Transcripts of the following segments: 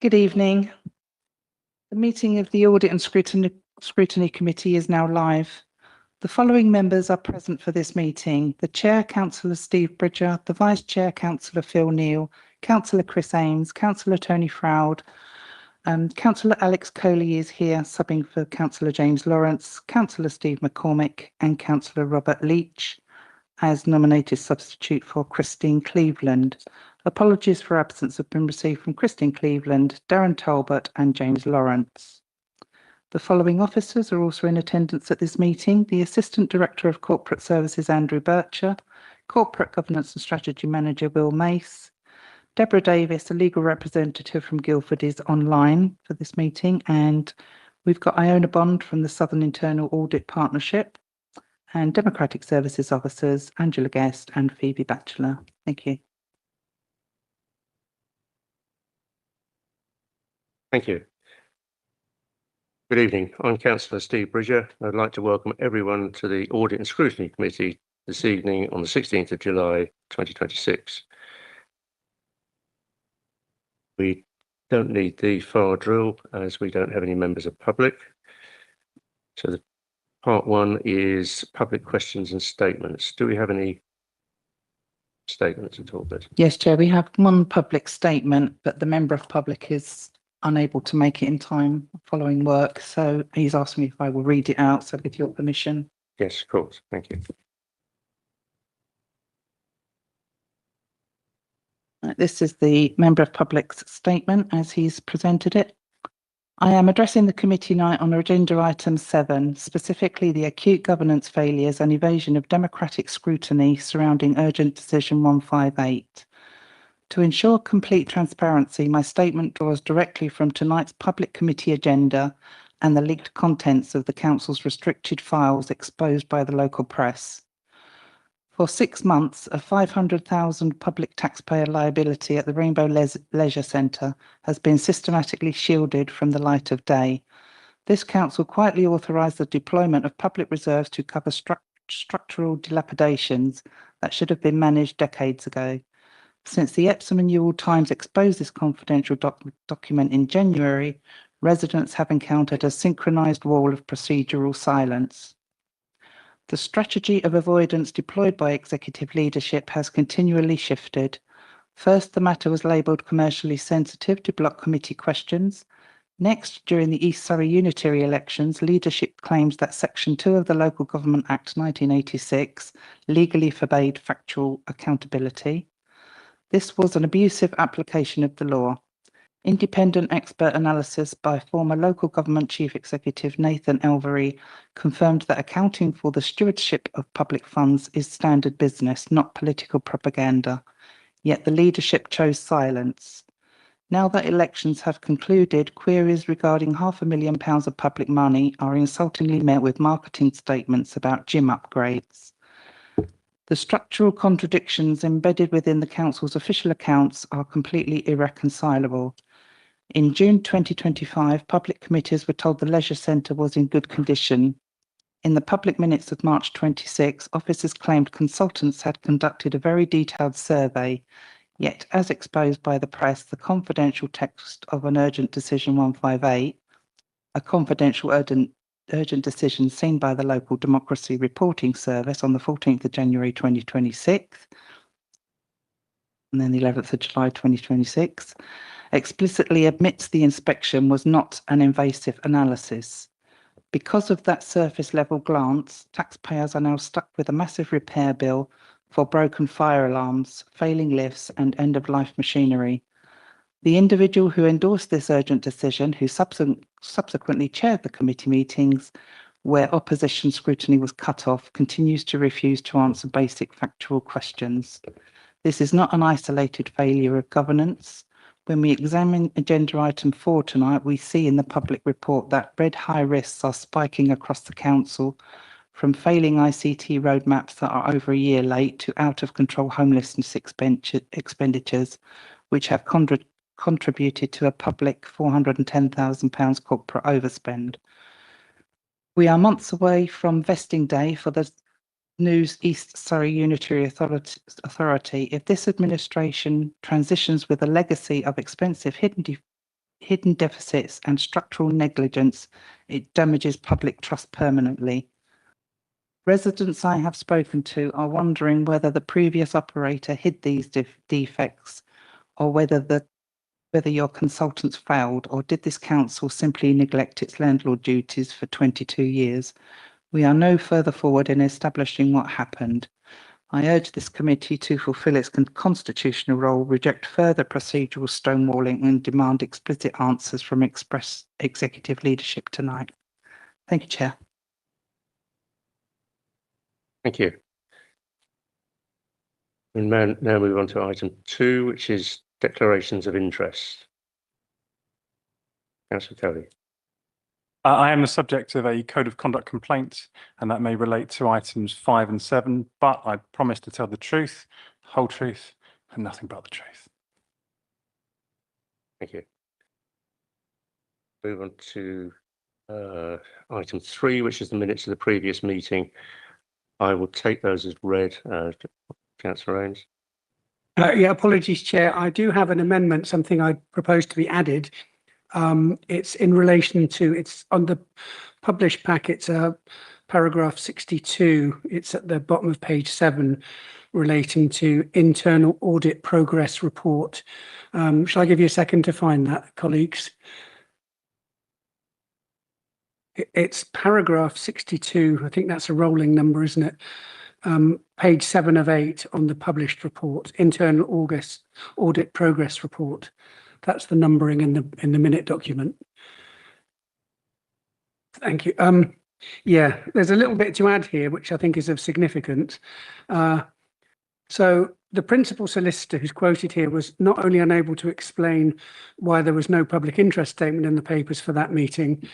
Good evening. The meeting of the Audit and Scrutiny Committee is now live. The following members are present for this meeting: the Chair, Councillor Steve Bridger, the Vice Chair, Councillor Phil Neal, Councillor Chris Ames, Councillor Tony Froud, Councillor Alex Coley is here subbing for Councillor James Lawrence, Councillor Steve McCormick and Councillor Robert Leach as nominated substitute for Christine Cleveland. Apologies for absence have been received from Christine Cleveland, Darren Talbot and James Lawrence. The following officers are also in attendance at this meeting: the Assistant Director of Corporate Services, Andrew Bircher, Corporate Governance and Strategy Manager, Will Mace. Deborah Davis, a legal representative from Guildford, is online for this meeting, and we've got Iona Bond from the Southern Internal Audit Partnership, and Democratic Services Officers, Angela Guest and Phoebe Batchelor. Thank you. Thank you. Good evening. I'm Councillor Steve Bridger. I'd like to welcome everyone to the Audit and Scrutiny Committee this evening on the 16th of July 2026. We don't need the fire drill as we don't have any members of public. So the part one is public questions and statements. Do we have any statements at all, Liz? Yes, Chair, we have one public statement, but the member of public is unable to make it in time following work, so he's asked me if I will read it out, so with your permission. Yes, of course. Thank you. This is the member of public's statement as he's presented it. I am addressing the committee tonight on agenda item 7, specifically the acute governance failures and evasion of democratic scrutiny surrounding urgent decision 158. To ensure complete transparency, my statement draws directly from tonight's public committee agenda and the leaked contents of the council's restricted files exposed by the local press. For 6 months, a £500,000 public taxpayer liability at the Rainbow Leisure Centre has been systematically shielded from the light of day. This council quietly authorised the deployment of public reserves to cover structural dilapidations that should have been managed decades ago. Since the Epsom and Ewell Times exposed this confidential document in January, residents have encountered a synchronised wall of procedural silence. The strategy of avoidance deployed by executive leadership has continually shifted. First, the matter was labelled commercially sensitive to block committee questions. Next, during the East Surrey unitary elections, leadership claims that Section 2 of the Local Government Act 1986 legally forbade factual accountability. This was an abusive application of the law. Independent expert analysis by former local government chief executive Nathan Elvery confirmed that accounting for the stewardship of public funds is standard business, not political propaganda. Yet the leadership chose silence. Now that elections have concluded, queries regarding £500,000 of public money are insultingly met with marketing statements about gym upgrades. The structural contradictions embedded within the council's official accounts are completely irreconcilable. In June 2025, public committees were told the leisure centre was in good condition. In the public minutes of March 26, officers claimed consultants had conducted a very detailed survey, yet as exposed by the press, the confidential text of an urgent decision 158, a confidential urgent decision seen by the local Democracy Reporting Service on the 14th of January 2026, and then the 11th of July 2026, explicitly admits the inspection was not an invasive analysis. Because of that surface level glance, taxpayers are now stuck with a massive repair bill for broken fire alarms, failing lifts and end-of-life machinery. The individual who endorsed this urgent decision, who subsequently chaired the committee meetings where opposition scrutiny was cut off, continues to refuse to answer basic factual questions. This is not an isolated failure of governance. When we examine agenda item 4 tonight, we see in the public report that red high risks are spiking across the council, from failing ICT roadmaps that are over a year late to out-of-control homelessness expenditures, which have contributed to a public £410,000 corporate overspend. We are months away from vesting day for the new East Surrey Unitary Authority. If this administration transitions with a legacy of expensive hidden hidden deficits and structural negligence, it damages public trust permanently. Residents I have spoken to are wondering whether the previous operator hid these defects or whether your consultants failed, or did this council simply neglect its landlord duties for 22 years? We are no further forward in establishing what happened. I urge this committee to fulfil its constitutional role, reject further procedural stonewalling and demand explicit answers from executive leadership tonight. Thank you, Chair. Thank you. We now move on to item 2, which is declarations of interest. Councillor Kelly. I am the subject of a code of conduct complaint, and that may relate to items 5 and 7, but I promise to tell the truth, whole truth, and nothing but the truth. Thank you. Move on to item 3, which is the minutes of the previous meeting. I will take those as read. Councillor Rains. Yeah, apologies, Chair. I do have an amendment, something I propose to be added. It's in relation to, it's on the published pack, it's paragraph 62. It's at the bottom of page 7, relating to internal audit progress report. Shall I give you a second to find that, colleagues? It's paragraph 62. I think that's a rolling number, isn't it? Page 7 of 8 on the published report, internal audit progress report. That's the numbering in the minute document. Thank you. Yeah, there's a little bit to add here, which I think is of significance. So the principal solicitor who's quoted here was not only unable to explain why there was no public interest statement in the papers for that meeting,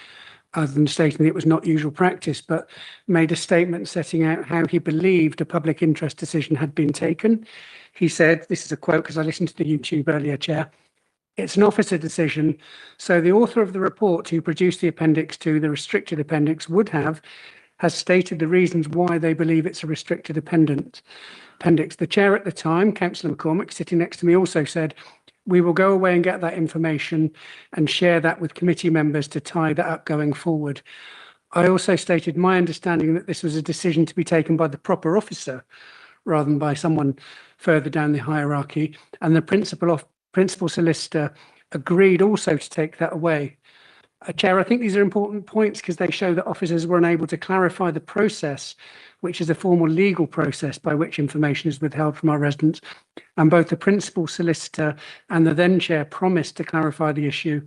other than stating that it was not usual practice, but made a statement setting out how he believed a public interest decision had been taken. He said, this is a quote because I listened to the YouTube earlier, Chair, "It's an officer decision, so the author of the report who produced the appendix to the restricted appendix has stated the reasons why they believe it's a restricted appendix. The chair at the time, Councillor McCormick, sitting next to me, also said, we will go away and get that information and share that with committee members to tie that up going forward. I also stated my understanding that this was a decision to be taken by the proper officer rather than by someone further down the hierarchy, and the principal solicitor agreed also to take that away. Chair, I think these are important points because they show that officers were unable to clarify the process, which is a formal legal process by which information is withheld from our residents. And both the principal solicitor and the then chair promised to clarify the issue.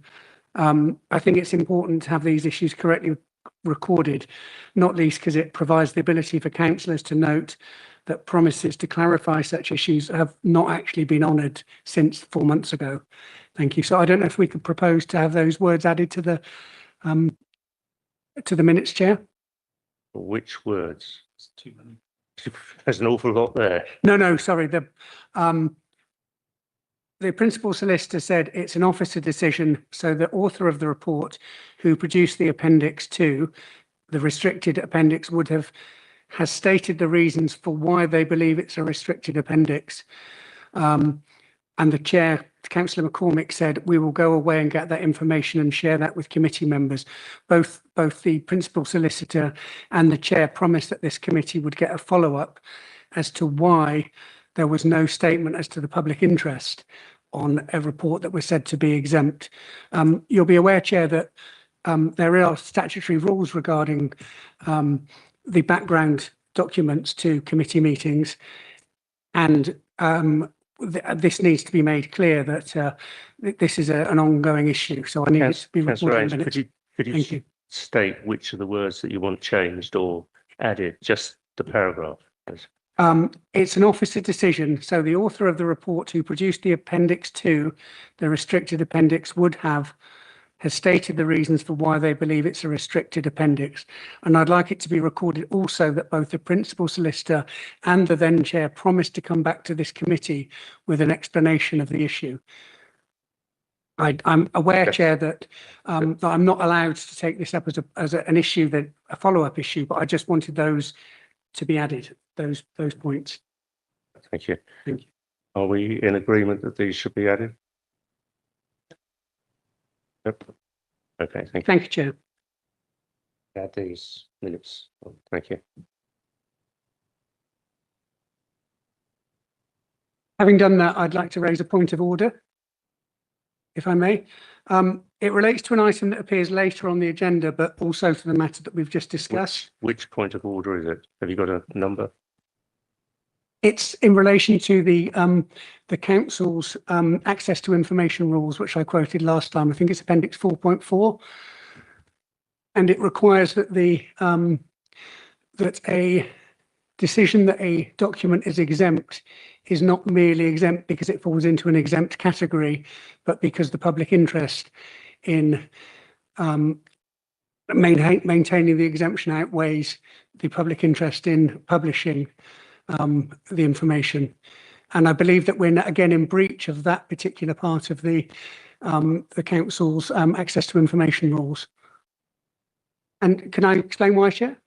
I think it's important to have these issues correctly recorded, not least because it provides the ability for councillors to note that promises to clarify such issues have not actually been honoured since 4 months ago. Thank you. So I don't know if we could propose to have those words added to the minutes, Chair. Which words? Too many. There's an awful lot there. No, sorry. The principal solicitor said it's an officer decision, so the author of the report who produced the appendix to the restricted appendix has stated the reasons for why they believe it's a restricted appendix. And the chair, Councillor McCormick, said, we will go away and get that information and share that with committee members. Both the principal solicitor and the chair promised that this committee would get a follow-up as to why there was no statement as to the public interest on a report that was said to be exempt. You'll be aware, Chair, that there are statutory rules regarding the background documents to committee meetings, and this needs to be made clear that this is an ongoing issue. So I need it to be reported. Could you state which of the words that you want changed or added? Just the paragraph. It's an officer decision. So the author of the report who produced the appendix to the restricted appendix has stated the reasons for why they believe it's a restricted appendix. And I'd like it to be recorded also that both the principal solicitor and the then chair promised to come back to this committee with an explanation of the issue. I'm aware, okay, Chair, that I'm not allowed to take this up as an issue, a follow-up issue, but I just wanted those to be added, those points. Thank you. Thank you. Are we in agreement that these should be added? Yep. Okay, thank you. Thank you, Chair. Add these minutes. Thank you. Having done that, I'd like to raise a point of order, if I may. It relates to an item that appears later on the agenda, but also to the matter that we've just discussed. Which point of order is it? Have you got a number? It's in relation to the council's access to information rules, which I quoted last time. I think it's Appendix 4.4, and it requires that that a decision that a document is exempt is not merely exempt because it falls into an exempt category, but because the public interest in maintaining the exemption outweighs the public interest in publishing the information. And I believe that we're again in breach of that particular part of the council's access to information rules. And can I explain why, Chair?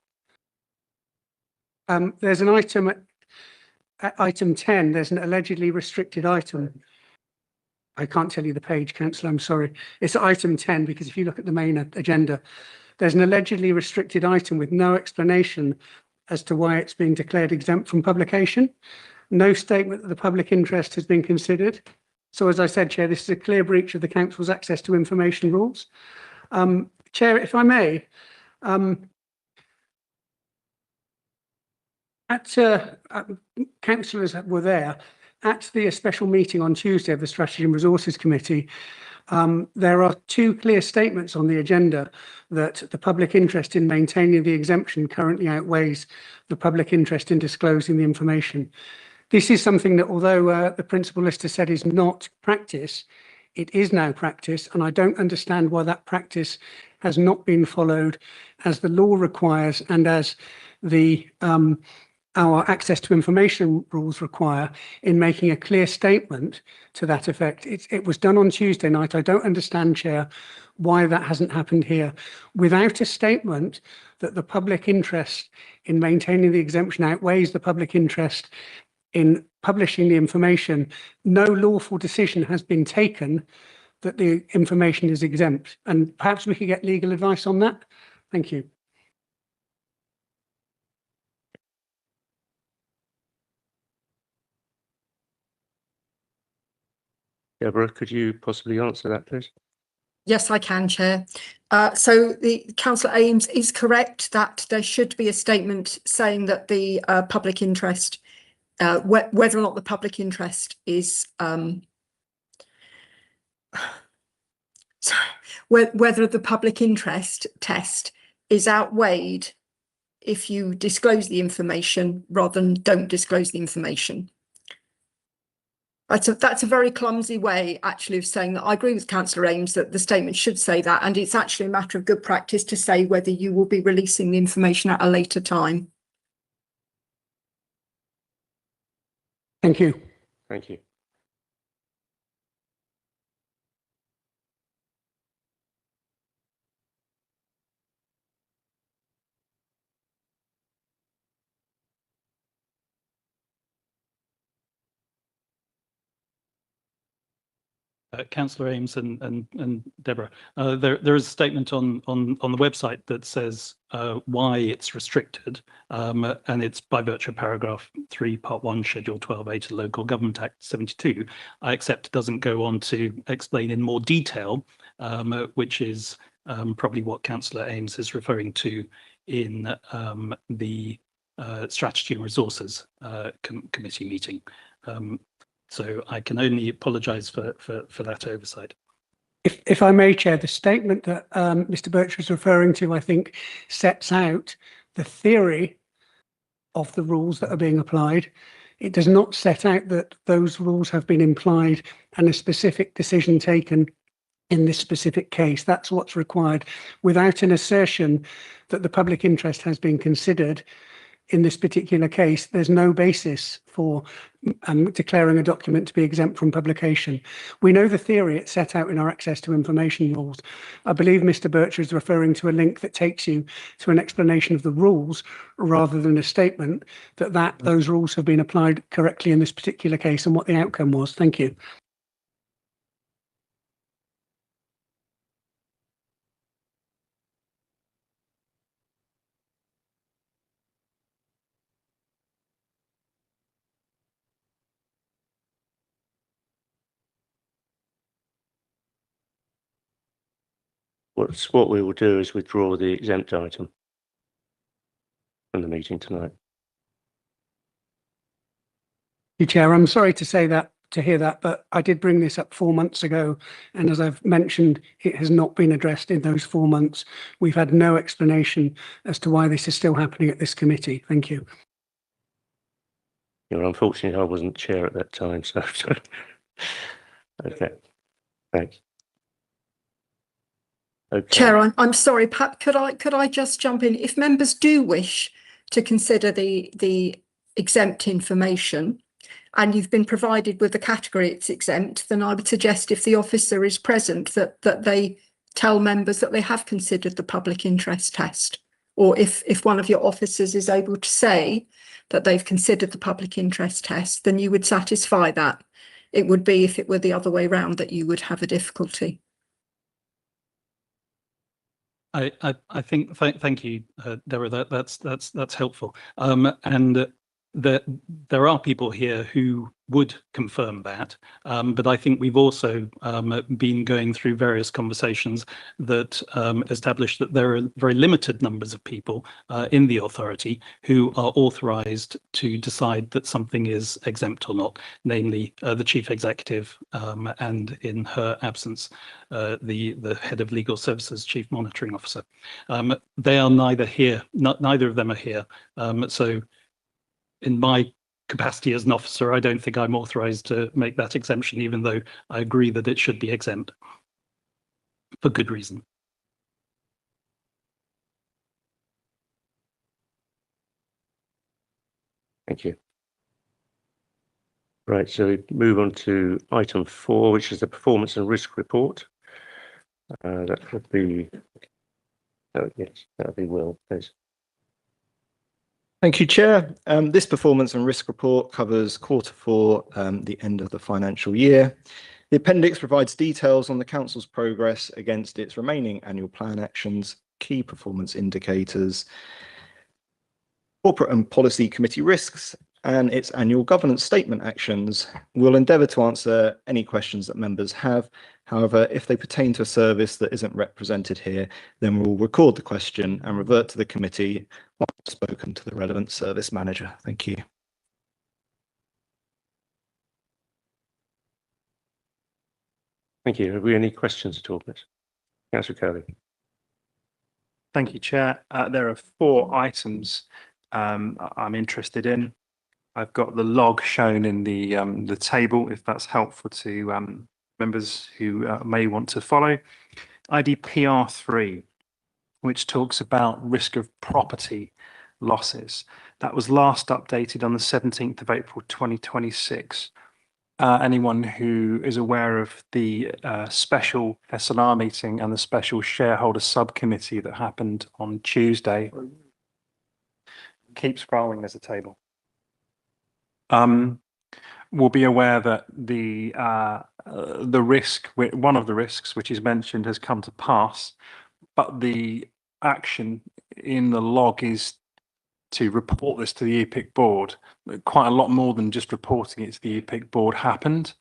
There's an item at item 10, there's an allegedly restricted item. I can't tell you the page, Councillor, I'm sorry. It's item 10, because if you look at the main agenda, there's an allegedly restricted item with no explanation as to why it's being declared exempt from publication. No statement that the public interest has been considered. So as I said, Chair, this is a clear breach of the council's access to information rules. Chair, if I may, councillors were there at the special meeting on Tuesday of the Strategy and Resources Committee. There are two clear statements on the agenda that the public interest in maintaining the exemption currently outweighs the public interest in disclosing the information. This is something that, although the principal lister said is not practice, it is now practice, and I don't understand why that practice has not been followed as the law requires and as the our access to information rules require in making a clear statement to that effect. It was done on Tuesday night. I don't understand, Chair, why that hasn't happened here. Without a statement that the public interest in maintaining the exemption outweighs the public interest in publishing the information, no lawful decision has been taken that the information is exempt. And perhaps we could get legal advice on that. Thank you. Deborah, could you possibly answer that, please? Yes, I can, Chair. So the Councillor Ames is correct that there should be a statement saying that the public interest, whether or not the public interest is, whether the public interest test is outweighed if you disclose the information rather than don't disclose the information. That's a very clumsy way, actually, of saying that. I agree with Councillor Ames that the statement should say that, and it's actually a matter of good practice to say whether you will be releasing the information at a later time. Thank you. Thank you. Councillor Ames and Deborah, there is a statement on the website that says why it's restricted, and it's by virtue of paragraph 3, part 1, schedule 12A to the Local Government Act 72. I accept it doesn't go on to explain in more detail, which is probably what Councillor Ames is referring to in the Strategy and Resources Committee meeting. So I can only apologise for that oversight. If I may, Chair, the statement that Mr. Birch was referring to, I think, sets out the theory of the rules that are being applied. It does not set out that those rules have been implied and a specific decision taken in this specific case. That's what's required. Without an assertion that the public interest has been considered in this particular case, there's no basis for declaring a document to be exempt from publication. We know the theory it's set out in our access to information rules. I believe Mr. Birch is referring to a link that takes you to an explanation of the rules rather than a statement that those rules have been applied correctly in this particular case and what the outcome was. Thank you. what we will do is withdraw the exempt item from the meeting tonight. Chair, I'm sorry to say that, to hear that, but I did bring this up 4 months ago. And as I've mentioned, it has not been addressed in those 4 months. We've had no explanation as to why this is still happening at this committee. Thank you. You know, unfortunately, I wasn't chair at that time, so okay, thanks. Okay. Chair, I'm sorry, Pat, could I just jump in? If members do wish to consider the exempt information and you've been provided with the category it's exempt, then I would suggest if the officer is present that they tell members that they have considered the public interest test. Or if one of your officers is able to say that they've considered the public interest test, then you would satisfy that. It would be if it were the other way round that you would have a difficulty. I think thank you, Deborah. That's helpful. And there are people here who would confirm that, but I think we've also been going through various conversations that establish that there are very limited numbers of people in the authority who are authorised to decide that something is exempt or not, namely the chief executive, and in her absence, the head of legal services, chief monitoring officer. They are neither here, neither of them are here. So in my capacity as an officer, I don't think I'm authorised to make that exemption, even though I agree that it should be exempt for good reason. Thank you. Right, so we move on to item 4, which is the performance and risk report. That would be, oh yes, that would be Will, please. Thank you, Chair. This performance and risk report covers Q4, the end of the financial year. The appendix provides details on the Council's progress against its remaining annual plan actions, key performance indicators, corporate and policy committee risks, and its annual governance statement actions. We'll endeavour to answer any questions that members have. However, if they pertain to a service that isn't represented here, then we'll record the question and revert to the committee once spoken to the relevant service manager. Thank you. Thank you. Have we any questions at all, please? Councillor Cowley. Thank you, Chair. There are 4 items I'm interested in. I've got the log shown in the table, if that's helpful to members who may want to follow. IDPR 3, which talks about risk of property losses. That was last updated on the 17th of April 2026. Anyone who is aware of the special SLR meeting and the special shareholder subcommittee that happened on Tuesday, keep scrolling, there's a table. Will be aware that the risk, one of the risks which is mentioned, has come to pass, but the action in the log is to report this to the EPIC board. Quite a lot more than just reporting it to the EPIC board happened.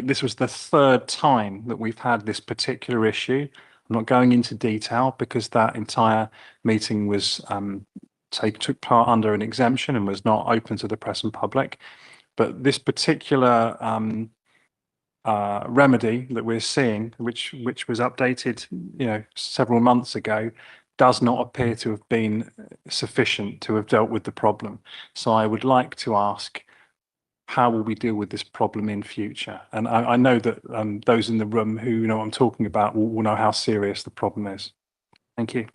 This was the 3rd time that we've had this particular issue. I'm not going into detail because that entire meeting was took part under an exemption and was not open to the press and public. But this particular remedy that we're seeing, which was updated, several months ago, does not appear to have been sufficient to have dealt with the problem. So I would like to ask, how will we deal with this problem in future? And I know that those in the room who know what I'm talking about will know how serious the problem is. Thank you.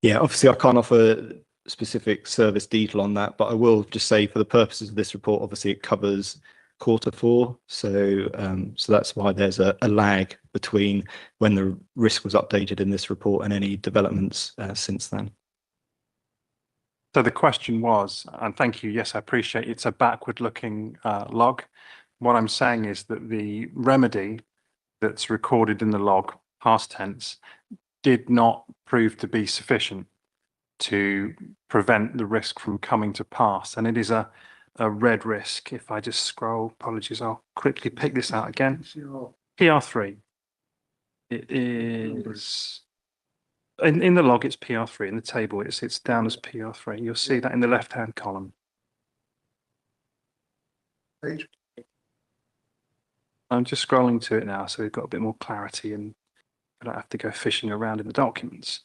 Yeah, obviously I can't offer specific service detail on that, but I will just say for the purposes of this report, obviously it covers Q4. So that's why there's a lag between when the risk was updated in this report and any developments since then. So the question was, and thank you, yes, I appreciate it's a backward-looking log. What I'm saying is that the remedy that's recorded in the log, past tense, did not prove to be sufficient to prevent the risk from coming to pass. And it is a red risk. If I just scroll, apologies, I'll quickly pick this out again. PR3. It is in the log, it's PR3. In the table, it's down as PR3. You'll see that in the left-hand column. Page. I'm just scrolling to it now, so we've got a bit more clarity and I don't have to go fishing around in the documents.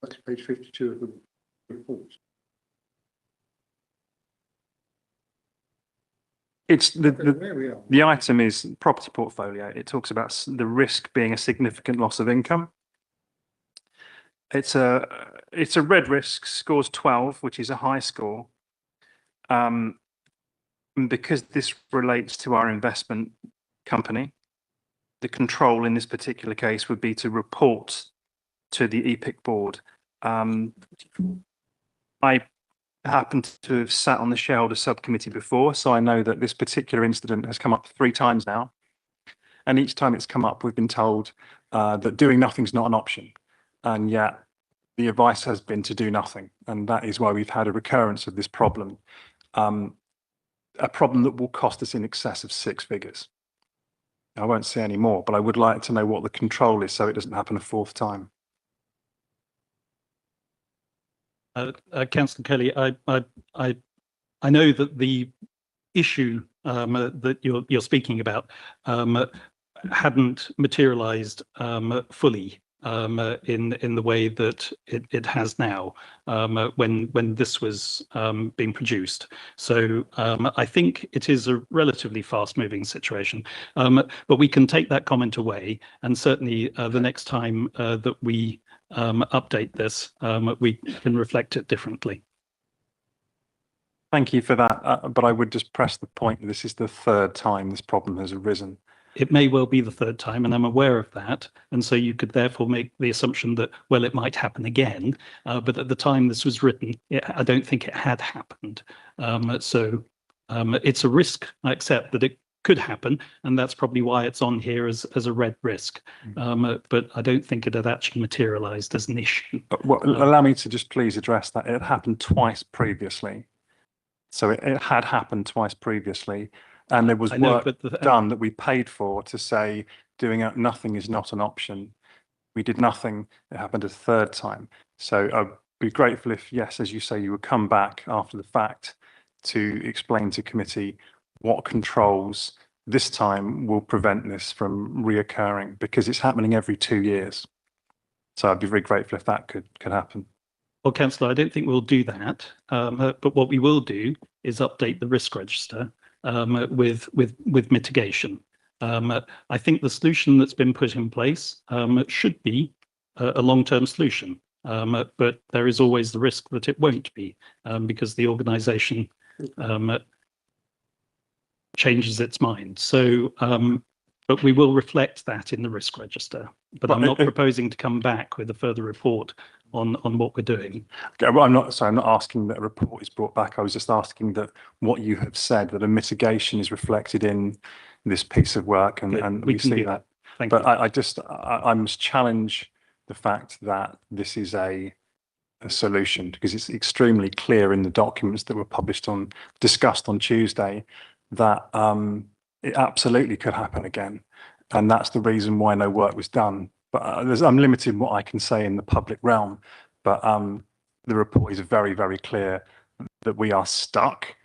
That's page 52 of the report. It's Where we are. the item is property portfolio. It talks about the risk being a significant loss of income. It's a red risk, scores 12, which is a high score. And because this relates to our investment company, the control in this particular case would be to report to the EPIC board. I happen to have sat on the shareholder subcommittee before, so I know that this particular incident has come up 3 times now. And each time it's come up, we've been told that doing nothing is not an option. And yet the advice has been to do nothing. And that is why we've had a recurrence of this problem. A problem that will cost us in excess of 6 figures. I won't say any more, but I would like to know what the control is so it doesn't happen a 4th time. Councillor Kelly, I know that the issue that you're speaking about hadn't materialised fully in the way that it has now when this was being produced. So I think it is a relatively fast-moving situation, but we can take that comment away, and certainly the next time that we update this, we can reflect it differently. Thank you for that, but I would just press the point that this is the 3rd time this problem has arisen. It may well be the 3rd time, and I'm aware of that. And so you could therefore make the assumption that, well, it might happen again. But at the time this was written, I don't think it had happened. So it's a risk. I accept that it could happen, and that's probably why it's on here as a red risk. But I don't think it had actually materialised as an issue. Allow me to just please address that. It happened twice previously. So it had happened twice previously. And there was work done that we paid for to say doing nothing is not an option. We did nothing. It happened a 3rd time. So I'd be grateful if, yes, as you say, you would come back after the fact to explain to committee what controls this time will prevent this from reoccurring, because it's happening every 2 years. So I'd be very grateful if that could happen. Well, Councillor, I don't think we'll do that. But what we will do is update the risk register with mitigation. I think the solution that's been put in place should be a long-term solution, but there is always the risk that it won't be because the organisation changes its mind. So, but we will reflect that in the risk register. But I'm not proposing to come back with a further report on what we're doing. Okay, well, I'm not asking that a report is brought back. I was just asking that what you have said, that a mitigation is reflected in this piece of work, and we see that. Thank you. I must challenge the fact that this is a solution, because it's extremely clear in the documents that were discussed on Tuesday that it absolutely could happen again, and that's the reason why no work was done. But I'm limited in what I can say in the public realm, but the report is very, very clear that we are stuck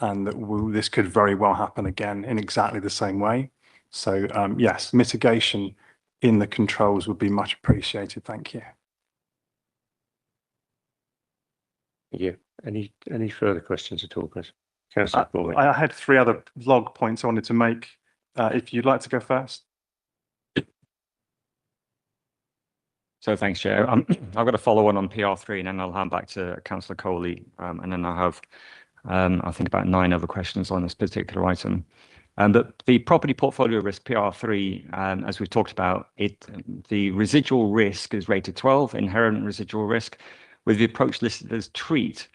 and that this could very well happen again in exactly the same way. So yes, mitigation in the controls would be much appreciated. Thank you. Yeah. Any further questions at all, please? Councillor Baldwin. I had 3 other log points I wanted to make. If you'd like to go first. So thanks, Chair. I've got a follow on PR3, and then I'll hand back to Councillor Coley, and then I'll have, I think, about 9 other questions on this particular item. But the property portfolio risk PR3, as we've talked about, the residual risk is rated 12, inherent residual risk, with the approach listed as treat.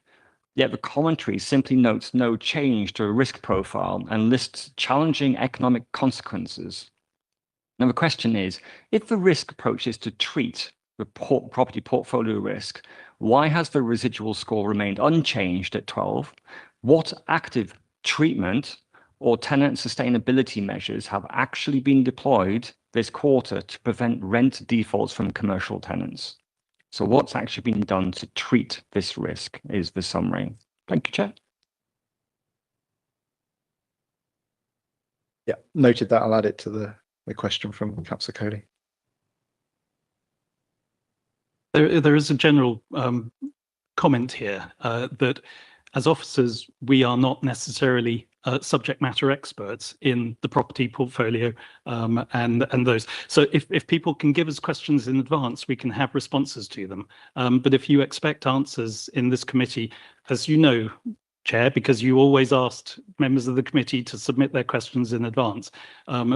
Yet the commentary simply notes no change to a risk profile and lists challenging economic consequences. Now the question is, if the risk approach is to treat, the property portfolio risk, why has the residual score remained unchanged at 12? What active treatment or tenant sustainability measures have actually been deployed this quarter to prevent rent defaults from commercial tenants? So what's actually been done to treat this risk is the summary. Thank you, Chair. Yeah, noted that. I'll add it to the question from Councillor Coley. There is a general comment here that as officers, we are not necessarily subject matter experts in the property portfolio and those. So if people can give us questions in advance, we can have responses to them. But if you expect answers in this committee, as you know, Chair, because you always asked members of the committee to submit their questions in advance,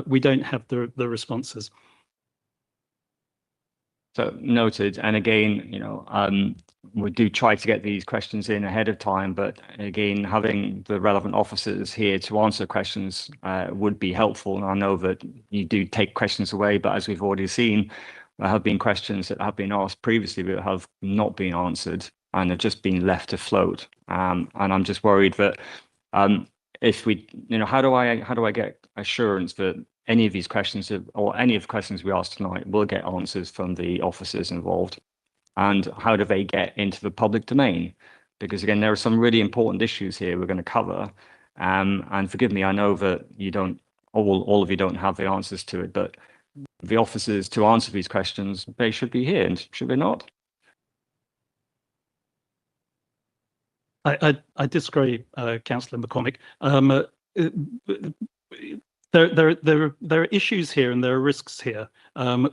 we don't have the responses. So noted. And again, we do try to get these questions in ahead of time, but again, having the relevant officers here to answer questions would be helpful. And I know that you do take questions away, but as we've already seen, there have been questions that have been asked previously that have not been answered and have just been left afloat. And I'm just worried that if we, how do I get assurance that any of these questions or any of the questions we ask tonight will get answers from the officers involved? And how do they get into the public domain? Because again, there are some really important issues here we're going to cover. And forgive me, I know that you don't, all of you don't have the answers to it, but the officers to answer these questions, they should be here, and should they not? I disagree, Councillor McCormick. There are issues here and there are risks here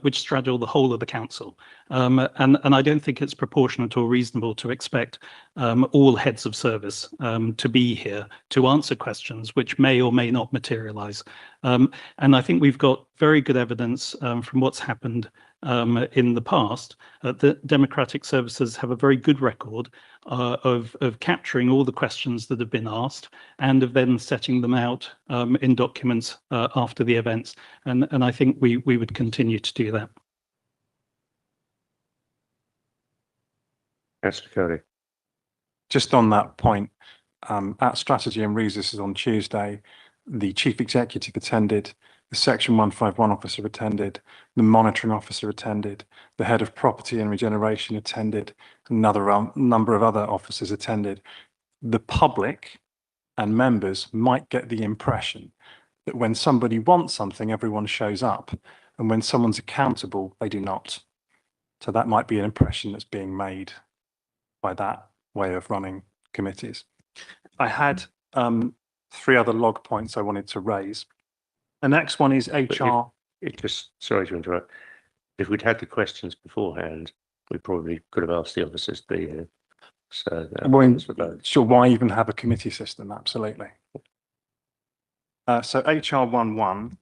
which straddle the whole of the council, and I don't think it's proportionate or reasonable to expect all heads of service to be here to answer questions which may or may not materialise. And I think we've got very good evidence from what's happened in the past that democratic services have a very good record of capturing all the questions that have been asked and of then setting them out in documents after the events. And I think we would continue to do that. Councillor Coley. Just on that point, at Strategy and Resources on Tuesday, the Chief Executive attended, the Section 151 officer attended, the monitoring officer attended, the head of property and regeneration attended, another number of other officers attended. The public and members might get the impression that when somebody wants something, everyone shows up, and when someone's accountable, they do not. So that might be an impression that's being made by that way of running committees. I had 3 other log points I wanted to raise. The next one is HR. Sorry to interrupt. If we'd had the questions beforehand, we probably could have asked the officers to be here. So sure, why even have a committee system? Absolutely. So HR 11,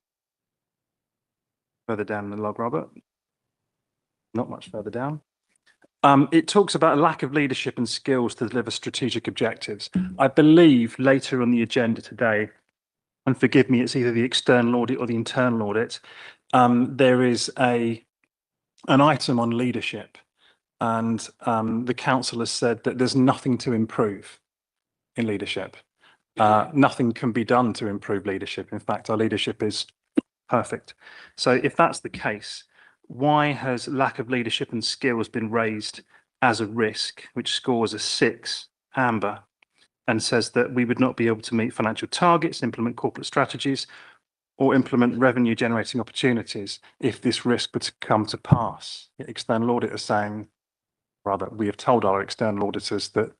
further down the log, Robert. Not much further down. It talks about a lack of leadership and skills to deliver strategic objectives. I believe later on the agenda today, and forgive me, it's either the external audit or the internal audit, there is an item on leadership, and the council has said that there's nothing to improve in leadership. Nothing can be done to improve leadership. In fact, our leadership is perfect. So if that's the case, why has lack of leadership and skills been raised as a risk, which scores a 6 amber, and says that we would not be able to meet financial targets, implement corporate strategies, or implement revenue generating opportunities if this risk were to come to pass? The external auditor is saying, rather, we have told our external auditors that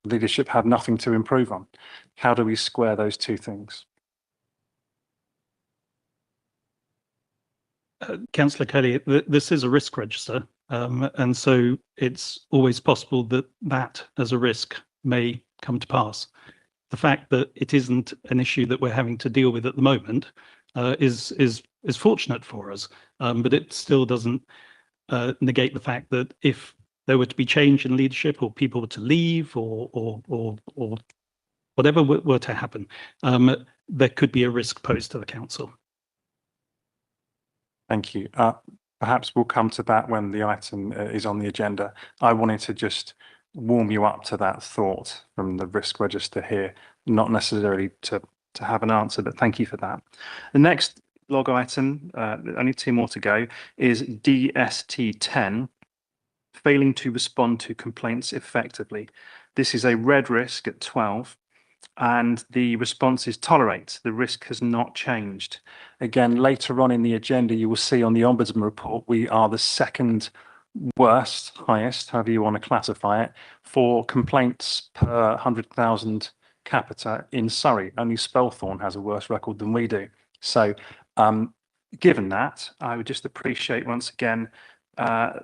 leadership had nothing to improve on. How do we square those two things? Councillor Kelly, this is a risk register, and so it's always possible that as a risk may come to pass. The fact that it isn't an issue that we're having to deal with at the moment is fortunate for us, but it still doesn't negate the fact that if there were to be change in leadership, or people were to leave, or whatever were to happen, there could be a risk posed to the council. Thank you. Perhaps we'll come to that when the item is on the agenda. I wanted to just warm you up to that thought from the risk register here, not necessarily to have an answer, but thank you for that. The next log item, only 2 more to go, is DST 10, failing to respond to complaints effectively. This is a red risk at 12. And the response is tolerate. The risk has not changed. Again, later on in the agenda, you will see on the Ombudsman report, we are the second worst, highest, however you want to classify it, for complaints per 100,000 capita in Surrey. Only Spelthorne has a worse record than we do. So given that, I would just appreciate once again,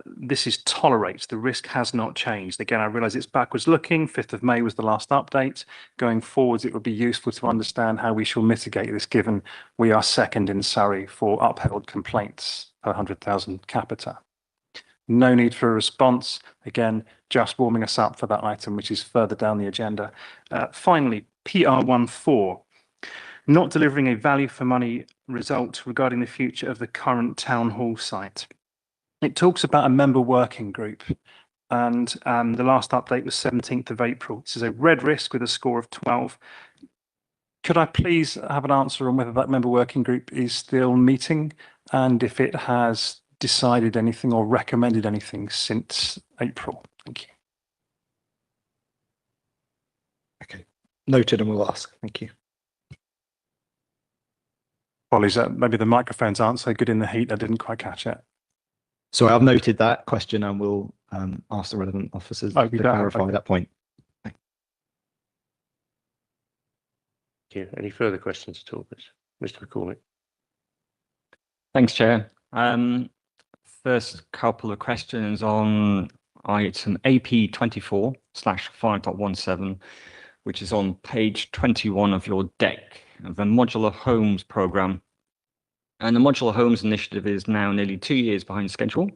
this is tolerate. The risk has not changed. Again, I realise it's backwards looking. 5th of May was the last update. Going forwards, it would be useful to understand how we shall mitigate this, given we are second in Surrey for upheld complaints per 100,000 capita. No need for a response. Again, just warming us up for that item, which is further down the agenda. Finally, PR14, not delivering a value for money result regarding the future of the current town hall site. It talks about a member working group, and the last update was 17th of April. This is a red risk with a score of 12. Could I please have an answer on whether that member working group is still meeting and if it has decided anything or recommended anything since April? Thank you. Okay, noted, and we'll ask. Thank you. Apologies, maybe the microphones aren't so good in the heat. I didn't quite catch it. So I've noted that question and we'll ask the relevant officers to clarify that point. Thank you. Any further questions at all, please? Mr. McCormick. Thanks, Chair. First couple of questions on item AP 24/5.17, which is on page 21 of your deck, the modular homes programme. And the modular homes initiative is now nearly 2 years behind schedule.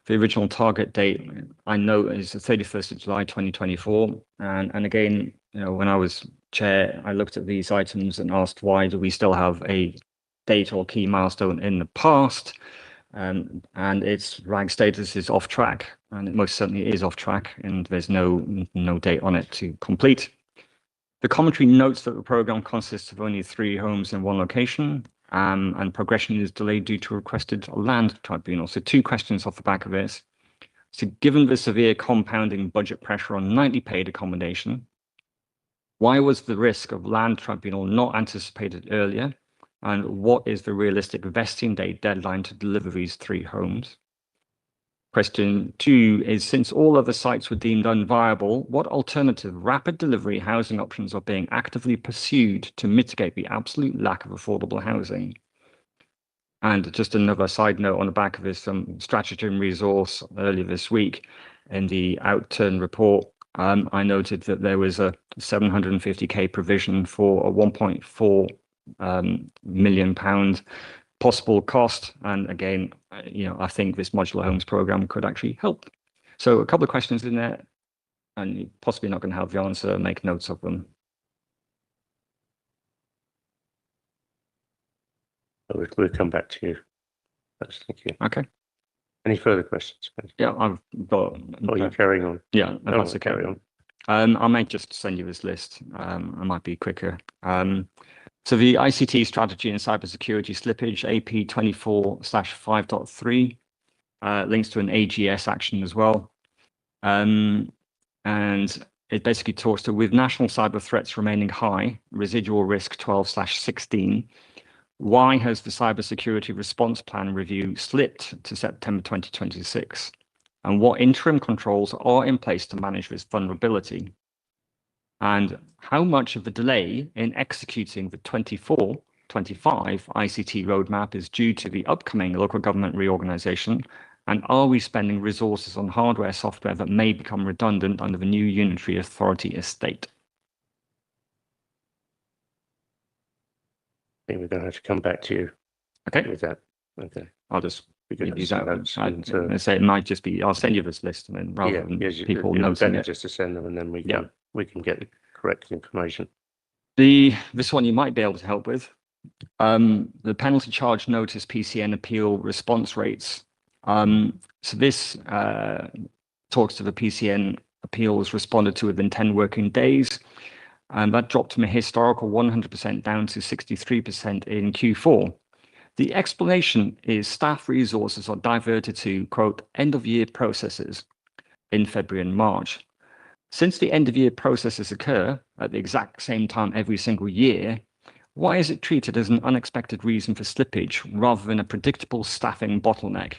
The original target date, I know, is the 31st of July 2024. And again, you know, when I was chair, I looked at these items and asked, why do we still have a date or key milestone in the past? And its RAG status is off track, and it most certainly is off track, and there's no date on it to complete. The commentary notes that the programme consists of only 3 homes in one location, and progression is delayed due to requested land tribunal. So 2 questions off the back of this. So given the severe compounding budget pressure on nightly paid accommodation, why was the risk of land tribunal not anticipated earlier? And what is the realistic vesting date deadline to deliver these 3 homes? Question 2 is, since all other sites were deemed unviable, what alternative rapid delivery housing options are being actively pursued to mitigate the absolute lack of affordable housing? And just another side note on the back of this stratagem resource earlier this week in the outturn report, I noted that there was a 750k provision for a 1.4 million pound possible cost, and again, you know, I think this modular homes program could actually help. So a couple of questions in there, and you're possibly not going to have the answer. Make notes of them. We'll come back to you. Thank you. Okay. Any further questions? Yeah, I've got. Or you carrying on? Yeah, that's okay. Carry on. I might just send you this list. I might be quicker. So the ICT strategy and cybersecurity slippage, AP 24/5.3, links to an AGS action as well. And it basically talks to, with national cyber threats remaining high, residual risk 12/16, why has the cybersecurity response plan review slipped to September 2026? And what interim controls are in place to manage this vulnerability? And how much of the delay in executing the 24-25 ICT roadmap is due to the upcoming local government reorganisation? And are we spending resources on hardware, software that may become redundant under the new unitary authority estate? I think we're going to have to come back to you. Okay. With that. Okay. I'll just use that. And, say it might just be, I'll send you this list, and then rather than people noting it. Just to send them, and then we can get the correct information. This one you might be able to help with. The penalty charge notice PCN appeal response rates. So this talks to the PCN appeals responded to within 10 working days. And that dropped from a historical 100% down to 63% in Q4. The explanation is staff resources are diverted to, quote, end-of-year processes in February and March. Since the end-of-year processes occur at the exact same time every single year, why is it treated as an unexpected reason for slippage rather than a predictable staffing bottleneck?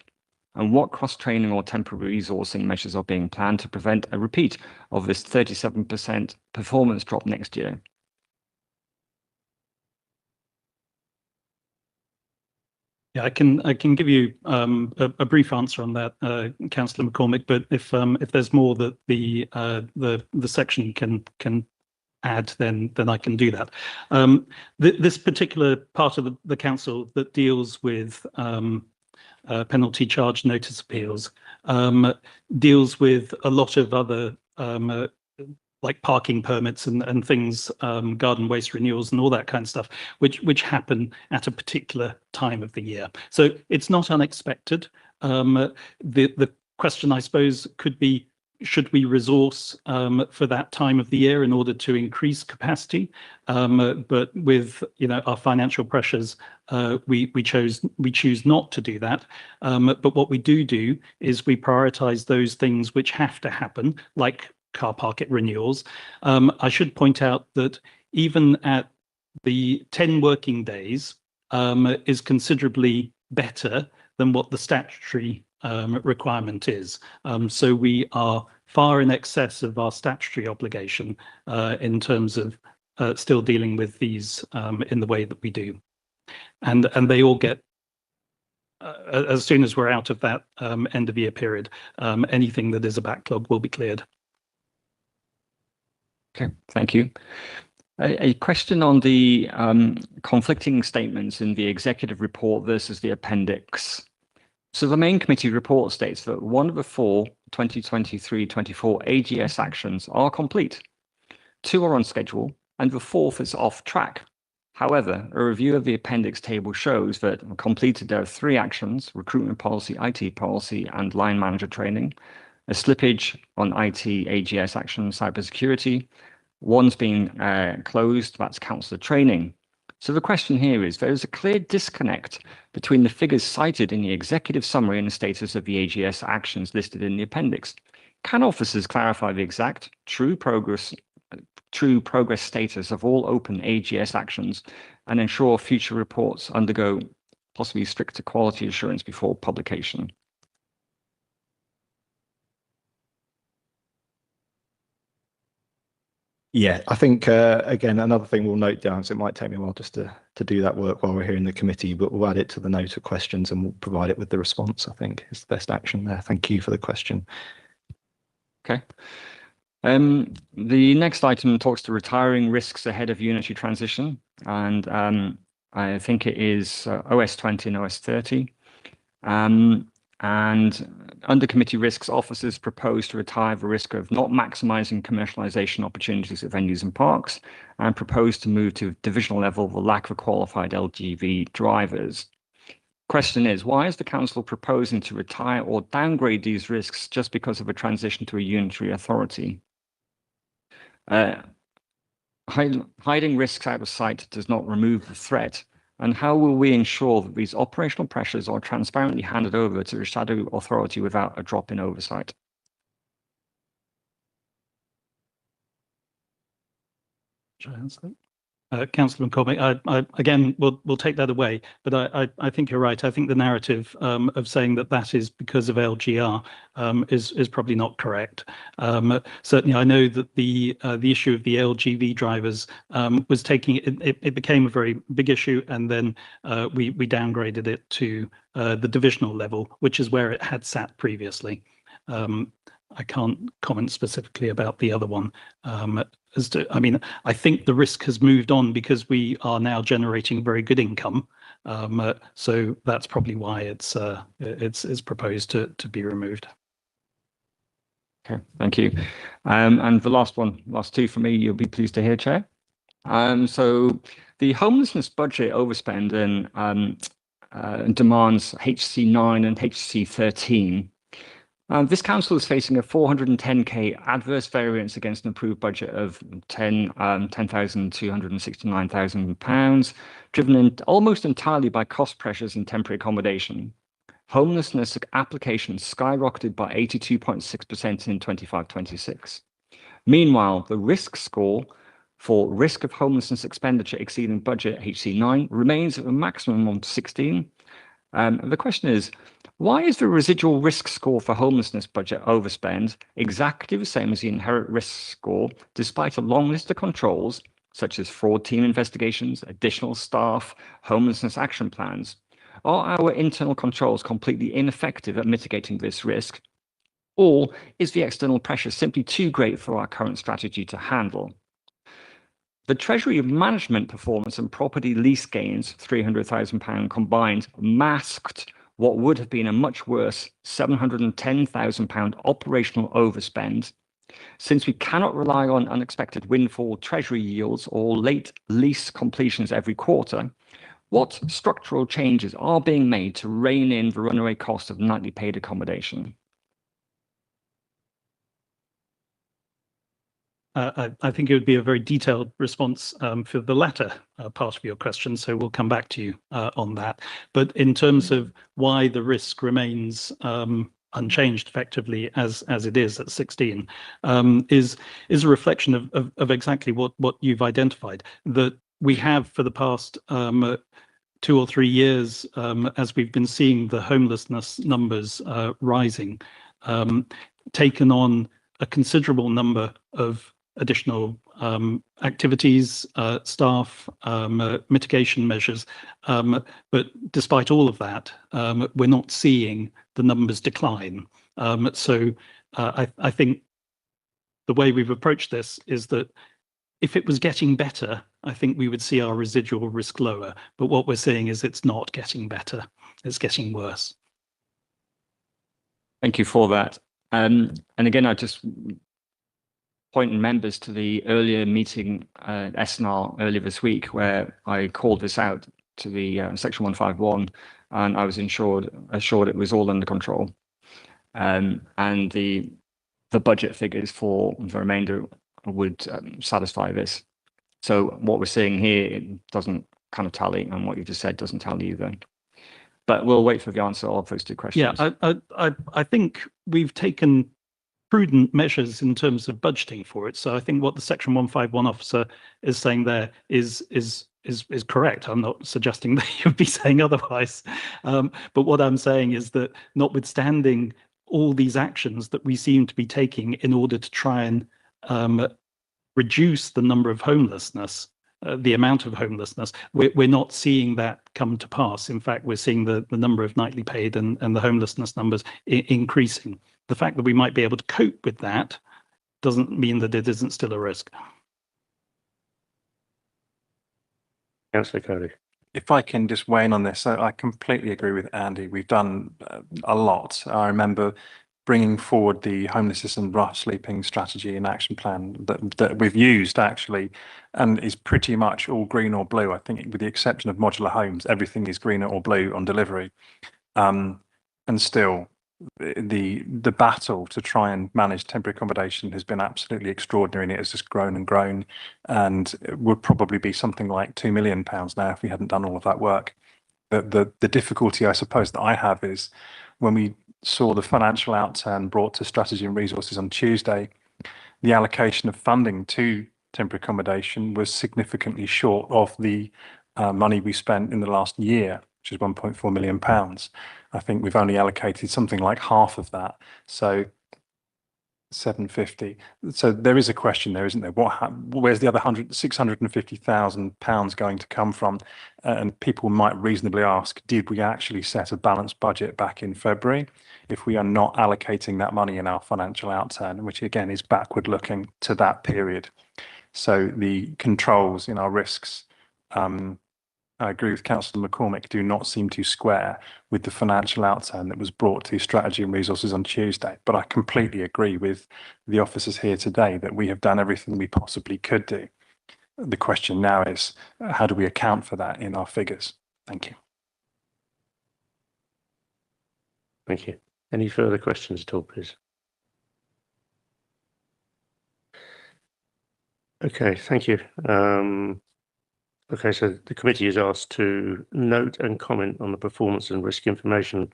And what cross-training or temporary resourcing measures are being planned to prevent a repeat of this 37% performance drop next year? Yeah, I can give you a brief answer on that, Councillor McCormick. But if there's more that the section can add, then I can do that. This particular part of the council that deals with penalty charge notice appeals deals with a lot of other like parking permits and things, garden waste renewals and all that kind of stuff, which happen at a particular time of the year. So it's not unexpected. The question, I suppose, could be, should we resource for that time of the year in order to increase capacity? But with our financial pressures, we choose not to do that. But what we do is we prioritize those things which have to happen, like car park renewals. I should point out that even at the 10 working days is considerably better than what the statutory requirement is. So we are far in excess of our statutory obligation in terms of still dealing with these in the way that we do. And they all get, as soon as we're out of that end of year period, anything that is a backlog will be cleared. Okay, thank you. A question on the conflicting statements in the executive report versus the appendix. So the main committee report states that one of the 4 2023-24 AGS actions are complete. 2 are on schedule and the 4th is off track. However, a review of the appendix table shows that completed there are 3 actions: recruitment policy, IT policy, and line manager training. A slippage on IT, AGS action, cybersecurity. One's been closed, that's councillor training. So the question here is, there is a clear disconnect between the figures cited in the executive summary and the status of the AGS actions listed in the appendix. Can officers clarify the exact true progress status of all open AGS actions and ensure future reports undergo possibly stricter quality assurance before publication? Yeah, I think, again, another thing we'll note down, so it might take me a while just to do that work while we're here in the committee, but we'll add it to the note of questions and we'll provide it with the response, I think, is the best action there. Thank you for the question. Okay. The next item talks to retiring risks ahead of unitary transition, and I think it is OS 20 and OS 30. And under committee risks, officers propose to retire the risk of not maximising commercialisation opportunities at venues and parks, and propose to move to divisional level the lack of qualified LGV drivers. Question is, why is the council proposing to retire or downgrade these risks just because of a transition to a unitary authority? Hiding risks out of sight does not remove the threat. And how will we ensure that these operational pressures are transparently handed over to the shadow authority without a drop in oversight? Should I answer that? Councillor McCormick, again, we'll take that away, but I think you're right. I think the narrative of saying that is because of LGR is probably not correct. Certainly, I know that the issue of the LGV drivers was it became a very big issue, and then we downgraded it to the divisional level, which is where it had sat previously. I can't comment specifically about the other one. I think the risk has moved on because we are now generating very good income. So that's probably why it's proposed to be removed. Okay, thank you. And the last 2 for me, you'll be pleased to hear, Chair. So the homelessness budget overspend demands HC9 and HC13. This council is facing a 410k adverse variance against an approved budget of £10,269,000, driven almost entirely by cost pressures in temporary accommodation. Homelessness applications skyrocketed by 82.6% in 25-26. Meanwhile, the risk score for risk of homelessness expenditure exceeding budget HC9 remains at a maximum of 16. The question is, why is the residual risk score for homelessness budget overspend exactly the same as the inherent risk score, despite a long list of controls, such as fraud team investigations, additional staff, homelessness action plans? Are our internal controls completely ineffective at mitigating this risk? Or is the external pressure simply too great for our current strategy to handle? The Treasury management performance and property lease gains, £300,000 combined, masked what would have been a much worse £710,000 operational overspend. Since we cannot rely on unexpected windfall Treasury yields or late lease completions every quarter, what structural changes are being made to rein in the runaway cost of nightly paid accommodation? I think it would be a very detailed response for the latter part of your question, so we'll come back to you on that. But in terms of why the risk remains unchanged effectively as it is at 16, is a reflection of exactly what you've identified, that we have for the past 2 or 3 years, as we've been seeing the homelessness numbers rising, taken on a considerable number of additional activities, staff, mitigation measures. But despite all of that, we're not seeing the numbers decline. So I think the way we've approached this is that if it was getting better, I think we would see our residual risk lower. But what we're seeing is it's not getting better, it's getting worse. Thank you for that. And again, I just point members to the earlier meeting at SNR earlier this week, where I called this out to the Section 151, and I was assured it was all under control. And the budget figures for the remainder would satisfy this. So what we're seeing here, it doesn't kind of tally, and what you just said doesn't tally either. But we'll wait for the answer of those two questions. Yeah, I think we've taken prudent measures in terms of budgeting for it. So I think what the Section 151 officer is saying there is correct. I'm not suggesting that you'd be saying otherwise. But what I'm saying is that notwithstanding all these actions that we seem to be taking in order to try and reduce the number of homelessness, the amount of homelessness, we're not seeing that come to pass. In fact, we're seeing the number of nightly paid and the homelessness numbers increasing. The fact that we might be able to cope with that doesn't mean that it isn't still a risk. Councillor Cody. If I can just weigh in on this, so I completely agree with Andy. We've done a lot. I remember bringing forward the homelessness and rough sleeping strategy and action plan that we've used actually, and is pretty much all green or blue. I think with the exception of modular homes, everything is green or blue on delivery. And still, the battle to try and manage temporary accommodation has been absolutely extraordinary, and it has just grown and grown, and it would probably be something like £2 million now if we hadn't done all of that work. The difficulty I suppose that I have is when we saw the financial outturn brought to strategy and resources on Tuesday, the allocation of funding to temporary accommodation was significantly short of the money we spent in the last year, which is £1.4 million. I think we've only allocated something like half of that, so 750. So there is a question there, isn't there? Where's the other £650,000 going to come from? And people might reasonably ask, did we actually set a balanced budget back in February if we are not allocating that money in our financial outturn, which again is backward looking to that period? So the controls in our risks, I agree with Councillor McCormick, do not seem to square with the financial outturn that was brought to strategy and resources on Tuesday. But I completely agree with the officers here today that we have done everything we possibly could do. The question now is, how do we account for that in our figures? Thank you. Thank you. Any further questions at all, please? Okay, thank you. Okay, so the committee is asked to note and comment on the performance and risk information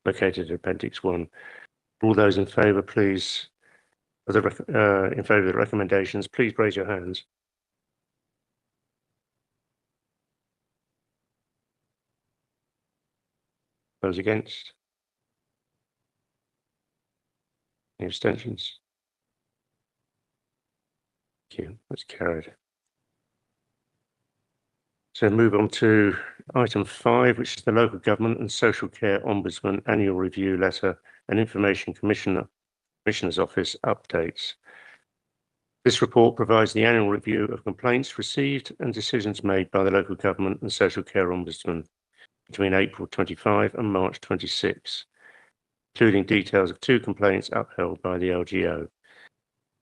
located in Appendix 1. All those in favour, please, in favour of the recommendations, please raise your hands. Those against? Any abstentions? Thank you. That's carried. So move on to item 5, which is the Local Government and Social Care Ombudsman Annual Review Letter and Information Commissioner's Office updates. This report provides the annual review of complaints received and decisions made by the Local Government and Social Care Ombudsman between April 25 and March 26, including details of 2 complaints upheld by the LGO.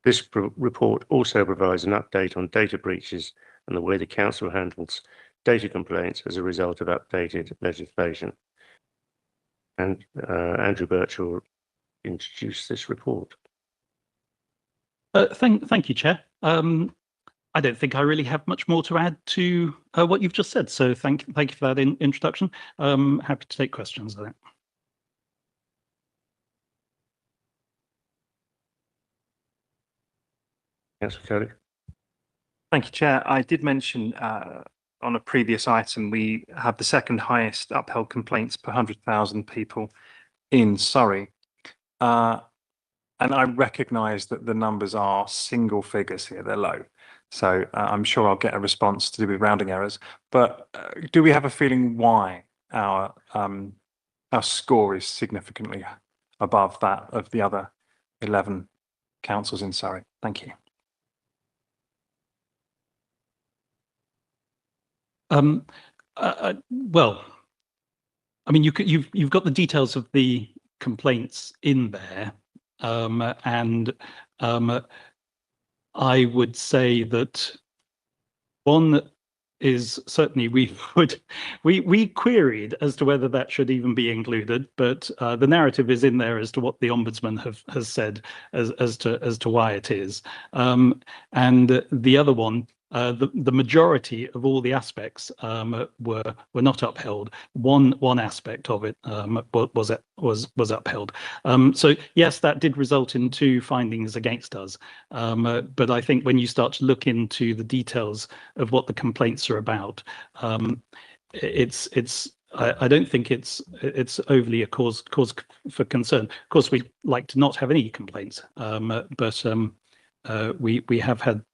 This report also provides an update on data breaches and the way the Council handles data complaints as a result of updated legislation. And Andrew Birch will introduce this report. Thank you, Chair. I don't think I really have much more to add to what you've just said. So thank you for that introduction. Happy to take questions on it. Councillor Cody. Thank you, Chair. I did mention on a previous item, we have the second highest upheld complaints per 100,000 people in Surrey. And I recognise that the numbers are single figures here, they're low. So I'm sure I'll get a response to do with rounding errors. But do we have a feeling why our score is significantly above that of the other 11 councils in Surrey? Thank you. Well, I mean, you've got the details of the complaints in there, and I would say that one is certainly we queried as to whether that should even be included, but the narrative is in there as to what the Ombudsman has said as to why it is, and the other one. The majority of all the aspects were not upheld. One aspect of it was upheld. So yes, that did result in 2 findings against us. But I think when you start to look into the details of what the complaints are about, I don't think it's overly a cause for concern. Of course, we'd like to not have any complaints, but we have had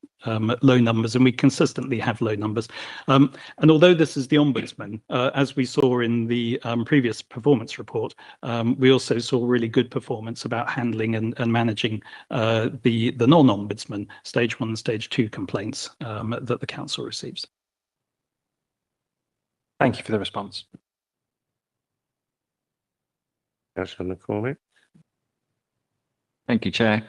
low numbers, and we consistently have low numbers. And although this is the Ombudsman, as we saw in the previous performance report, we also saw really good performance about handling and managing the non-Ombudsman stage 1 and stage 2 complaints that the council receives. Thank you for the response. Councillor McCormick. Thank you, Chair.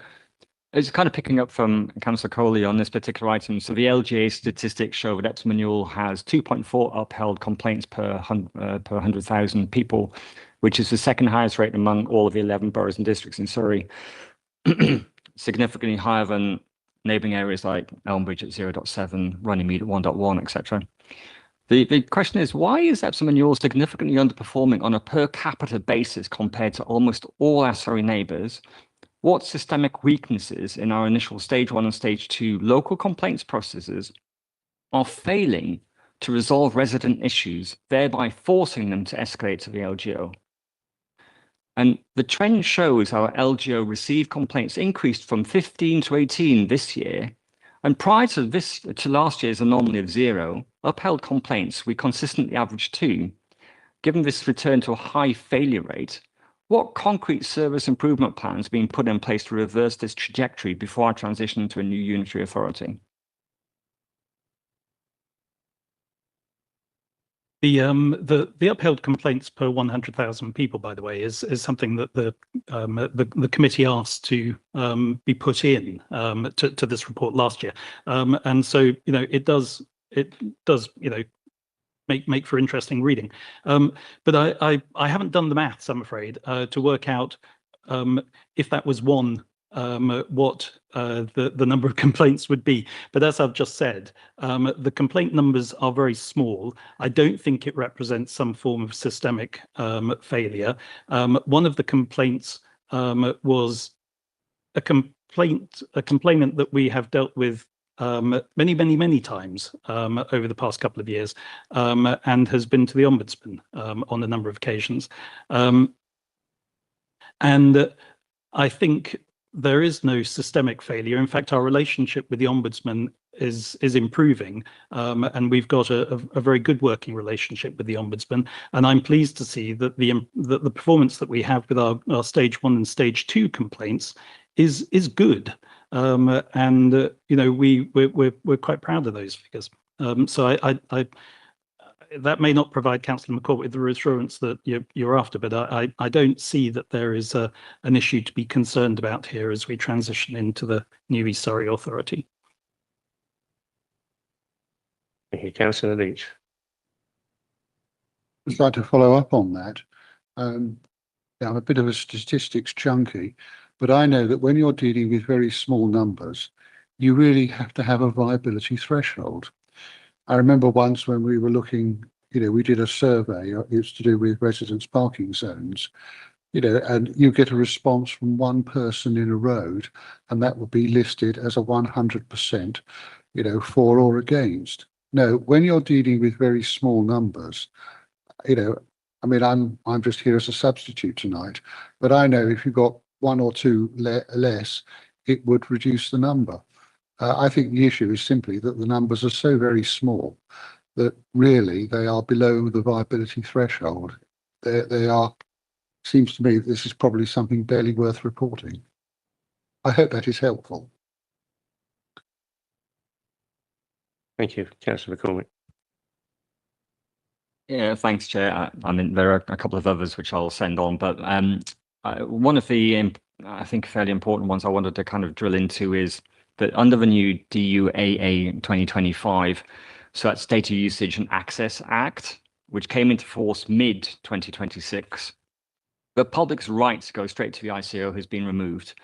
It's kind of picking up from Councillor Coley on this particular item. So the LGA statistics show that Epsom and Ewell has 2.4 upheld complaints per 100,000 people, which is the second highest rate among all of the 11 boroughs and districts in Surrey, significantly higher than neighbouring areas like Elmbridge at 0.7, Runnymede at 1.1, etc. The question is, why is Epsom and Ewell significantly underperforming on a per capita basis compared to almost all our Surrey neighbours? What systemic weaknesses in our initial stage 1 and stage 2 local complaints processes are failing to resolve resident issues, thereby forcing them to escalate to the LGO? And the trend shows our LGO received complaints increased from 15 to 18 this year. And prior to last year's anomaly of 0, upheld complaints, we consistently averaged 2. Given this return to a high failure rate, what concrete service improvement plans are being put in place to reverse this trajectory before our transition to a new unitary authority? The upheld complaints per 100,000 people, by the way, is something that the committee asked to be put in to this report last year, and so it does make for interesting reading. But I haven't done the maths, I'm afraid, to work out if that was one, what the number of complaints would be. But as I've just said, the complaint numbers are very small. I don't think it represents some form of systemic failure. One of the complaints was a complainant that we have dealt with many times over the past couple of years, and has been to the Ombudsman on a number of occasions. And I think there is no systemic failure. In fact, our relationship with the Ombudsman is improving, and we've got a very good working relationship with the Ombudsman. And I'm pleased to see that the performance that we have with our stage 1 and stage 2 complaints is good. And you know, we're quite proud of those figures. So I that may not provide Councillor McCourt with the reassurance that you're after, but I don't see that there is an issue to be concerned about here as we transition into the new East Surrey Authority. Thank you, Councillor Leach. I'd like to follow up on that. Yeah, I'm a bit of a statistics junkie, but I know that when you're dealing with very small numbers, you really have to have a viability threshold. I remember once when we were looking, you know, we did a survey, it's to do with residents' parking zones, you know, and you get a response from one person in a road, and that would be listed as a 100%, you know, for or against. No, when you're dealing with very small numbers, you know, I mean, I'm just here as a substitute tonight, but I know if you've got one or two less, it would reduce the number. I think the issue is simply that the numbers are so very small that really they are below the viability threshold. They are, seems to me, this is probably something barely worth reporting. I hope that is helpful. Thank you, Councillor McCormick. Yeah, thanks, Chair. I mean, there are a couple of others which I'll send on, but one of the, I think, fairly important ones I wanted to kind of drill into is that under the new DUAA 2025, so that's Data Usage and Access Act, which came into force mid-2026, the public's right to go straight to the ICO has been removed,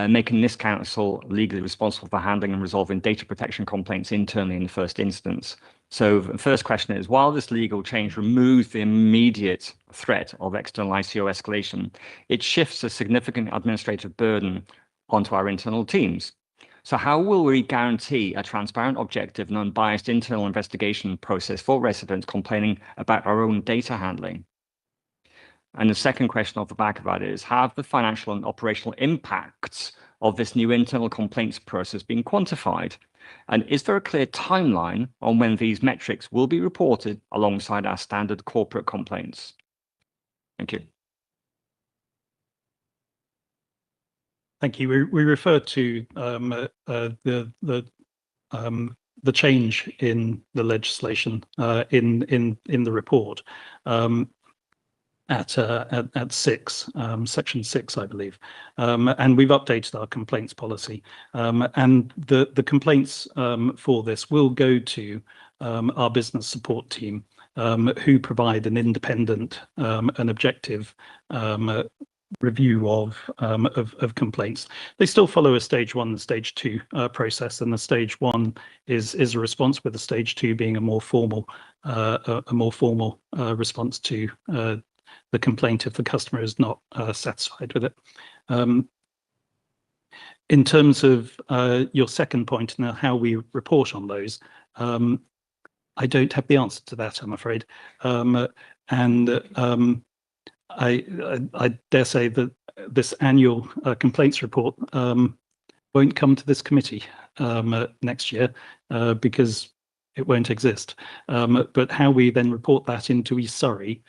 making this council legally responsible for handling and resolving data protection complaints internally in the first instance. So the first question is, while this legal change removes the immediate threat of external ICO escalation, it shifts a significant administrative burden onto our internal teams. So how will we guarantee a transparent, objective, and unbiased internal investigation process for residents complaining about our own data handling? And the second question off the back of that is, have the financial and operational impacts of this new internal complaints process been quantified? And is there a clear timeline on when these metrics will be reported alongside our standard corporate complaints? Thank you. Thank you. We refer to the change in the legislation in the report at 6, section 6, I believe, and we've updated our complaints policy, and the complaints for this will go to our business support team, who provide an independent and objective review of complaints. They still follow a stage 1 and stage 2 process, and the stage 1 is a response, with the stage 2 being a more formal response to the complaint if the customer is not satisfied with it. In terms of your second point, now how we report on those, I don't have the answer to that, I'm afraid, and I dare say that this annual complaints report won't come to this committee next year because it won't exist. But how we then report that into East Surrey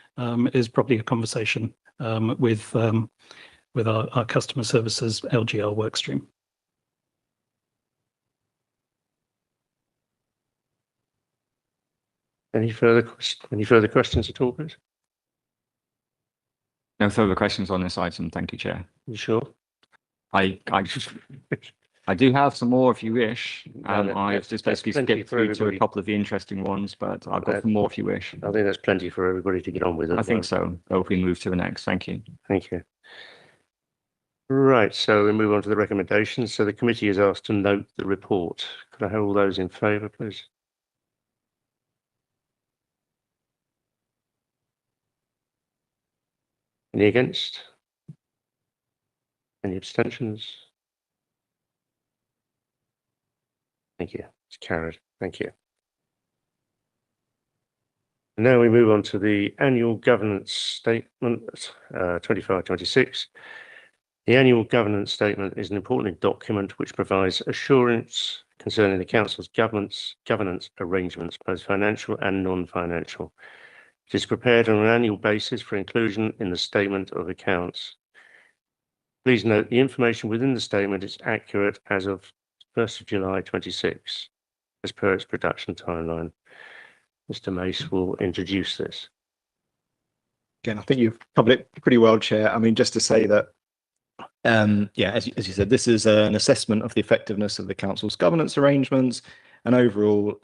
is probably a conversation with our customer services LGL workstream. Any further questions at all, please? No further questions on this item. Thank you, Chair. You sure? I I do have some more if you wish. No, I've just that's basically plenty skipped for through to a everybody. couple of the interesting ones, but I've got some more if you wish. I think that's plenty for everybody to get on with. I think so. So if we move to the next, thank you. Thank you. Right, so we move on to the recommendations. So the committee is asked to note the report. Could I have all those in favour, please? Any against? Any abstentions? Thank you. It's carried. Thank you. And now we move on to the annual governance statement 25-26. The annual governance statement is an important document which provides assurance concerning the council's governance arrangements, both financial and non-financial. It is prepared on an annual basis for inclusion in the statement of accounts. Please note the information within the statement is accurate as of 1st of July 26, as per its production timeline. Mr. Mace will introduce this. Again, I think you've covered it pretty well, Chair. I mean, just to say that, yeah, as you said, this is an assessment of the effectiveness of the council's governance arrangements, and overall,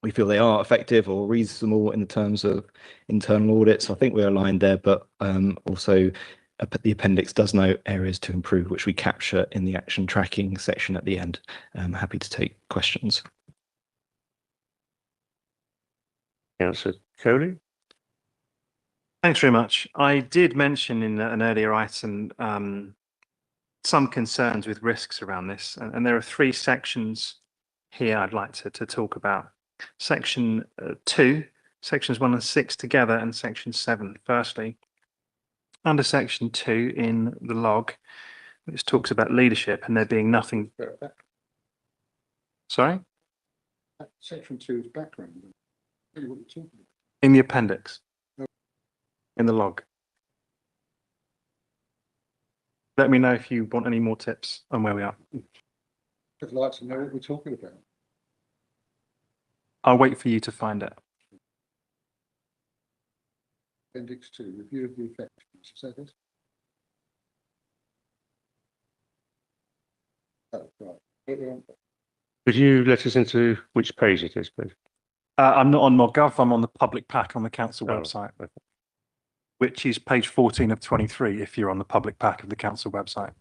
we feel they are effective or reasonable in the terms of internal audits. I think we're aligned there, but also the appendix does note areas to improve, which we capture in the action tracking section at the end. I'm happy to take questions. Councillor Coley. Thanks very much. I did mention in an earlier item some concerns with risks around this, and there are three sections here I'd like to talk about. Section 2, sections 1 and 6 together, and section 7. Firstly, under section 2 in the log, which talks about leadership and there being nothing. Sorry? Section 2 is background. What are you talking about? In the appendix. In the log. Let me know if you want any more tips on where we are. I'd like to know what we're talking about. I'll wait for you to find it. Appendix 2, review of the effectiveness. Is that it? Oh, right. Could you let us into which page it is, please? I'm not on ModGov, I'm on the public pack on the council Oh, website, okay. which is page 14 of 23 if you're on the public pack of the council website.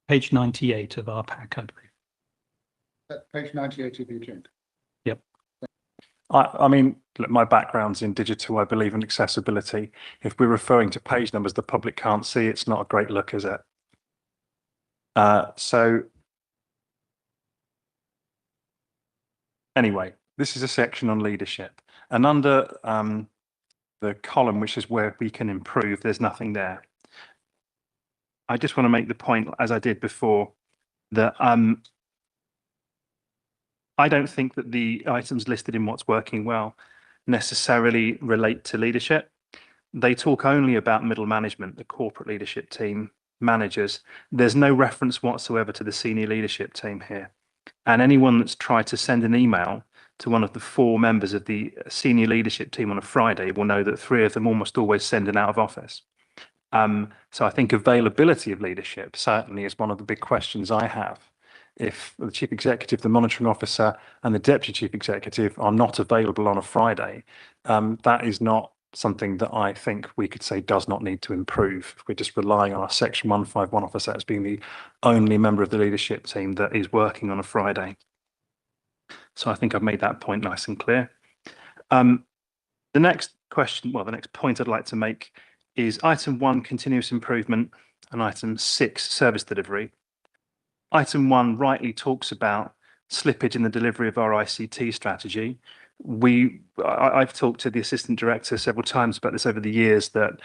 Page 98 of our pack, I believe. Page 98 of the agenda. Yep. I mean, look, my background's in digital, I believe in accessibility. If we're referring to page numbers the public can't see, it's not a great look, is it? So anyway, this is a section on leadership, and under the column which is where we can improve, there's nothing there. I just want to make the point, as I did before, that I don't think that the items listed in what's working well necessarily relate to leadership. They talk only about middle management, the corporate leadership team, managers. There's no reference whatsoever to the senior leadership team here. And anyone that's tried to send an email to one of the 4 members of the senior leadership team on a Friday will know that 3 of them almost always send an out of office. So I think availability of leadership certainly is one of the big questions I have. If the chief executive, the monitoring officer and the deputy chief executive are not available on a Friday, that is not something that I think we could say does not need to improve. If we're just relying on our section 151 officer as being the only member of the leadership team that is working on a Friday. So I think I've made that point nice and clear. The next question, well, the next point I'd like to make is item 1, continuous improvement, and item 6, service delivery. Item 1 rightly talks about slippage in the delivery of our ICT strategy. I've talked to the assistant director several times about this over the years, that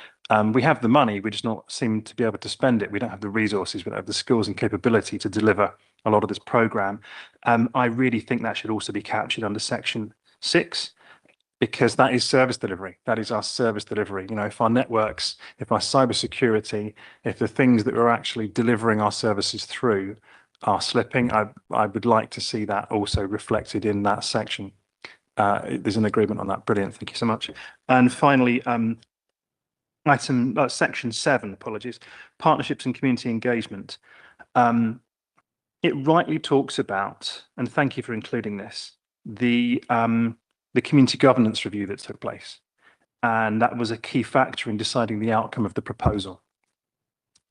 we have the money, we just not seem to be able to spend it. We don't have the resources, we don't have the skills and capability to deliver a lot of this program. I really think that should also be captured under section 6, because that is service delivery. That is our service delivery. You know, if our networks, if our cybersecurity, if the things that we're actually delivering our services through are slipping, I would like to see that also reflected in that section. There's an agreement on that. Brilliant. Thank you so much. And finally, section 7, apologies, partnerships and community engagement. it rightly talks about, and thank you for including this, the community governance review that took place. And that was a key factor in deciding the outcome of the proposal.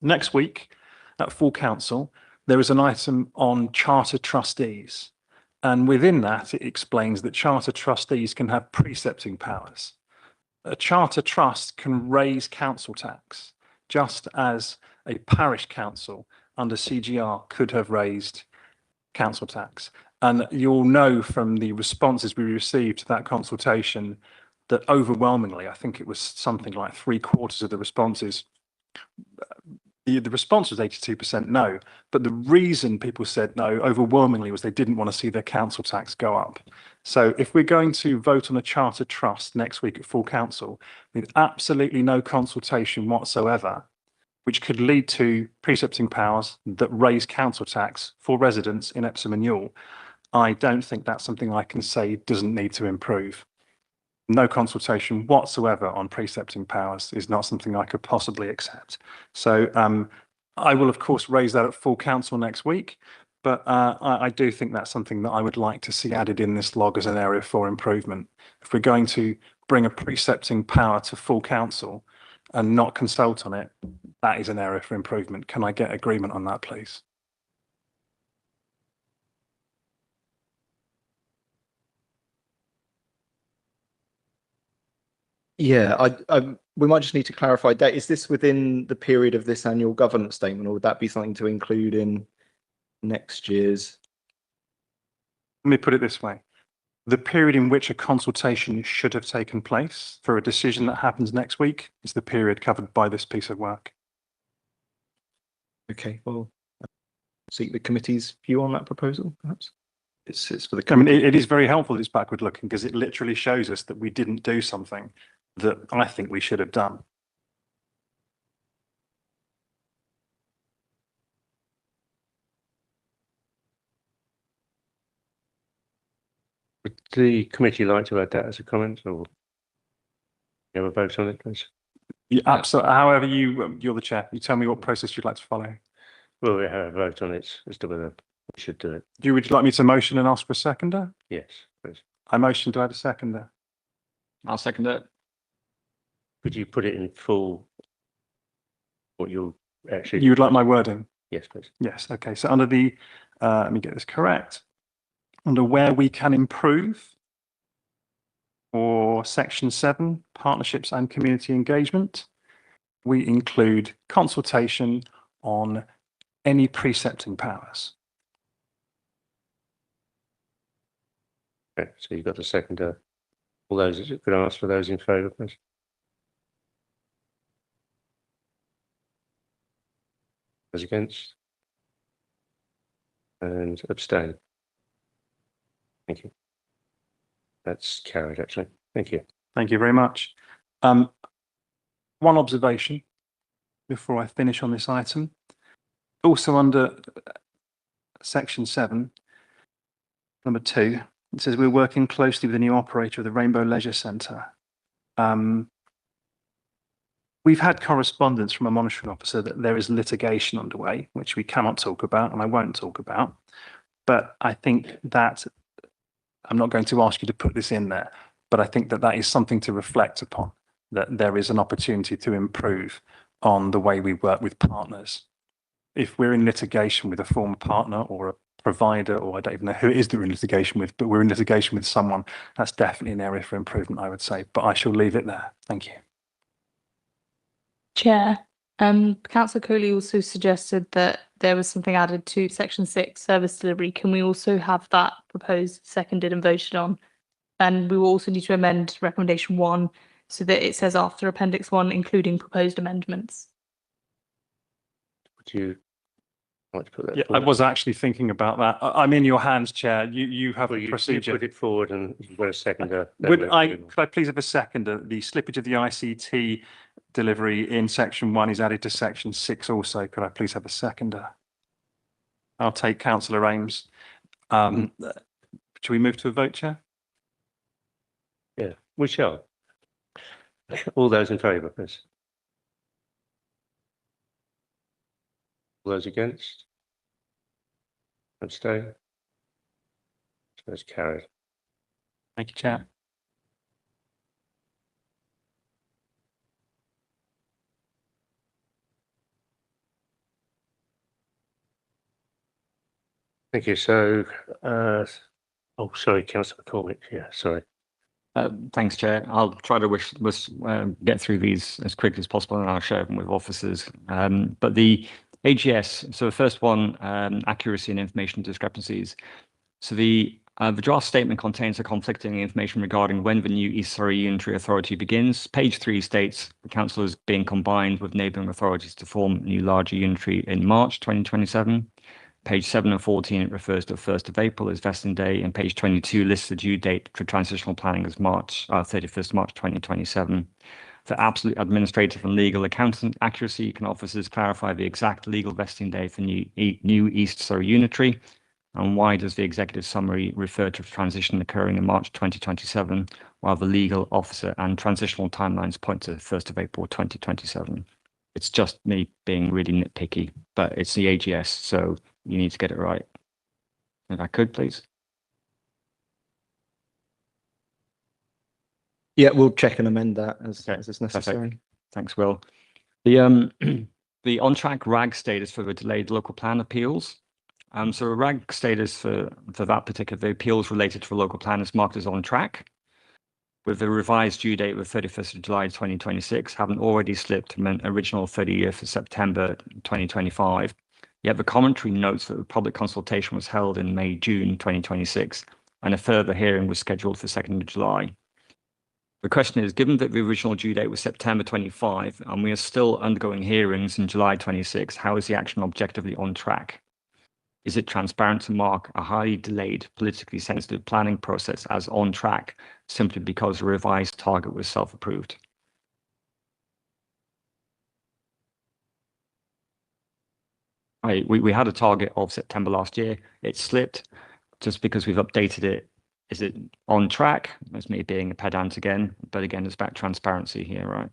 Next week, at full council, there is an item on charter trustees. And within that, it explains that charter trustees can have precepting powers. A charter trust can raise council tax, just as a parish council under CGR could have raised council tax. And you'll know from the responses we received to that consultation that overwhelmingly, I think it was something like 3/4 of the responses, the response was 82% no, but the reason people said no overwhelmingly was they didn't want to see their council tax go up. So if we're going to vote on a charter trust next week at full council with absolutely no consultation whatsoever, which could lead to precepting powers that raise council tax for residents in Epsom and Ewell, I don't think that's something I can say doesn't need to improve. No consultation whatsoever on precepting powers is not something I could possibly accept. So I will, of course, raise that at full council next week, but I do think that's something that I would like to see added in this log as an area for improvement. If we're going to bring a precepting power to full council and not consult on it, that is an area for improvement. Can I get agreement on that, please? Yeah, we might just need to clarify that. Is this within the period of this annual governance statement, or would that be something to include in next year's? Let me put it this way. The period in which a consultation should have taken place for a decision that happens next week is the period covered by this piece of work. Okay, well, seek the committee's view on that proposal, perhaps. It's for the I mean, committee. it is very helpful, this backward looking, because it literally shows us that we didn't do something that I think we should have done. Would the committee like to add that as a comment, or you have a vote on it, please? Yeah, absolutely. However, you're the chair. You tell me what process you'd like to follow. Well, we have a vote on it as to whether we should do it. Would you like me to motion and ask for a seconder? Yes, please. I motion to add a seconder. I'll second it. Could you put it in full? What you'll actually? You would like my wording? Yes, please. Yes. Okay. So under the, let me get this correct. Under where we can improve, or section 7, partnerships and community engagement, we include consultation on any precepting powers. Okay, so you've got the seconder. All those, could I ask for those in favour, please? Those against? And abstain. Thank you. That's carried, actually. Thank you. Thank you very much. One observation before I finish on this item. Also under section 7, number 2, it says we're working closely with the new operator of the Rainbow Leisure Centre. We've had correspondence from a monitoring officer that there is litigation underway, which we cannot talk about and I won't talk about. But I think that, I'm not going to ask you to put this in there, but I think that that is something to reflect upon, that there is an opportunity to improve on the way we work with partners. If we're in litigation with a former partner or a provider, or I don't even know who it is that we're in litigation with, but we're in litigation with someone, that's definitely an area for improvement, I would say, but I shall leave it there. Thank you. Chair, Councillor Coley also suggested that there was something added to section 6, service delivery. Can we also have that proposed, seconded and voted on? And we will also need to amend recommendation 1 so that it says after appendix 1, including proposed amendments. Would you like to put that? Yeah, I was actually thinking about that. I'm in your hands, Chair. You have Well, the you procedure. put it forward and you've got a seconder. Could I please have a seconder? The slippage of the ICT delivery in section 1 is added to section 6 also. Could I please have a seconder? I'll take Councillor Ames. Shall we move to a vote, Chair? Yeah, we shall. All those in favour, please. All those against? Abstain? So it's carried. Thank you, Chair. Thank you. So, oh, sorry, Councillor McCormick. Yeah, sorry. Thanks, Chair. I'll try to get through these as quickly as possible, and I'll share them with officers. But the AGS, so the first one, accuracy and information discrepancies. So the draft statement contains a conflicting information regarding when the new East Surrey Unitary Authority begins. Page 3 states the council is being combined with neighbouring authorities to form a new larger unitary in March 2027. Page 7 and 14, it refers to the 1st of April as vesting day, and page 22 lists the due date for transitional planning as 31st March 2027. For absolute administrative and legal accounting accuracy, can officers clarify the exact legal vesting day for new East Surrey Unitary? And why does the executive summary refer to transition occurring in March 2027, while the legal officer and transitional timelines point to the 1st of April 2027? It's just me being really nitpicky, but it's the AGS, so you need to get it right. If I could, please. Yeah, we'll check and amend that as is necessary. Perfect. Thanks, Will. The the on-track RAG status for the delayed local plan appeals. So a RAG status for that particular appeals related to a local plan is marked as on track, with the revised due date of 31st of July 2026 having already slipped from an original 30th of September 2025. Yet the commentary notes that the public consultation was held in May-June 2026, and a further hearing was scheduled for 2nd of July. The question is, given that the original due date was September 25, and we are still undergoing hearings in July 26, how is the action objectively on track? Is it transparent to mark a highly delayed, politically sensitive planning process as on track simply because a revised target was self-approved? We had a target of September last year. It slipped just because we've updated it. Is it on track? That's me being a pedant again, but again, it's about transparency here, right?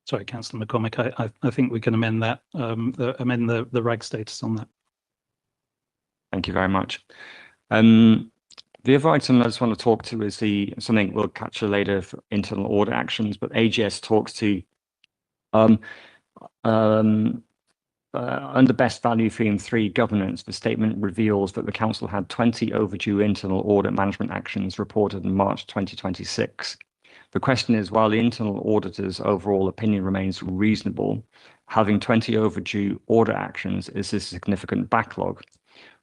Sorry, Councillor McCormick, I think we can amend that, amend the RAG status on that. Thank you very much. The other item I just want to talk to is something we'll capture later for internal audit actions, but AGS talks to under best value theme 3 governance, the statement reveals that the council had 20 overdue internal audit management actions reported in March 2026. The question is, while the internal auditor's overall opinion remains reasonable, having 20 overdue audit actions is a significant backlog.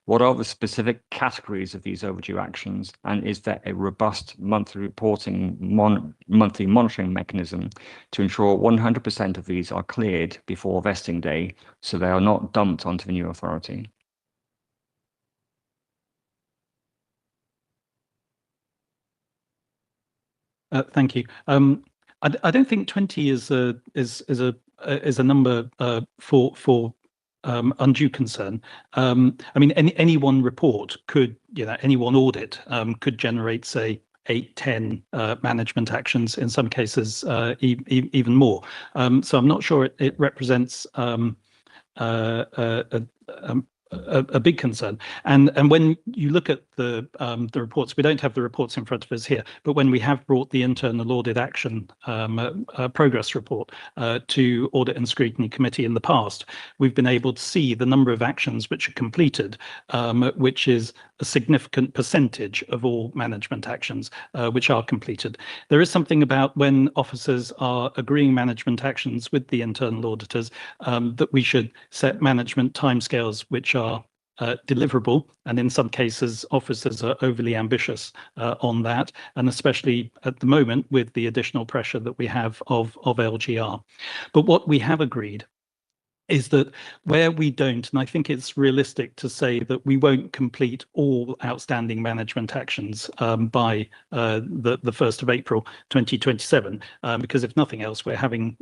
What are the specific categories of these overdue actions, and is there a robust monthly monthly monitoring mechanism to ensure 100% of these are cleared before vesting day, so they are not dumped onto the new authority? Thank you. I don't think 20 is a number for undue concern. I mean, any one report could, any one audit could generate, say, 8, 10 management actions, in some cases even more. So I'm not sure it represents a big concern. And when you look at the reports, we don't have the reports in front of us here, but when we have brought the internal audit action progress report to Audit and Scrutiny Committee in the past, we've been able to see the number of actions which are completed, which is a significant percentage of all management actions which are completed. There is something about when officers are agreeing management actions with the internal auditors that we should set management timescales which are deliverable, and in some cases officers are overly ambitious on that, and especially at the moment with the additional pressure that we have of LGR. But what we have agreed is that where we don't, and I think it's realistic to say that we won't complete all outstanding management actions by the 1st of April 2027, because if nothing else, we're having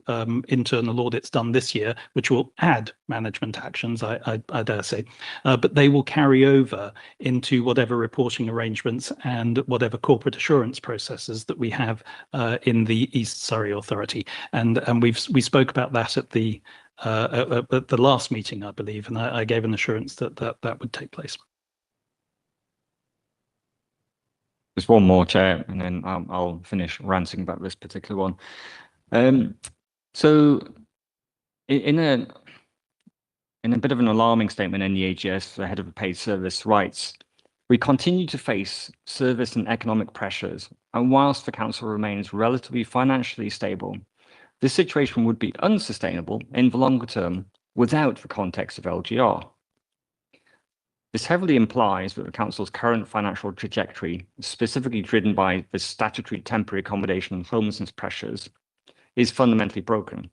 internal audits done this year, which will add management actions, I dare say, but they will carry over into whatever reporting arrangements and whatever corporate assurance processes that we have in the East Surrey Authority. And we spoke about that at the last meeting, I believe, and I gave an assurance that would take place. There's one more, Chair, and then I'll finish ranting about this particular one. So in a bit of an alarming statement in the AGS, the head of the paid service writes, "We continue to face service and economic pressures, and whilst the council remains relatively financially stable, this situation would be unsustainable in the longer term without the context of LGR. This heavily implies that the council's current financial trajectory, specifically driven by the statutory temporary accommodation and homelessness pressures, is fundamentally broken,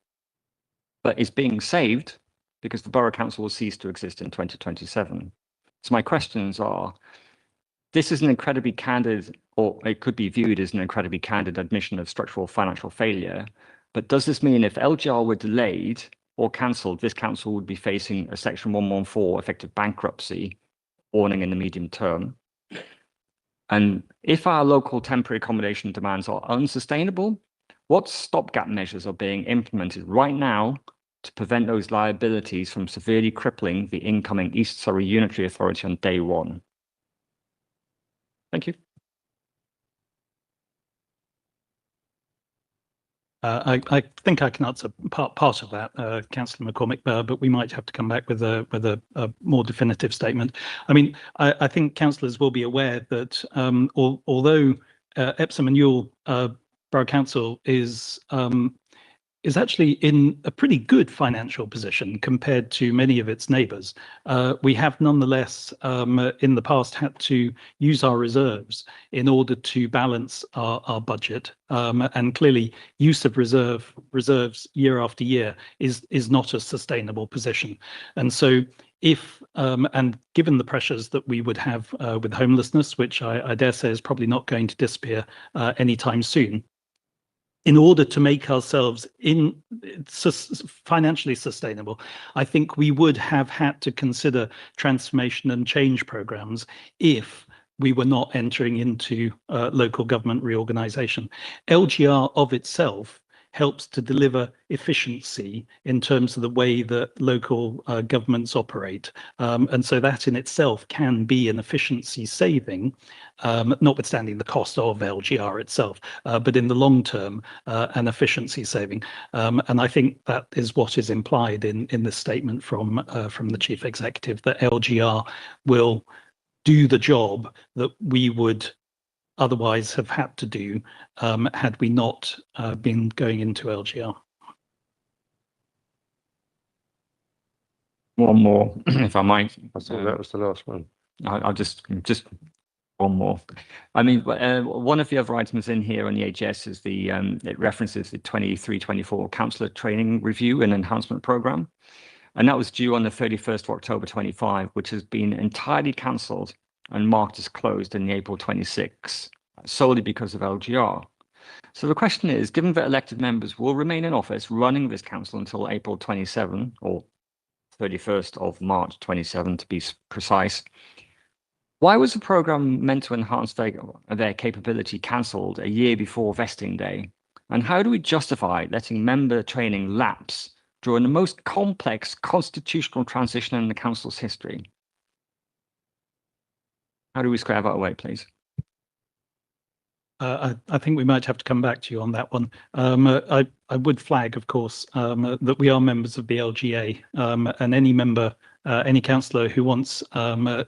but is being saved because the Borough Council will cease to exist in 2027. So my questions are, this is an incredibly candid, or it could be viewed as an incredibly candid admission of structural financial failure, but does this mean if LGR were delayed or cancelled, this council would be facing a Section 114 effective bankruptcy warning in the medium term? And if our local temporary accommodation demands are unsustainable, what stopgap measures are being implemented right now to prevent those liabilities from severely crippling the incoming East Surrey Unitary Authority on day one? Thank you. I think I can answer part of that, Councillor McCormick, but we might have to come back with a more definitive statement. I mean, I think councillors will be aware that although Epsom and Ewell Borough Council is actually in a pretty good financial position compared to many of its neighbours, we have nonetheless in the past had to use our reserves in order to balance our budget, and clearly use of reserves year after year is not a sustainable position. And so if and given the pressures that we would have with homelessness, which I dare say is probably not going to disappear anytime soon, in order to make ourselves financially sustainable, I think we would have had to consider transformation and change programs if we were not entering into local government reorganisation. LGR of itself helps to deliver efficiency in terms of the way that local governments operate. And so that in itself can be an efficiency saving, notwithstanding the cost of LGR itself, but in the long term, an efficiency saving. And I think that is what is implied in this statement from the Chief Executive, that LGR will do the job that we would otherwise have had to do had we not been going into LGR. One more, if I might. I thought that was the last one. I'll just one more. I mean, one of the other items in here on the AGS is it references the 23-24 councillor training review and enhancement programme. And that was due on the 31st of October 25, which has been entirely cancelled and marked as closed in the April 26, solely because of LGR. So the question is, given that elected members will remain in office running this council until April 27 or 31st of March 27 to be precise, why was the programme meant to enhance their capability cancelled a year before vesting day? And how do we justify letting member training lapse during the most complex constitutional transition in the council's history? How do we square that away, please? I think we might have to come back to you on that one. I would flag, of course, that we are members of the LGA, and any member, any councillor who wants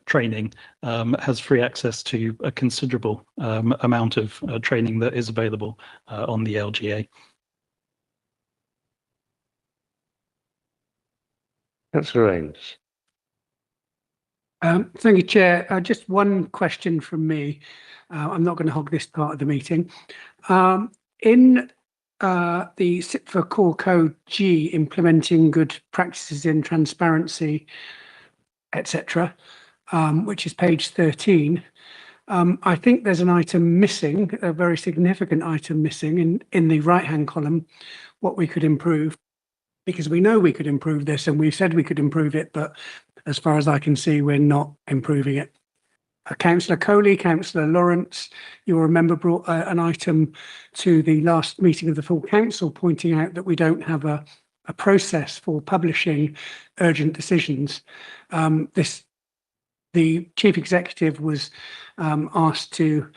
training has free access to a considerable amount of training that is available on the LGA. Councillor Ames. Thank you, Chair. Just one question from me. I'm not going to hog this part of the meeting. In the for core code G, implementing good practices in transparency, etc., which is page 13. I think there's an item missing, a very significant item missing in the right-hand column, what we could improve, because we know we could improve this and we said we could improve it, but as far as I can see, we're not improving it. Councillor Coley, Councillor Lawrence, you'll remember, brought an item to the last meeting of the full council pointing out that we don't have a process for publishing urgent decisions. The chief executive was asked to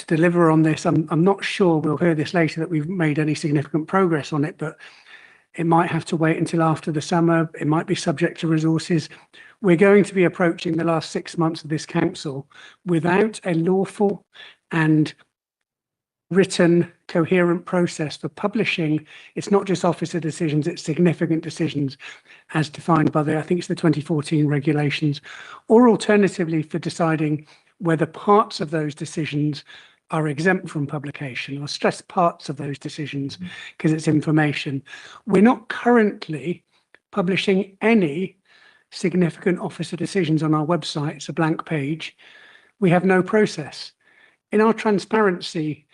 deliver on this. I'm not sure, we'll hear this later, that we've made any significant progress on it, but it might have to wait until after the summer. It might be subject to resources. We're going to be approaching the last 6 months of this council without a lawful and written, coherent process for publishing. It's not just officer decisions, it's significant decisions as defined by I think it's the 2014 regulations, or alternatively for deciding whether parts of those decisions are exempt from publication, or stress parts of those decisions because it's information. We're not currently publishing any significant officer decisions on our website. It's a blank page. We have no process. In our transparency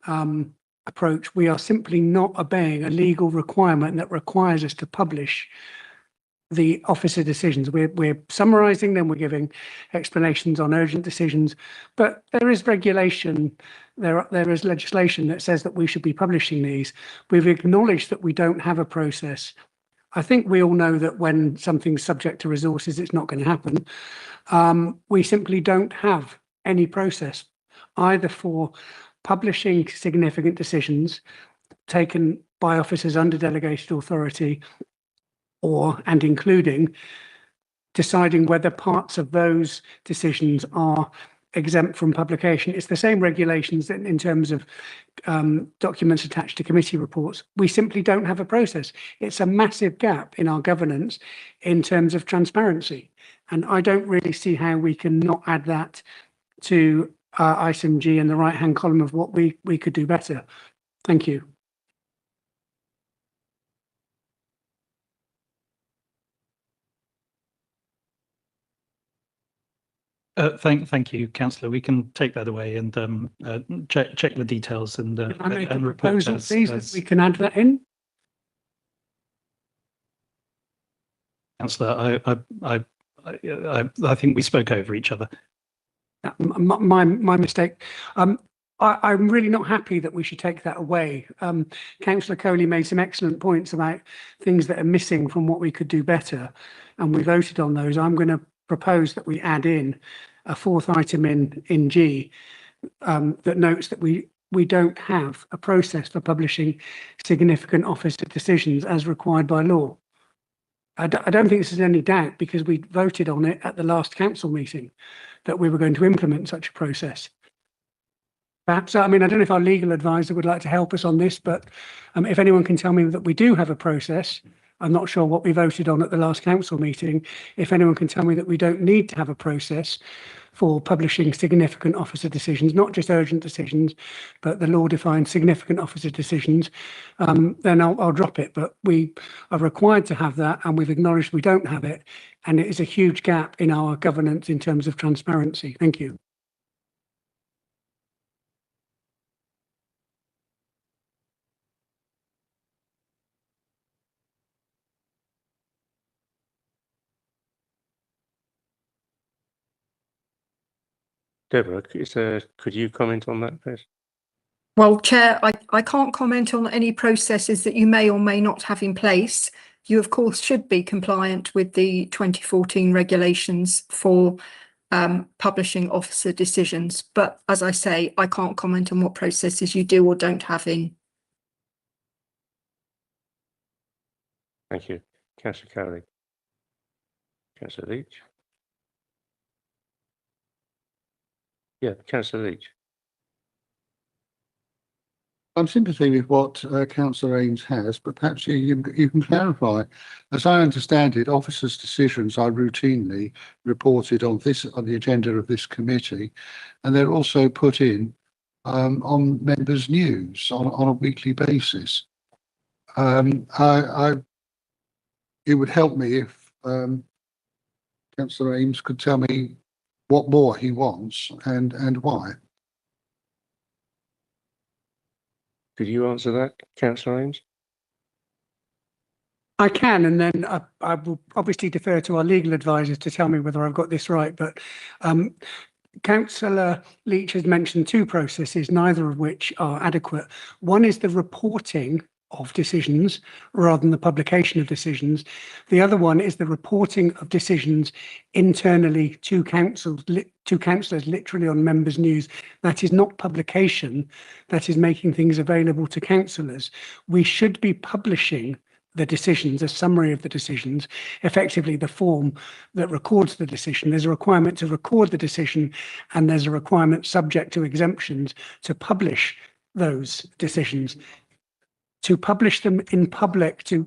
approach, we are simply not obeying a legal requirement that requires us to publish the officer decisions. We're summarising them, we're giving explanations on urgent decisions, but there is regulation, there is legislation that says that we should be publishing these. We've acknowledged that we don't have a process. I think we all know that when something's subject to resources, it's not going to happen. We simply don't have any process either for publishing significant decisions taken by officers under delegated authority, and including deciding whether parts of those decisions are exempt from publication. It's the same regulations in terms of documents attached to committee reports. We simply don't have a process. It's a massive gap in our governance in terms of transparency. And I don't really see how we can not add that to item G in the right-hand column of what we could do better. Thank you. Thank you, Councillor. We can take that away and check the details and Can I make a report proposal, please, that we can add that in? Councillor, I think we spoke over each other. My mistake. I'm really not happy that we should take that away. Councillor Coley made some excellent points about things that are missing from what we could do better, and we voted on those. I'm going to propose that we add in a fourth item in G that notes that we don't have a process for publishing significant officer decisions as required by law. I don't think this is any doubt, because we voted on it at the last council meeting that we were going to implement such a process. Perhaps, I mean, I don't know if our legal advisor would like to help us on this, but if anyone can tell me that we do have a process, I'm not sure what we voted on at the last council meeting. If anyone can tell me that we don't need to have a process for publishing significant officer decisions, not just urgent decisions, but the law defines significant officer decisions, then I'll drop it. But we are required to have that, and we've acknowledged we don't have it. And it is a huge gap in our governance in terms of transparency. Thank you. Deborah, could you comment on that, please? Well, Chair, I can't comment on any processes that you may or may not have in place. You, of course, should be compliant with the 2014 regulations for publishing officer decisions. But as I say, I can't comment on what processes you do or don't have in. Thank you. Councillor Cowley. Councillor Leach. Yeah, Councillor Leach. I'm sympathy with what Councillor Ames has, but perhaps you can clarify. As I understand it, officers' decisions are routinely reported on the agenda of this committee, and they're also put in on members' news on a weekly basis. It would help me if Councillor Ames could tell me what more he wants and why. Could you answer that, Councillor Ames? I can, and then I will obviously defer to our legal advisors to tell me whether I've got this right. But Councillor Leach has mentioned two processes, neither of which are adequate. One is the reporting of decisions rather than the publication of decisions. The other one is the reporting of decisions internally to councils, to councillors, literally on members' news. That is not publication, that is making things available to councillors. We should be publishing the decisions, a summary of the decisions, effectively the form that records the decision. There's a requirement to record the decision, and there's a requirement subject to exemptions to publish those decisions. To publish them in public to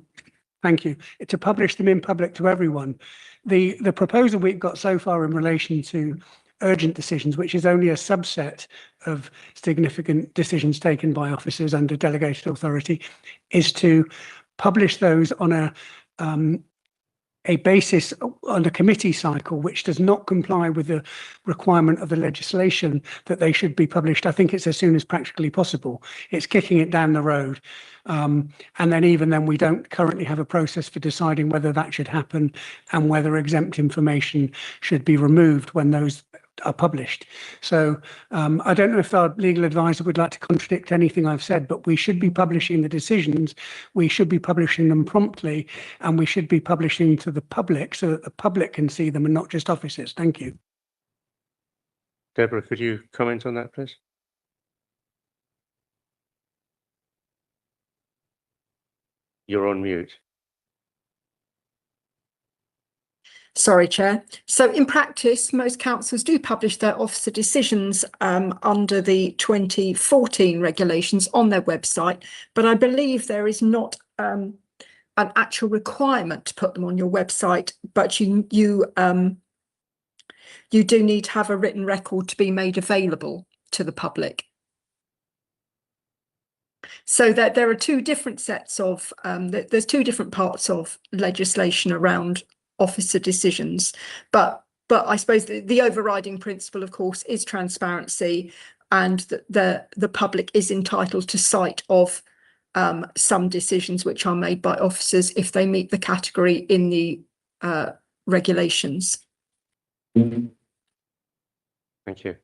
publish them in public to everyone. The proposal we've got so far in relation to urgent decisions, which is only a subset of significant decisions taken by officers under delegated authority, is to publish those on a basis on a committee cycle, which does not comply with the requirement of the legislation that they should be published. I think it's as soon as practically possible. It's kicking it down the road. And then even then, we don't currently have a process for deciding whether that should happen and whether exempt information should be removed when those are published. So I don't know if our legal advisor would like to contradict anything I've said, but we should be publishing the decisions, we should be publishing them promptly, and we should be publishing to the public so that the public can see them and not just officers. Thank you. Deborah, could you comment on that, please? You're on mute. Sorry, Chair. So in practice, most councils do publish their officer decisions under the 2014 regulations on their website, but I believe there is not an actual requirement to put them on your website, but you do need to have a written record to be made available to the public. So that there are two different sets of, there's two different parts of legislation around officer decisions, but I suppose the overriding principle, of course, is transparency, and that the public is entitled to sight of some decisions which are made by officers if they meet the category in the regulations. Thank you.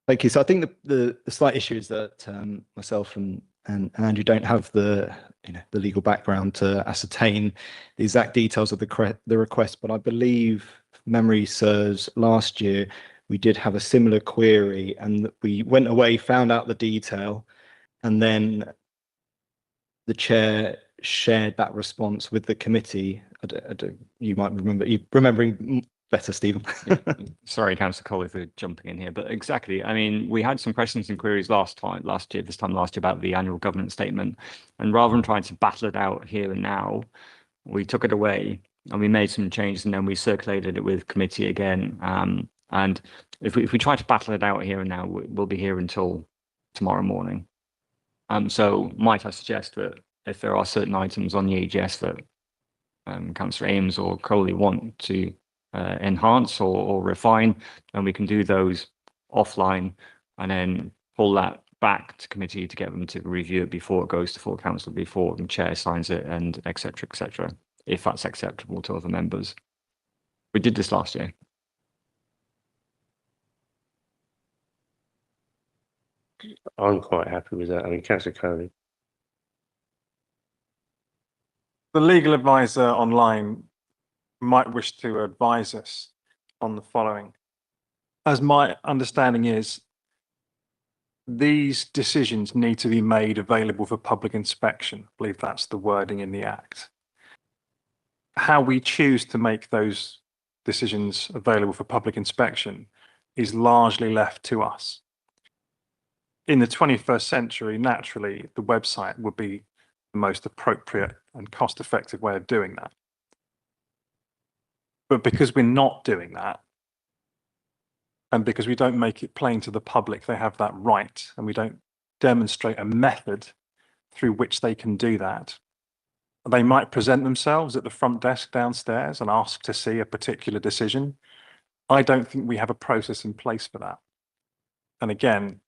Thank you. So I think the slight issue is that myself and Andrew don't have the legal background to ascertain the exact details of the request, but I believe, if memory serves, last year we did have a similar query, and we went away, found out the detail, and then the chair shared that response with the committee. You might remember, remembering better, Stephen. Sorry, Councillor Coley, for jumping in here, but exactly. I mean, we had some questions and queries this time last year about the annual governance statement, and rather than trying to battle it out here and now, we took it away and we made some changes, and then we circulated it with committee again. And if we try to battle it out here and now, we'll be here until tomorrow morning. So might I suggest that if there are certain items on the AGS that Councillor Ames or Coley want to enhance or refine, and we can do those offline and then pull that back to committee to get them to review it before it goes to full council, before the chair signs it, and etc., if that's acceptable to other members. We did this last year. I'm quite happy with that. I mean, Councillor Coley. the legal advisor online might wish to advise us on the following. As my understanding is, these decisions need to be made available for public inspection. I believe that's the wording in the Act. How we choose to make those decisions available for public inspection is largely left to us. In the 21st century, naturally, the website would be the most appropriate and cost-effective way of doing that. But because we're not doing that, and because we don't make it plain to the public they have that right, and we don't demonstrate a method through which they can do that, they might present themselves at the front desk downstairs and ask to see a particular decision. I don't think we have a process in place for that. And again,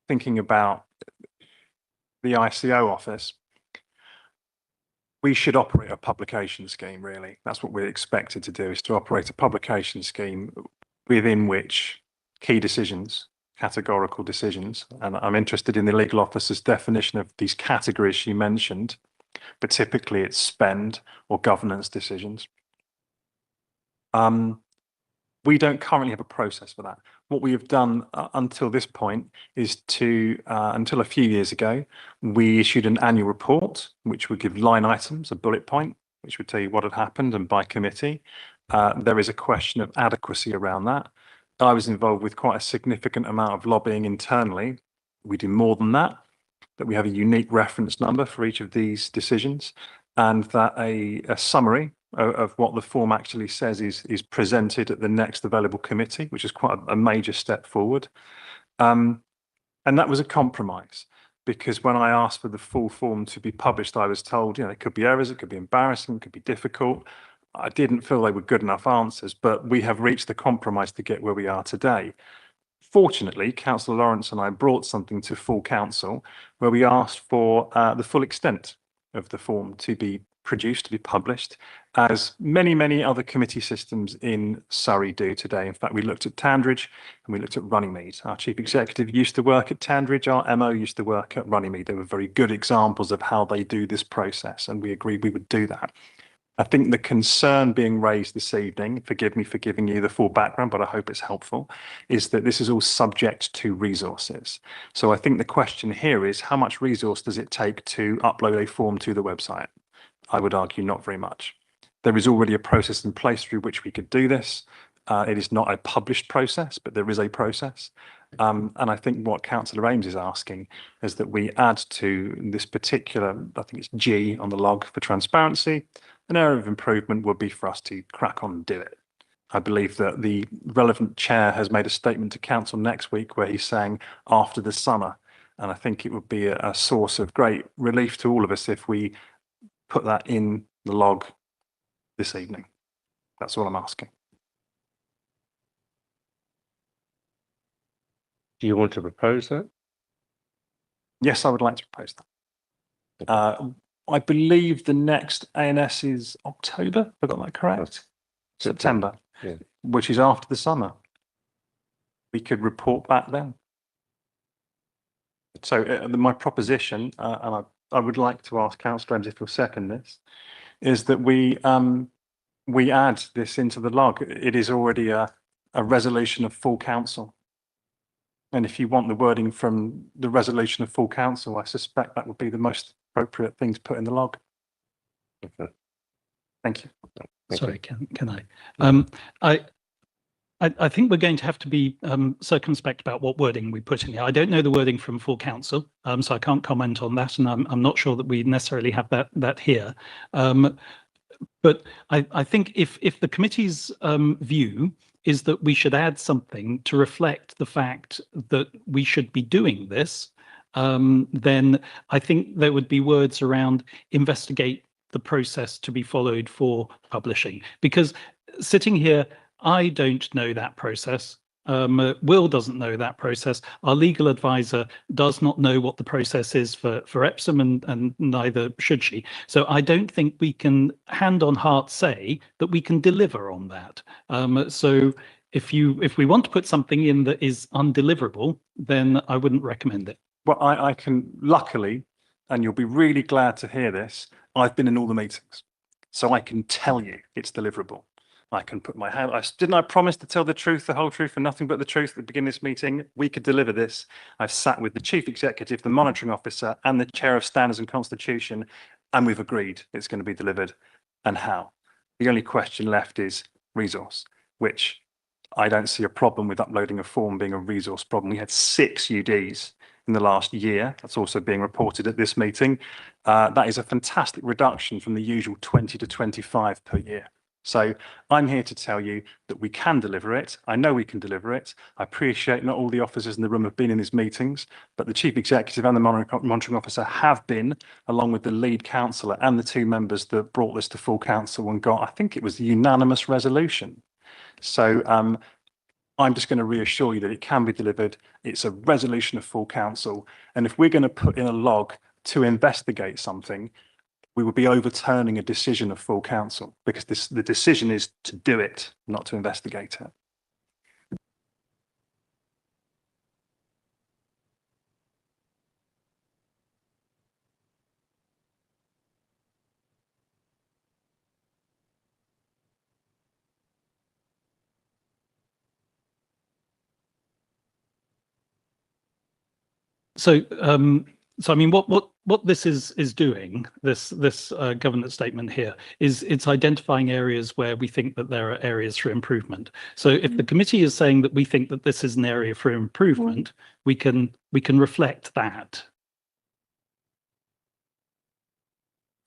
thinking about the ICO office, we should operate a publication scheme, really. That's what we're expected to do, is to operate a publication scheme within which key decisions, categorical decisions, and I'm interested in the legal officer's definition of these categories she mentioned, but typically it's spend or governance decisions. We don't currently have a process for that. What we have done until this point is until a few years ago, we issued an annual report, which would give line items, a bullet point, which would tell you what had happened and by committee. There is a question of adequacy around that. I was involved with quite a significant amount of lobbying internally. We do more than that, that we have a unique reference number for each of these decisions, and that a summary of what the form actually says is presented at the next available committee, which is quite a major step forward. And that was a compromise, because when I asked for the full form to be published, I was told, there could be errors, it could be embarrassing, it could be difficult. I didn't feel they were good enough answers, but we have reached the compromise to get where we are today. Fortunately, Councillor Lawrence and I brought something to full council where we asked for the full extent of the form to be produced, to be published, as many other committee systems in Surrey do today. In fact, we looked at Tandridge and we looked at Runnymede. Our chief executive used to work at Tandridge, our MO used to work at Runnymede. They were very good examples of how they do this process, and we agreed we would do that. I think the concern being raised this evening, forgive me for giving you the full background, but I hope it's helpful, is that this is all subject to resources. So I think the question here is, how much resource does it take to upload a form to the website? I would argue not very much. There is already a process in place through which we could do this. It is not a published process, but there is a process. And I think what Councillor Ames is asking is that we add to this particular, I think it's G on the log for transparency. An area of improvement would be for us to crack on and do it. I believe that the relevant chair has made a statement to council next week where he's saying after the summer. And I think it would be a source of great relief to all of us if we put that in the log this evening. That's all I'm asking. Do you want to propose that? Yes, I would like to propose that. I believe the next A&S is October, if I got that correct? September, yeah. Which is after the summer. We could report back then. So my proposition, and I would like to ask Councillor Ames if he'll second this, is that we add this into the log. It is already a resolution of full council. And if you want the wording from the resolution of full council, I suspect that would be the most appropriate thing to put in the log. Okay. Thank you. Sorry, can I? I think we're going to have to be circumspect about what wording we put in here. I don't know the wording from full council, so I can't comment on that, and I'm not sure that we necessarily have that here. But I think if the committee's view is that we should add something to reflect the fact that we should be doing this, then I think there would be words around investigate the process to be followed for publishing. Because sitting here, I don't know that process. Will doesn't know that process. Our legal advisor does not know what the process is for Epsom, and neither should she. So I don't think we can hand on heart say that we can deliver on that. So if we want to put something in that is undeliverable, then I wouldn't recommend it. Well, I can luckily and you'll be really glad to hear this, I've been in all the meetings, so I can tell you it's deliverable. I can put my hand, didn't I promise to tell the truth, the whole truth, and nothing but the truth at the beginning of this meeting? We could deliver this. I've sat with the chief executive, the monitoring officer, and the chair of standards and constitution, and we've agreed it's going to be delivered. And how? The only question left is resource, which I don't see a problem with uploading a form being a resource problem. We had 6 UDs in the last year. That's also being reported at this meeting. That is a fantastic reduction from the usual 20 to 25 per year. So I'm here to tell you that we can deliver it. I know we can deliver it. I appreciate not all the officers in the room have been in these meetings, but the chief executive and the monitoring officer have been, along with the lead councillor and the 2 members that brought this to full council and got, I think it was the unanimous resolution. So I'm just going to reassure you that it can be delivered. It's a resolution of full council. And if we're going to put in a log to investigate something, we would be overturning a decision of full council, because the decision is to do it, not to investigate it. So, so I mean, what this is doing, this governance statement here, is it's identifying areas where we think that there are areas for improvement. So if the committee is saying that we think that this is an area for improvement, we can reflect that.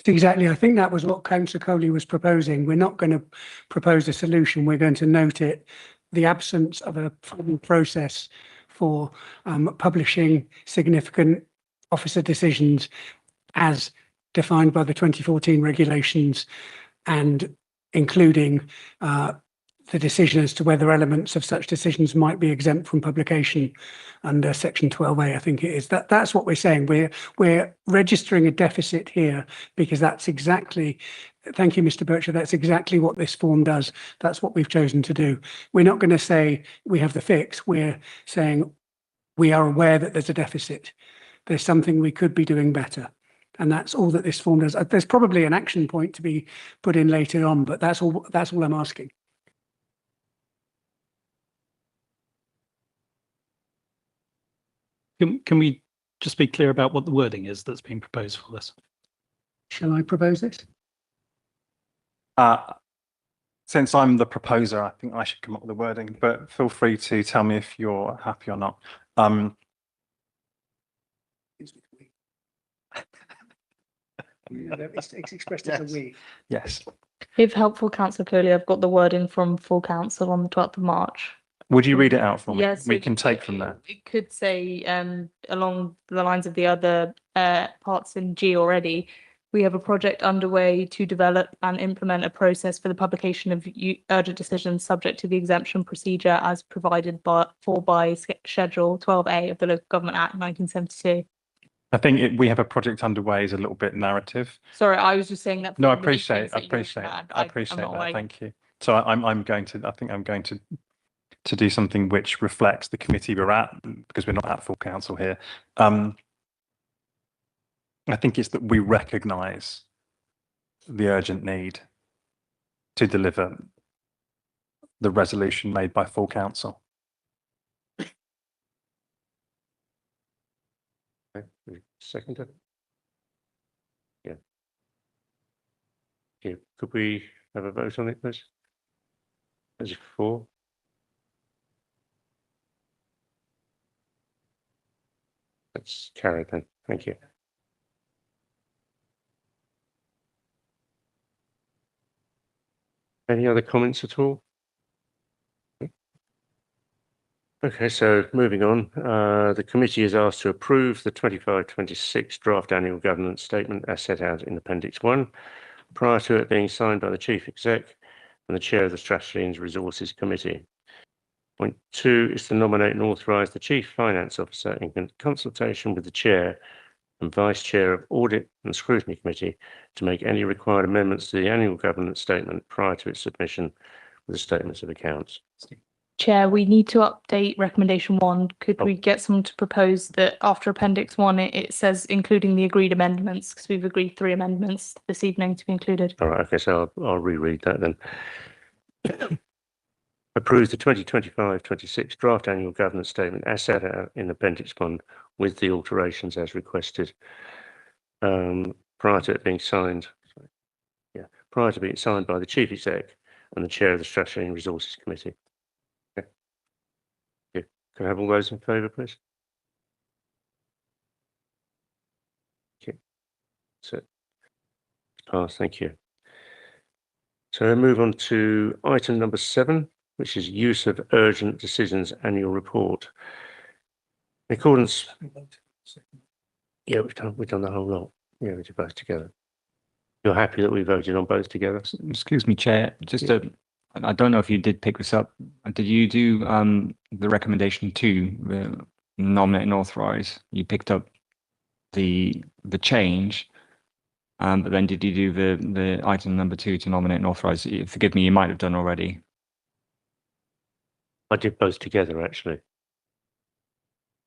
Exactly. I think that was what Councillor Coley was proposing. We're not going to propose a solution. We're going to note it, the absence of a formal process for publishing significant officer decisions as defined by the 2014 regulations, and including the decision as to whether elements of such decisions might be exempt from publication under section 12A, I think it is. That's what we're saying. We're registering a deficit here, because that's exactly, thank you, Mr. Bircher, that's exactly what this form does. That's what we've chosen to do. We're not going to say we have the fix. We're saying we are aware that there's a deficit. There's something we could be doing better. And that's all that this form does. There's probably an action point to be put in later on, but that's all I'm asking. Can we just be clear about what the wording is that's being proposed for this? Shall I propose this? Since I'm the proposer, I think I should come up with the wording, but feel free to tell me if you're happy or not. It's expressed as a we. Yes. If helpful, Councillor Coley, I've got the wording from full council on the 12th of March. Would you read it out for me? Yes, We can take from there. It could say, along the lines of the other parts in G already, we have a project underway to develop and implement a process for the publication of urgent decisions subject to the exemption procedure as provided by Schedule 12A of the Local Government Act 1972. I think we have a project underway is a little bit narrative. Sorry, I was just saying that. No, I appreciate that. Thank you. So I'm going to do something which reflects the committee we're at, because we're not at full council here. I think it's that we recognise the urgent need to deliver the resolution made by full council. Seconded. Yeah. Yeah. Could we have a vote on it, please? As 4. That's carried then. Thank you. Any other comments at all? Okay, so moving on, the committee is asked to approve the 25-26 draft annual governance statement as set out in Appendix 1, prior to it being signed by the Chief Exec and the Chair of the Strategy and Resources Committee. Point 2 is to nominate and authorise the Chief Finance Officer in consultation with the Chair and Vice Chair of Audit and Scrutiny Committee to make any required amendments to the annual governance statement prior to its submission with the statements of accounts. Chair, we need to update recommendation 1. Could we get someone to propose that after appendix 1, it says including the agreed amendments, because we've agreed 3 amendments this evening to be included. All right, okay, so I'll reread that then. Approve the 2025-26 draft annual governance statement as set out in Appendix 1 with the alterations as requested prior to it being signed. Prior to being signed by the Chief Exec and the Chair of the Strategy and Resources Committee. Okay. Yeah. Can I have all those in favour, please? Okay. So it's passed. Thank you. So I move on to item number 7, which is use of urgent decisions annual report. In accordance. Yeah, we've done the whole lot. Yeah, we did both together. You're happy that we voted on both together? Excuse me, Chair, just I don't know if you did pick this up. Did you do the recommendation 2, the nominate and authorise? You picked up the change, but then did you do the item number 2 to nominate and authorise? Forgive me, you might have done already. I did both together, actually.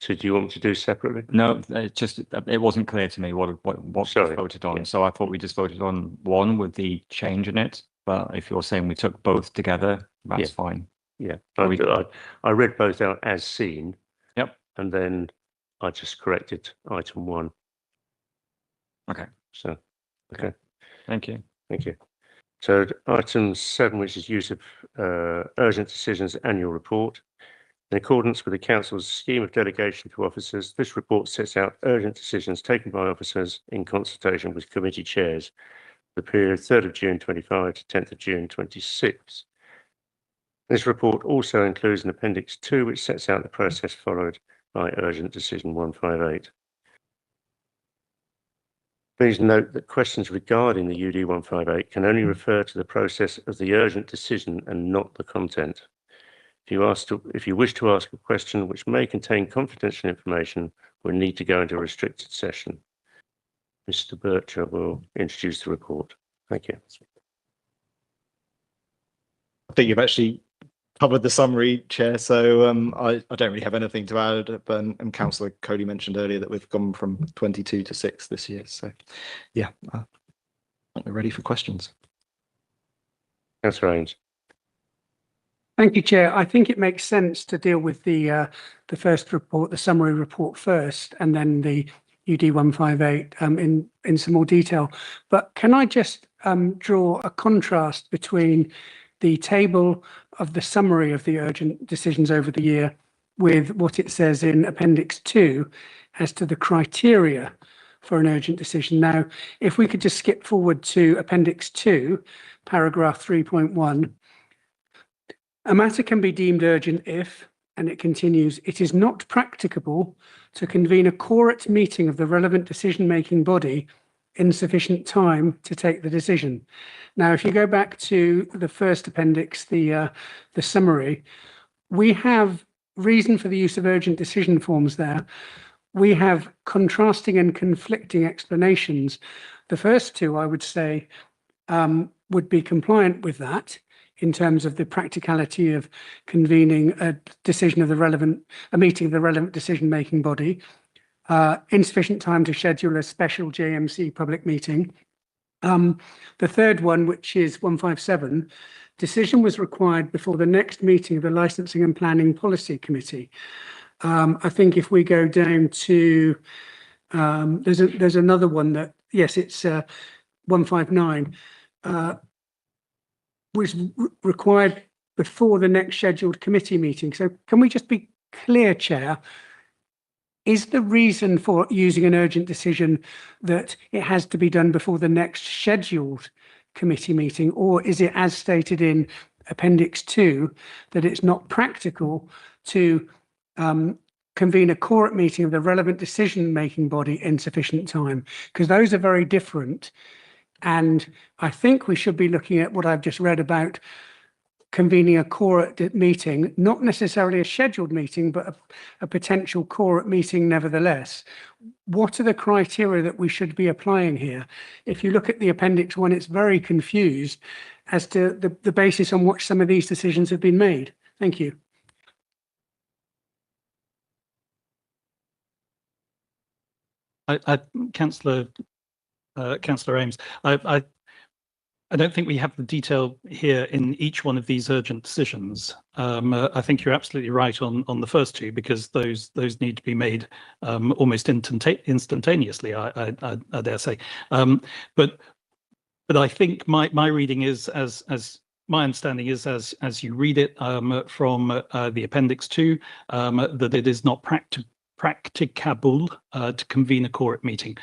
So do you want me to do separately? No, it wasn't clear to me what was voted on. Yeah. So I thought we just voted on 1 with the change in it. But if you're saying we took both together, that's fine. Yeah, I read both out as seen. Yep. And then I just corrected item 1. Okay. So, okay. Thank you. Thank you. So item 7, which is use of urgent decisions annual report. In accordance with the Council's scheme of delegation to officers, this report sets out urgent decisions taken by officers in consultation with committee chairs for the period 3rd of June 25 to 10th of June 26. This report also includes an Appendix 2, which sets out the process followed by Urgent Decision 158. Please note that questions regarding the UD 158 can only refer to the process of the urgent decision and not the content. If you wish to ask a question which may contain confidential information, we'll need to go into a restricted session. Mr. Bircher will introduce the report. Thank you. I think you've actually covered the summary, Chair, so I don't really have anything to add, but Councillor Coley mentioned earlier that we've gone from 22 to 6 this year, so yeah, we're ready for questions. Councillor Ames. Thank you, Chair. I think it makes sense to deal with the first report, the summary report first, and then the UD 158 in some more detail. But can I just draw a contrast between the table of the summary of the urgent decisions over the year with what it says in Appendix 2 as to the criteria for an urgent decision. Now, if we could just skip forward to Appendix 2, paragraph 3.1. A matter can be deemed urgent if, and it continues, it is not practicable to convene a quorate meeting of the relevant decision-making body in sufficient time to take the decision. Now, if you go back to the first appendix, the summary, we have reason for the use of urgent decision forms there. We have contrasting and conflicting explanations. The first 2, I would say, would be compliant with that, in terms of the practicality of convening a meeting of the relevant decision-making body, insufficient time to schedule a special JMC public meeting. The third one, which is 157, decision was required before the next meeting of the Licensing and Planning Policy Committee. I think if we go down to, there's another one that, yes, it's 159, was required before the next scheduled committee meeting. So can we just be clear, Chair? Is the reason for using an urgent decision that it has to be done before the next scheduled committee meeting, or is it, as stated in Appendix 2, that it's not practical to convene a quorate meeting of the relevant decision-making body in sufficient time? Because those are very different. And I think we should be looking at what I've just read about convening a quorate meeting, not necessarily a scheduled meeting, but a potential quorate meeting nevertheless. What are the criteria that we should be applying here? If you look at the Appendix 1, it's very confused as to the basis on which some of these decisions have been made. Thank you. Councillor Ames, I don't think we have the detail here in each one of these urgent decisions. I think you're absolutely right on the first two, because those need to be made almost instantaneously, I dare say. But I think my reading is, as my understanding is, as you read it from the Appendix 2, that it is not practicable to convene a quorum meeting.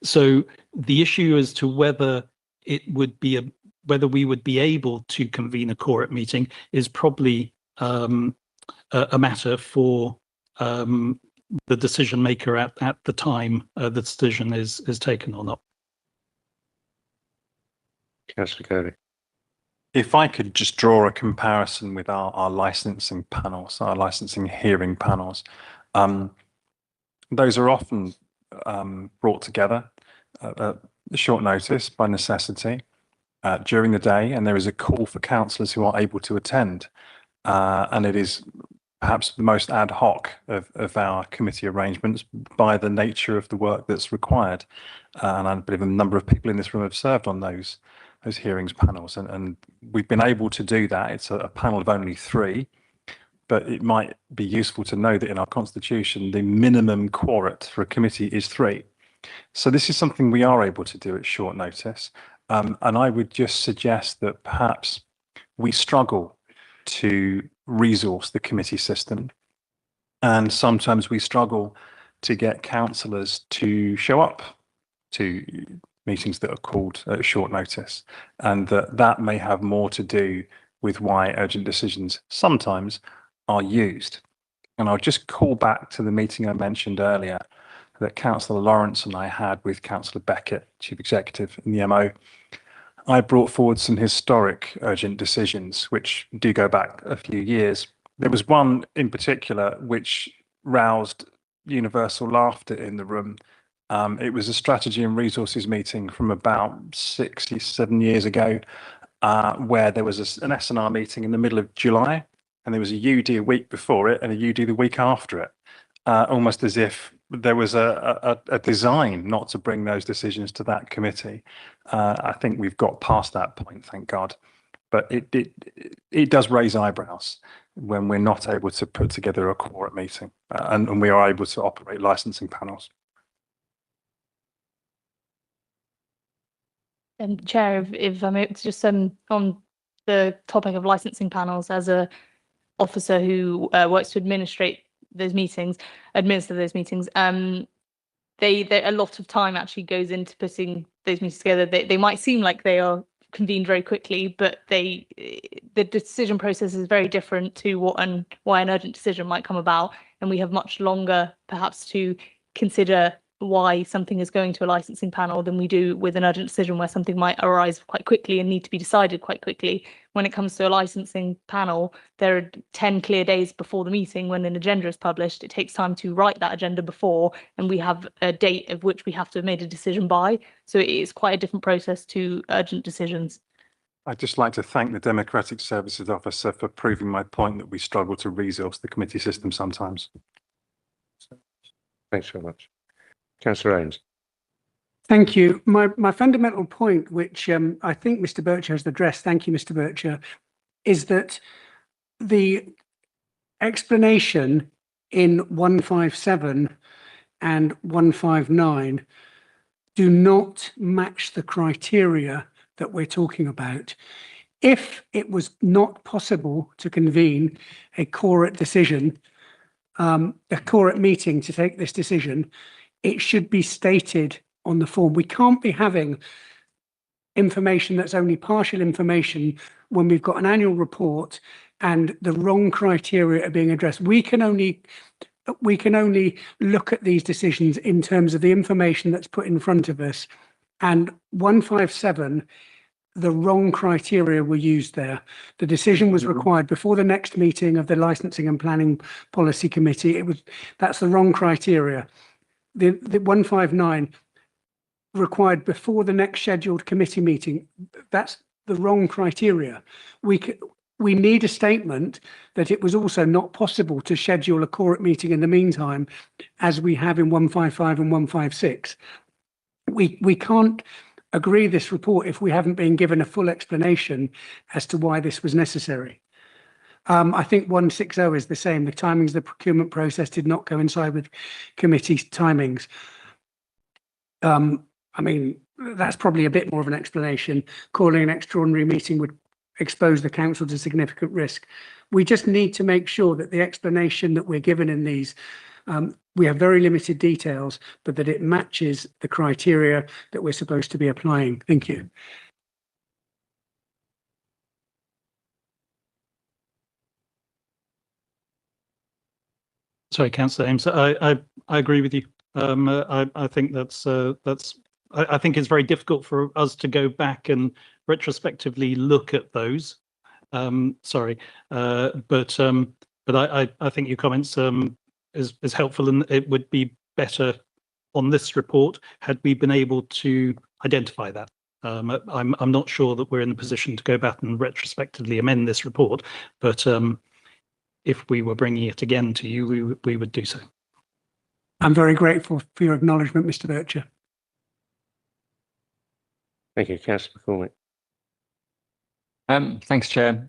So the issue as to whether whether we would be able to convene a quorum meeting is probably a matter for the decision maker at the time the decision is taken or not. Councillor Coley. If I could just draw a comparison with our licensing panels, our licensing hearing panels, those are often brought together at short notice by necessity during the day, and there is a call for councillors who are able to attend, and it is perhaps the most ad hoc of our committee arrangements by the nature of the work that's required, and I believe a number of people in this room have served on those hearings panels, and we've been able to do that. It's a panel of only 3, but it might be useful to know that in our constitution the minimum quorum for a committee is 3. So this is something we are able to do at short notice, and I would just suggest that perhaps we struggle to resource the committee system, and sometimes we struggle to get councillors to show up to meetings that are called at short notice, and that may have more to do with why urgent decisions sometimes are used. And I'll just call back to the meeting I mentioned earlier that Councillor Lawrence and I had with Councillor Beckett, Chief Executive in the MO. I brought forward some historic urgent decisions, which do go back a few years. There was one in particular which roused universal laughter in the room. It was a strategy and resources meeting from about 67 years ago, where there was an S&R meeting in the middle of July, and there was a UD a week before it and a UD the week after it, almost as if there was a design not to bring those decisions to that committee. I think we've got past that point, thank God. But it does raise eyebrows when we're not able to put together a quorum meeting, and we are able to operate licensing panels. Chair, if I'm able to just on the topic of licensing panels, as a officer who works to administer those meetings, a lot of time actually goes into putting those meetings together. They might seem like they are convened very quickly, but the decision process is very different to why an urgent decision might come about, and we have much longer perhaps to consider why something is going to a licensing panel than we do with an urgent decision where something might arise quite quickly and need to be decided quite quickly. When it comes to a licensing panel, there are 10 clear days before the meeting when an agenda is published. It takes time to write that agenda before, and we have a date of which we have to have made a decision by. So it is quite a different process to urgent decisions. I'd just like to thank the Democratic Services Officer for proving my point that we struggle to resource the committee system sometimes. Thanks very much. Councillor Ames. Thank you. My fundamental point, which I think Mr. Bircher has addressed, thank you, Mr. Bircher, is that the explanation in 157 and 159 do not match the criteria that we're talking about. If it was not possible to convene a quorum decision, a quorum meeting to take this decision, it should be stated on the form. We can't be having information that's only partial information when we've got an annual report and the wrong criteria are being addressed. We can only look at these decisions in terms of the information that's put in front of us. And 157, the wrong criteria were used there. The decision was required before the next meeting of the Licensing and Planning Policy Committee. That's the wrong criteria. The 159 required before the next scheduled committee meeting. That's the wrong criteria. we need a statement that it was also not possible to schedule a quorum meeting in the meantime, as we have in 155 and 156. We can't agree this report if we haven't been given a full explanation as to why this was necessary. I think 160 is the same. The timings of the procurement process did not coincide with committee timings. I mean, that's probably a bit more of an explanation. Calling an extraordinary meeting would expose the council to significant risk. We just need to make sure that the explanation that we're given in these, we have very limited details, but that it matches the criteria that we're supposed to be applying. Thank you. Sorry, Councillor Ames, I agree with you. I think I think it's very difficult for us to go back and retrospectively look at those. Sorry, but I think your comments is helpful, and it would be better on this report had we been able to identify that. I'm not sure that we're in the position to go back and retrospectively amend this report, but if we were bringing it again to you, we would do so. I'm very grateful for your acknowledgement, Mr. Bircher. Thank you, Councillor McCormick. Thanks, Chair.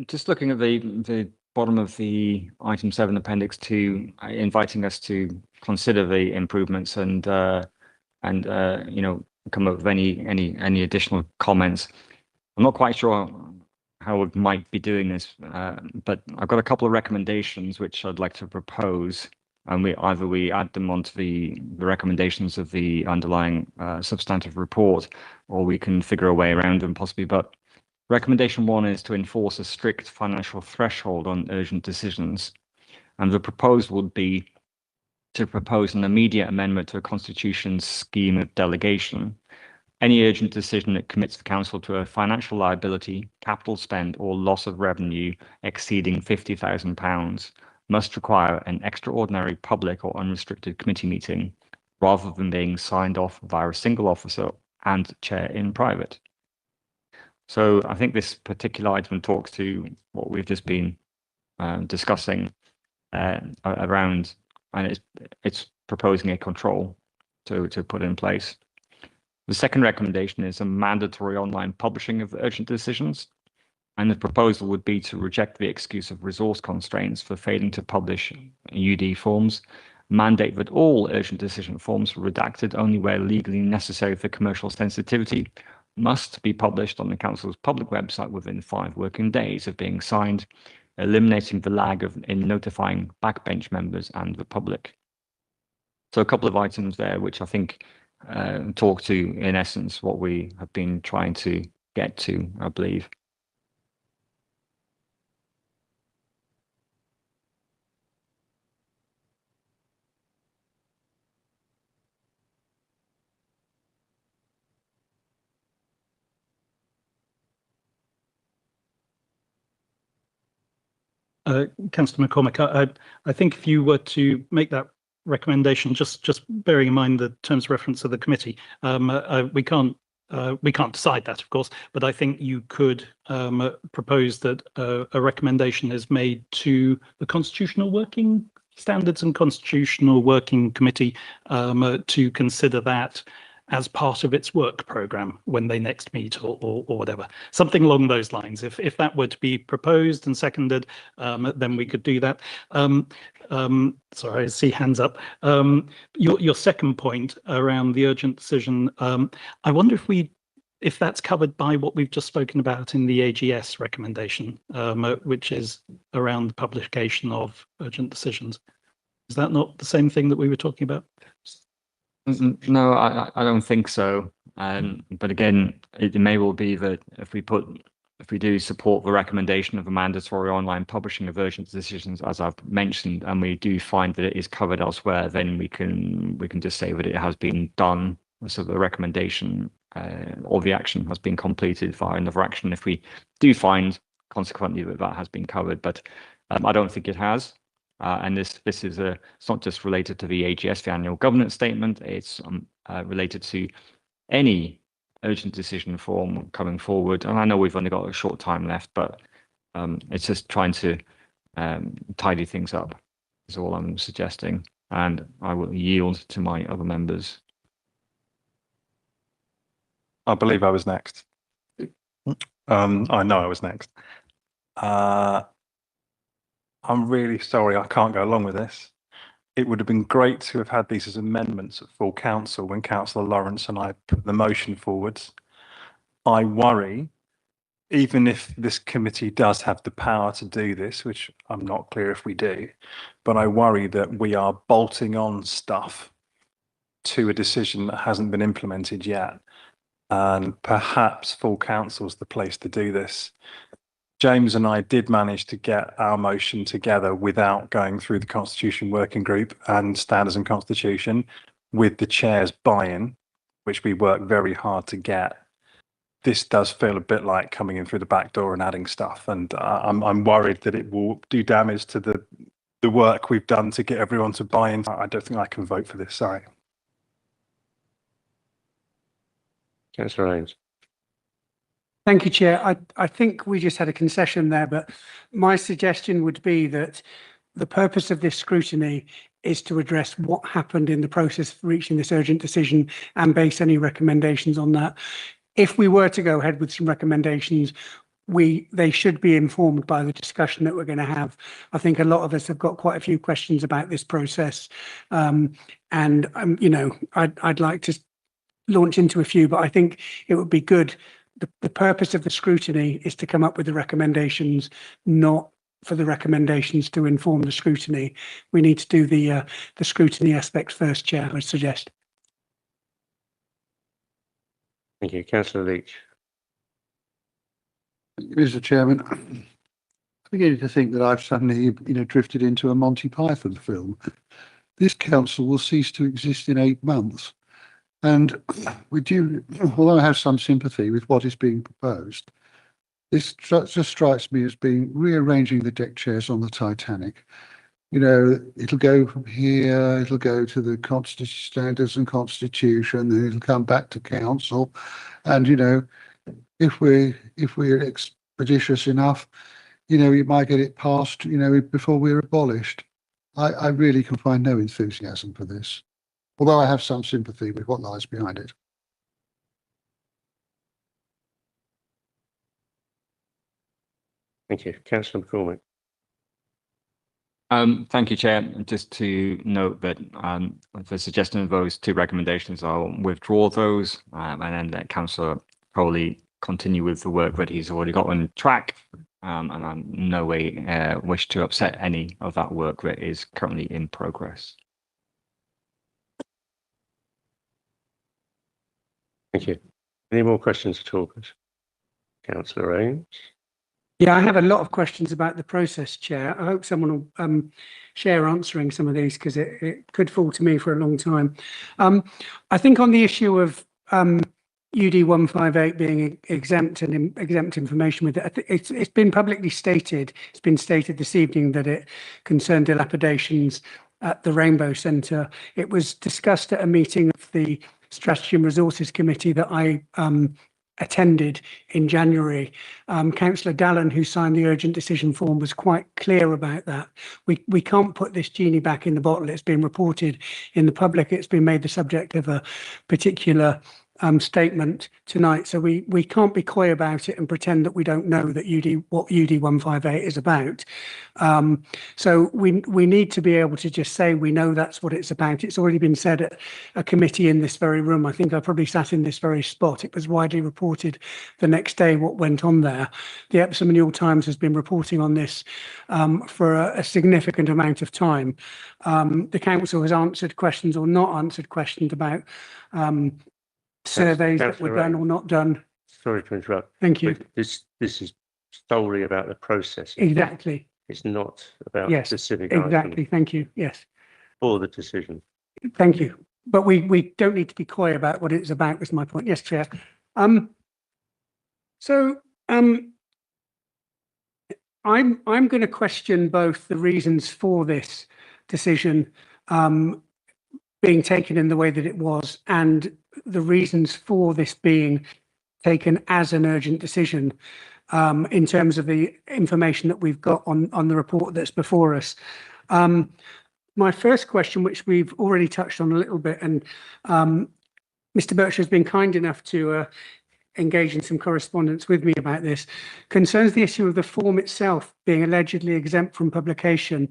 Just looking at the bottom of the item 7, Appendix 2, inviting us to consider the improvements and you know, come up with any additional comments. I'm not quite sure how we might be doing this, but I've got a couple of recommendations which I'd like to propose, and we add them onto the recommendations of the underlying substantive report, or we can figure a way around them possibly. But recommendation 1 is to enforce a strict financial threshold on urgent decisions, and the proposal would be to propose an immediate amendment to a constitution's scheme of delegation. Any urgent decision that commits the council to a financial liability, capital spend, or loss of revenue exceeding £50,000 must require an extraordinary public or unrestricted committee meeting, rather than being signed off via a single officer and chair in private. So I think this particular item talks to what we've just been discussing around, and it's proposing a control to put in place. The second recommendation is a mandatory online publishing of urgent decisions, and the proposal would be to reject the excuse of resource constraints for failing to publish UD forms, mandate that all urgent decision forms redacted only where legally necessary for commercial sensitivity must be published on the council's public website within 5 working days of being signed, eliminating the lag in notifying backbench members and the public. So a couple of items there which I think talk to, in essence, what we have been trying to get to, I believe. Councillor McCormick, I think if you were to make that recommendation, just bearing in mind the terms of reference of the committee, we can't decide that, of course, but I think you could propose that a recommendation is made to the Constitutional Working Standards and Constitutional Working Committee to consider that as part of its work programme when they next meet, or whatever, something along those lines. If that were to be proposed and seconded, then we could do that. Sorry, I see hands up. Your second point around the urgent decision, I wonder if that's covered by what we've just spoken about in the AGS recommendation, which is around the publication of urgent decisions. Is that not the same thing that we were talking about? No, I don't think so. But again, it may well be that if we do support the recommendation of a mandatory online publishing of urgent decisions, as I've mentioned, and we do find that it is covered elsewhere, then we can just say that it has been done. So the recommendation or the action has been completed via another action if we do find consequently that has been covered. But I don't think it has. And this is it's not just related to the AGS, the annual governance statement. It's related to any urgent decision form coming forward. And I know we've only got a short time left, but it's just trying to tidy things up is all I'm suggesting. And I will yield to my other members. I believe I was next. I know I was next. I'm really sorry I can't go along with this. It would have been great to have had these as amendments at full council when Councillor Lawrence and I put the motion forwards. I worry, even if this committee does have the power to do this, which I'm not clear if we do, but I worry that we are bolting on stuff to a decision that hasn't been implemented yet. And perhaps full council's the place to do this. James and I did manage to get our motion together without going through the Constitution Working Group and Standards and Constitution with the chair's buy-in, which we worked very hard to get. This does feel a bit like coming in through the back door and adding stuff, and I'm worried that it will do damage to the work we've done to get everyone to buy in. I don't think I can vote for this, sorry. Councillor Ames. Thank you, Chair. I think we just had a concession there, but my suggestion would be that the purpose of this scrutiny is to address what happened in the process of reaching this urgent decision and base any recommendations on that. If we were to go ahead with some recommendations, they should be informed by the discussion that we're going to have. I think a lot of us have got quite a few questions about this process, and you know, I'd like to launch into a few, but I think it would be good. The purpose of the scrutiny is to come up with the recommendations, not for the recommendations to inform the scrutiny. We need to do the scrutiny aspect first, Chair, I suggest. Thank you. Councillor Leach. Mr. Chairman, I'm beginning to think that I've suddenly, drifted into a Monty Python film. This council will cease to exist in 8 months. And although I have some sympathy with what is being proposed, this just strikes me as being rearranging the deck chairs on the Titanic. It'll go from here, it'll go to the Standards and Constitution, then it'll come back to council. And, if we're expeditious enough, we might get it passed, before we're abolished. I really can find no enthusiasm for this, although I have some sympathy with what lies behind it. Thank you. Councillor McCormick. Thank you, Chair. Just to note that the suggestion of those 2 recommendations, I'll withdraw those and then let Councillor Crowley continue with the work that he's already got on track. And I'm no way wish to upset any of that work that is currently in progress. Thank you. Any more questions at all, please? Councillor Ames. Yeah, I have a lot of questions about the process, Chair. I hope someone will share answering some of these, because it could fall to me for a long time. I think on the issue of UD 158 being exempt and exempt information with it, it's been publicly stated, it's been stated this evening that it concerned dilapidations at the Rainbow Centre. It was discussed at a meeting of the Strategy and Resources Committee that I attended in January. Councillor Dallin, who signed the urgent decision form, was quite clear about that. We can't put this genie back in the bottle. It's been reported in the public. It's been made the subject of a particular statement tonight, so we can't be coy about it and pretend that we don't know that what UD 158 is about. So we need to be able to just say we know that's what it's about. It's already been said at a committee in this very room. I think I probably sat in this very spot. It was widely reported the next day what went on there. The Epsom Annual Times has been reporting on this for a significant amount of time. The council has answered questions or not answered questions about surveys that were done or not done. Sorry to interrupt. Thank you. This is solely about the process. Exactly. It's not about Yes, specific exactly. items Thank you. Yes. or the decision. Thank you. But we don't need to be coy about what it's about, is my point. Yes, Chair. I'm going to question both the reasons for this decision being taken in the way that it was, and the reasons for this being taken as an urgent decision in terms of the information that we've got on the report that's before us. My first question, which we've already touched on a little bit, and Mr. Birch has been kind enough to engage in some correspondence with me about this, concerns the issue of the form itself being allegedly exempt from publication.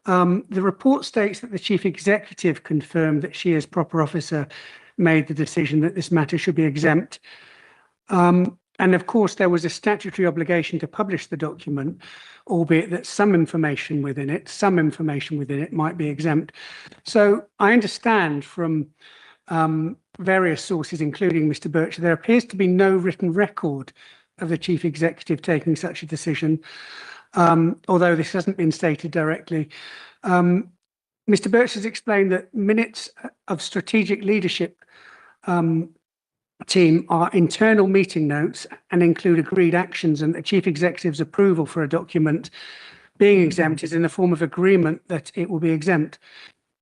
The report states that the Chief Executive confirmed that she, as proper officer, made the decision that this matter should be exempt. And of course, there was a statutory obligation to publish the document, albeit that some information within it might be exempt. So I understand from various sources, including Mr. Birch, there appears to be no written record of the Chief Executive taking such a decision, although this hasn't been stated directly. Mr. Birch has explained that minutes of strategic leadership team are internal meeting notes and include agreed actions, and the Chief Executive's approval for a document being exempt is in the form of agreement that it will be exempt.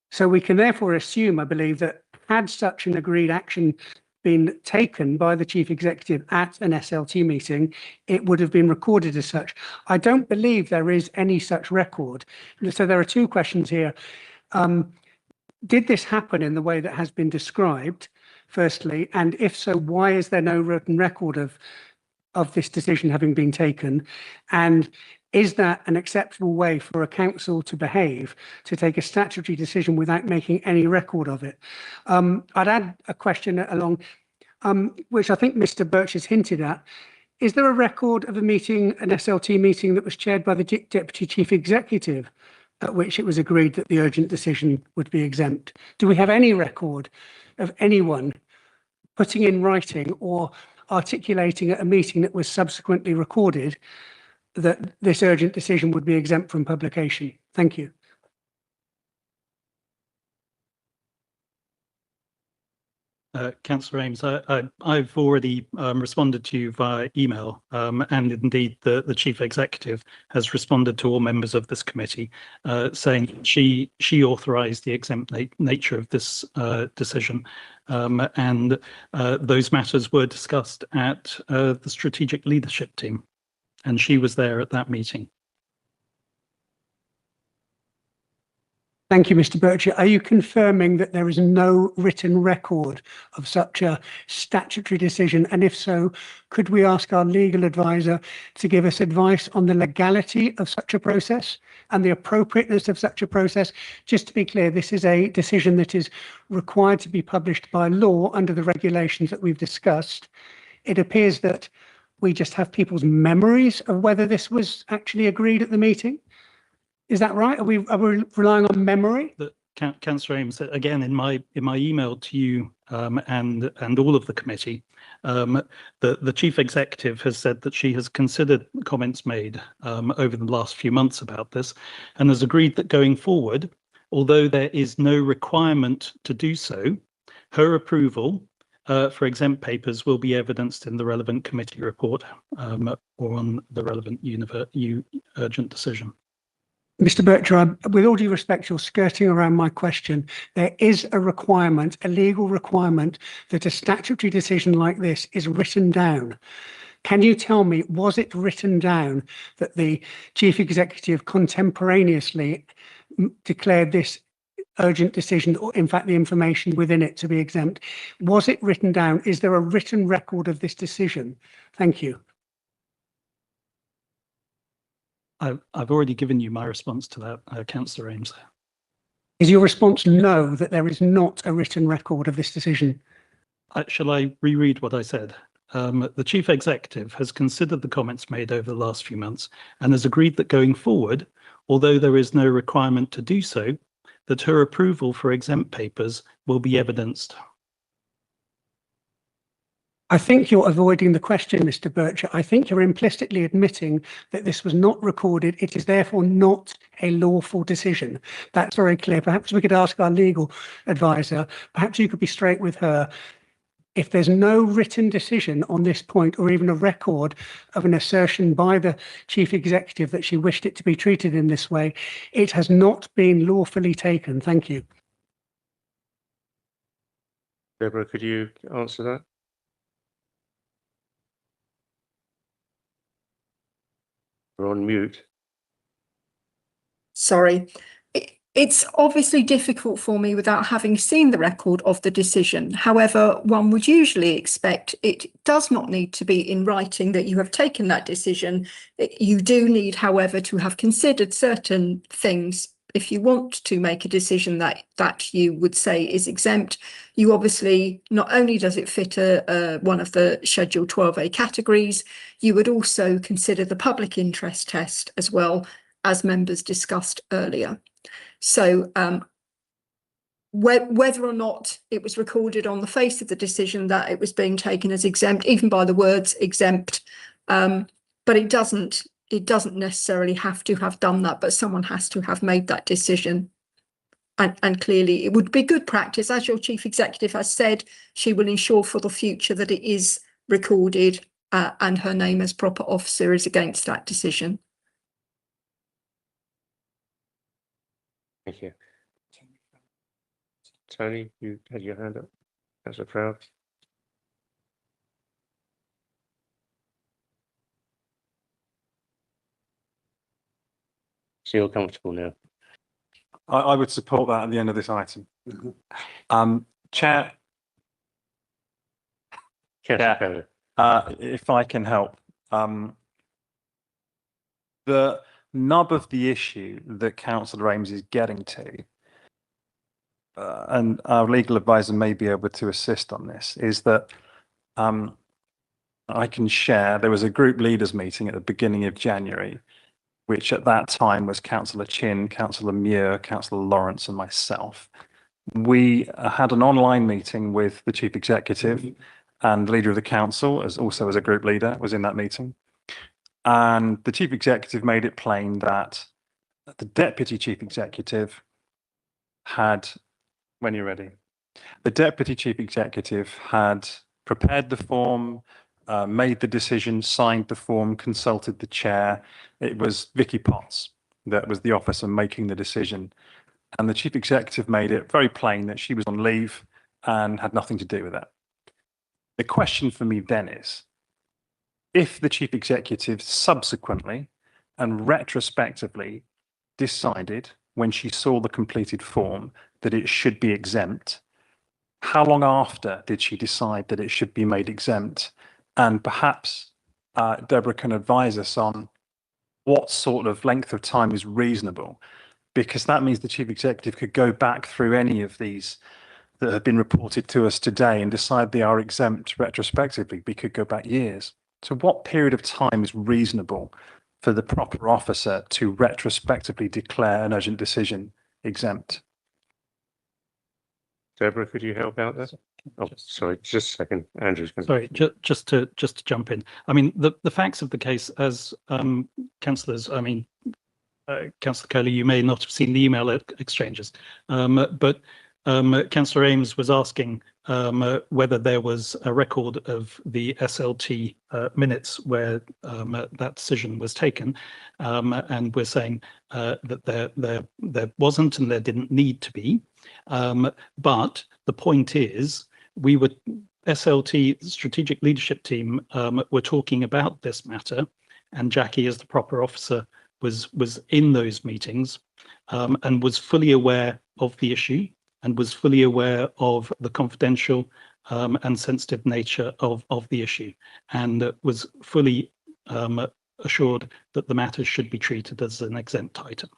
So we can therefore assume, I believe, that had such an agreed action been taken by the Chief Executive at an SLT meeting, it would have been recorded as such. I don't believe there is any such record. So there are two questions here. Did this happen in the way that has been described, firstly? And if so, why is there no written record of this decision having been taken? And is that an acceptable way for a council to behave, to take a statutory decision without making any record of it? I'd add a question along, which I think Mr. Birch has hinted at. Is there a record of a meeting, an SLT meeting, that was chaired by the Deputy Chief Executive, at which it was agreed that the urgent decision would be exempt? Do we have any record of anyone putting in writing or articulating at a meeting that was subsequently recorded that this urgent decision would be exempt from publication? Thank you. Councillor Ames, I've already responded to you via email, and indeed the Chief Executive has responded to all members of this committee, saying she authorised the exempt nature of this decision, and those matters were discussed at the strategic leadership team, and she was there at that meeting. Thank you, Mr. Birch. Are you confirming that there is no written record of such a statutory decision? And if so, could we ask our legal advisor to give us advice on the legality of such a process and the appropriateness of such a process? Just to be clear, this is a decision that is required to be published by law under the regulations that we've discussed. It appears that we just have people's memories of whether this was actually agreed at the meeting. Is that right? Are we relying on memory? Councillor Ames, again, in my email to you and all of the committee, the Chief Executive has said that she has considered comments made over the last few months about this, and has agreed that going forward, although there is no requirement to do so, her approval for exempt papers will be evidenced in the relevant committee report or on the relevant urgent decision. Mr. Bertram, with all due respect, you're skirting around my question. There is a requirement, a legal requirement, that a statutory decision like this is written down. Can you tell me, was it written down that the Chief Executive contemporaneously declared this urgent decision, or in fact the information within it, to be exempt? Was it written down? Is there a written record of this decision? Thank you. I've already given you my response to that, Councillor Ames. Is your response no, that there is not a written record of this decision? Shall I reread what I said? The Chief Executive has considered the comments made over the last few months and has agreed that going forward, although there is no requirement to do so, that her approval for exempt papers will be evidenced. I think you're avoiding the question, Mr. Bircher. I think you're implicitly admitting that this was not recorded. It is therefore not a lawful decision. That's very clear. Perhaps we could ask our legal advisor, perhaps you could be straight with her. If there's no written decision on this point, or even a record of an assertion by the Chief Executive that she wished it to be treated in this way, it has not been lawfully taken. Thank you. Deborah, could you answer that? We're on mute. Sorry. It's obviously difficult for me without having seen the record of the decision. However, one would usually expect it does not need to be in writing that you have taken that decision. You do need, however, to have considered certain things. If you want to make a decision that you would say is exempt, you obviously, not only does it fit one of the Schedule 12A categories, you would also consider the public interest test as well, as members discussed earlier. So whether or not it was recorded on the face of the decision that it was being taken as exempt, even by the words exempt, but it doesn't necessarily have to have done that, but someone has to have made that decision. And clearly it would be good practice, as your chief executive has said, she will ensure for the future that it is recorded and her name as proper officer is against that decision. Thank you. Tony, you had your hand up. Councillor Proud. So you're comfortable now? I would support that at the end of this item. Chair, Councillor Taylor. if I can help, the nub of the issue that Councillor Ames is getting to, and our legal advisor may be able to assist on this, is that I can share, there was a group leaders meeting at the beginning of January, which at that time was Councillor Chin, Councillor Muir, Councillor Lawrence and myself. We had an online meeting with the Chief Executive and the Leader of the Council, also as a group leader, was in that meeting. And the Chief Executive made it plain that the Deputy Chief Executive had, when you're ready, the Deputy Chief Executive had prepared the form, made the decision, signed the form, consulted the chair. It was Vicky Potts that was the officer making the decision. And the Chief Executive made it very plain that she was on leave and had nothing to do with that. The question for me then is, if the Chief Executive subsequently and retrospectively decided when she saw the completed form that it should be exempt, how long after did she decide that it should be made exempt? And perhaps Deborah can advise us on what sort of length of time is reasonable, because that means the Chief Executive could go back through any of these that have been reported to us today and decide they are exempt retrospectively. We could go back years. So what period of time is reasonable for the proper officer to retrospectively declare an urgent decision exempt? Deborah, could you help out there? Oh, sorry, just a second. Andrew's going Sorry, just to jump in. I mean, the facts of the case, as councillors, I mean, Councillor Coley, you may not have seen the email exchanges, but Councillor Ames was asking whether there was a record of the SLT minutes where that decision was taken, and we're saying that there wasn't and there didn't need to be. But the point is, we were SLT strategic leadership team were talking about this matter, and Jackie, as the proper officer, was in those meetings and was fully aware of the issue and was fully aware of the confidential and sensitive nature of the issue, and was fully assured that the matter should be treated as an exempt item.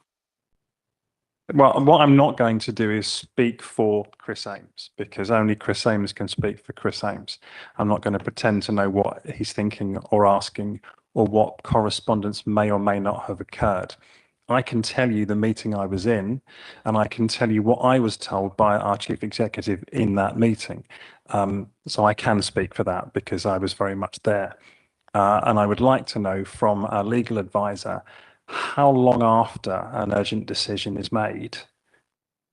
Well, what I'm not going to do is speak for Chris Ames, because only Chris Ames can speak for Chris Ames. I'm not going to pretend to know what he's thinking or asking or what correspondence may or may not have occurred. I can tell you the meeting I was in, and I can tell you what I was told by our Chief Executive in that meeting. So I can speak for that because I was very much there. And I would like to know from our legal advisor, how long after an urgent decision is made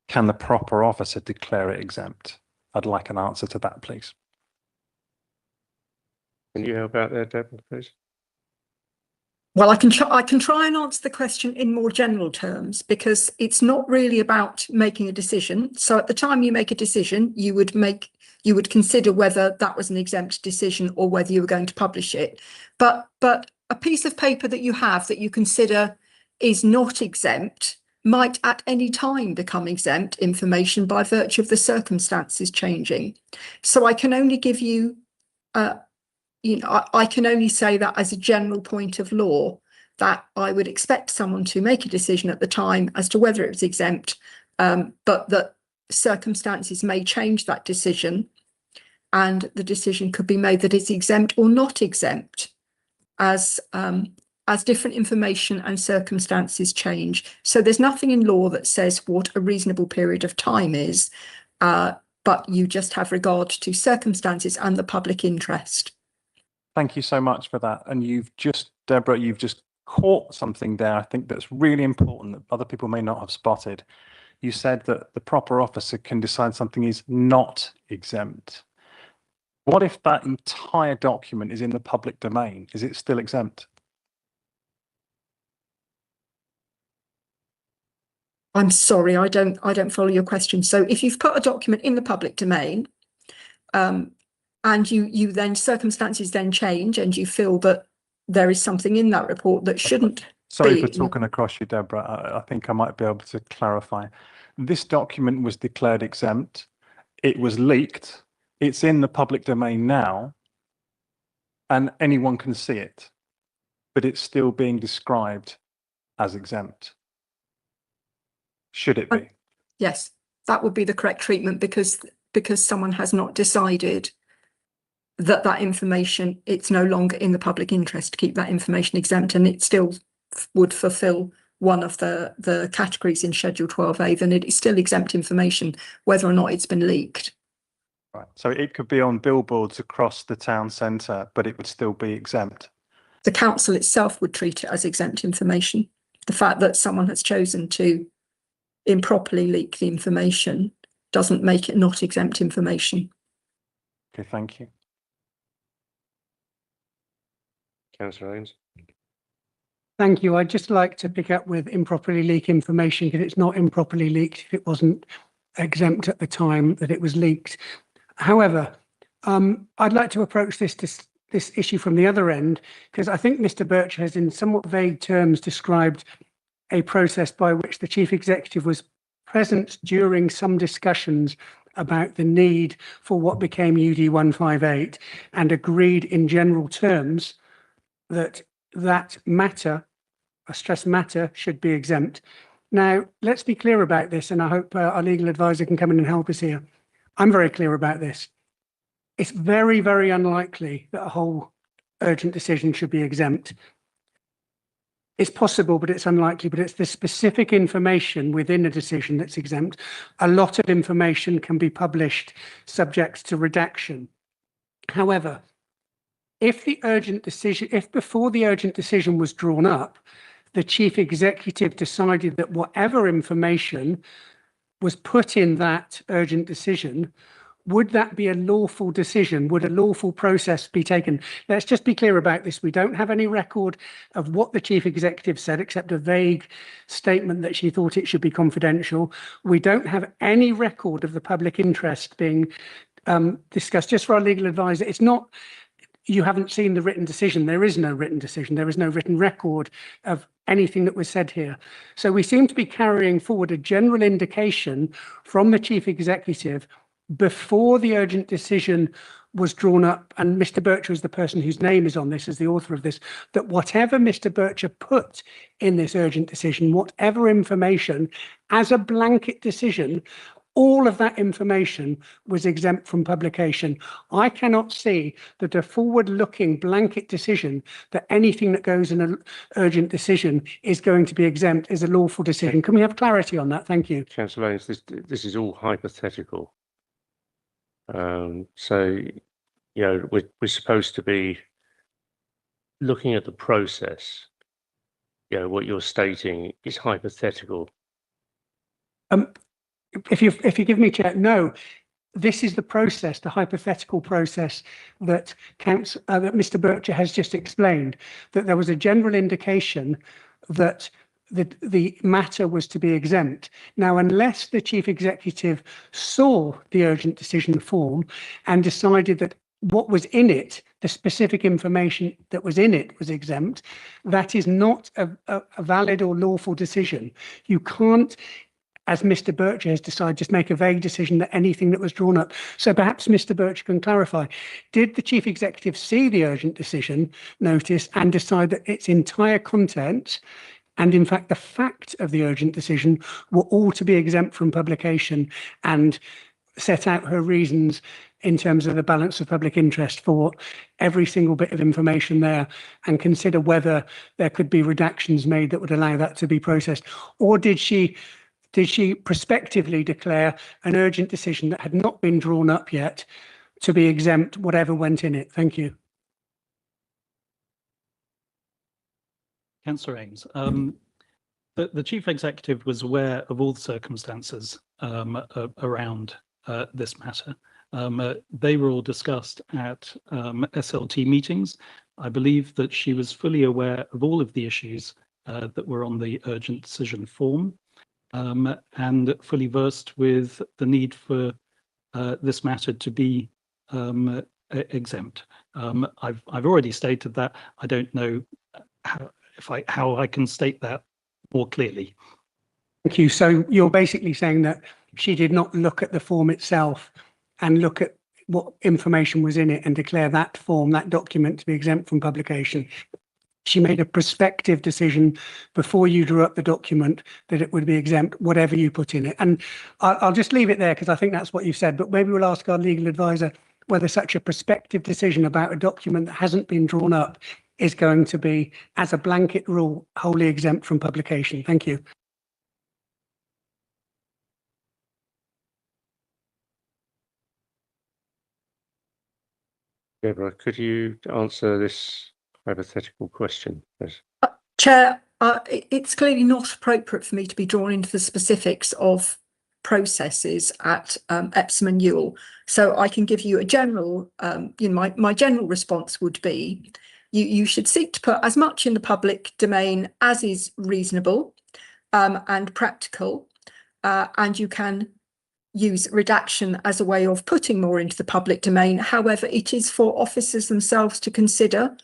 can the proper officer declare it exempt? I'd like an answer to that, please. Can you help out there, Deborah, please? Well, I can try and answer the question in more general terms, because it's not really about making a decision. So at the time you make a decision, you would consider whether that was an exempt decision or whether you were going to publish it. But a piece of paper that you have that you consider is not exempt might at any time become exempt information by virtue of the circumstances changing. So I can only give you, I can only say that as a general point of law, that I would expect someone to make a decision at the time as to whether it was exempt, but that circumstances may change that decision, and the decision could be made that it's exempt or not exempt as different information and circumstances change. So there's nothing in law that says what a reasonable period of time is, but you just have regard to circumstances and the public interest. Thank you so much for that. And Deborah, you've just caught something there, I think, that's really important that other people may not have spotted. You said that the proper officer can decide something is not exempt. What if that entire document is in the public domain? Is it still exempt? I'm sorry, I don't follow your question. So if you've put a document in the public domain, and you then circumstances then change and you feel that there is something in that report that shouldn't Sorry be. for talking across you, Deborah. I think I might be able to clarify. This document was declared exempt. It was leaked. It's in the public domain now, and anyone can see it, but it's still being described as exempt. Should it be? Yes, that would be the correct treatment, because someone has not decided that information, it's no longer in the public interest to keep that information exempt, and it still would fulfill one of the categories in Schedule 12A, then it is still exempt information, whether or not it's been leaked. Right. So it could be on billboards across the town centre, but it would still be exempt. The council itself would treat it as exempt information. The fact that someone has chosen to improperly leak the information doesn't make it not exempt information. Okay, thank you. Councillor Ames. Thank you. I'd just like to pick up with improperly leaked information, because it's not improperly leaked if it wasn't exempt at the time that it was leaked. However, I'd like to approach this issue from the other end, because I think Mr. Birch has, in somewhat vague terms, described a process by which the chief executive was present during some discussions about the need for what became UD 158, and agreed in general terms that matter, I stress matter, should be exempt. Now, let's be clear about this, and I hope our legal advisor can come in and help us here. I'm very clear about this. It's very, very unlikely that a whole urgent decision should be exempt. It's possible, but it's unlikely. But it's the specific information within a decision that's exempt. A lot of information can be published subject to redaction. However, if before the urgent decision was drawn up, the chief executive decided that whatever information was put in that urgent decision, would that be a lawful decision? Would a lawful process be taken? Let's just be clear about this. We don't have any record of what the chief executive said, except a vague statement that she thought it should be confidential. We don't have any record of the public interest being discussed. Just for our legal advisor, it's not, you haven't seen the written decision. There is no written decision. There is no written record of anything that was said here. So we seem to be carrying forward a general indication from the chief executive before the urgent decision was drawn up, and Mr. Bircher is the person whose name is on this as the author of this, that whatever Mr. Bircher put in this urgent decision, whatever information, as a blanket decision, all of that information was exempt from publication. I cannot see that a forward-looking blanket decision that anything that goes in an urgent decision is going to be exempt is a lawful decision. Can we have clarity on that? Thank you. Councillor Ames, this is all hypothetical. So, you know, we're supposed to be looking at the process. You know, what you're stating is hypothetical. If you give me chair, no, this is the process, the hypothetical process that that Mr. Bircher has just explained, that there was a general indication that the matter was to be exempt. Now, unless the chief executive saw the urgent decision form and decided that what was in it, the specific information that was in it, was exempt, that is not a valid or lawful decision. You can't, as Mr. Bircher has decided, just make a vague decision that anything that was drawn up. So perhaps Mr. Bircher can clarify, did the chief executive see the urgent decision notice and decide that its entire content and in fact the fact of the urgent decision were all to be exempt from publication, and set out her reasons in terms of the balance of public interest for every single bit of information there, and consider whether there could be redactions made that would allow that to be processed? Or did she prospectively declare an urgent decision that had not been drawn up yet to be exempt, whatever went in it? Thank you. Councillor Ames, the chief executive was aware of all the circumstances around this matter. They were all discussed at SLT meetings. I believe that she was fully aware of all of the issues that were on the urgent decision form, and fully versed with the need for this matter to be exempt. I've already stated that. I don't know how I can state that more clearly. Thank you. So you're basically saying that she did not look at the form itself and look at what information was in it and declare that form, that document, to be exempt from publication. She made a prospective decision before you drew up the document that it would be exempt, whatever you put in it. And I'll just leave it there because I think that's what you said, but maybe we'll ask our legal advisor whether such a prospective decision about a document that hasn't been drawn up is going to be, as a blanket rule, wholly exempt from publication. Thank you. Deborah, could you answer this hypothetical question, please? Chair, it's clearly not appropriate for me to be drawn into the specifics of processes at Epsom and Ewell. So I can give you a general, my general response would be, you should seek to put as much in the public domain as is reasonable and practical, and you can use redaction as a way of putting more into the public domain. However, it is for officers themselves to consider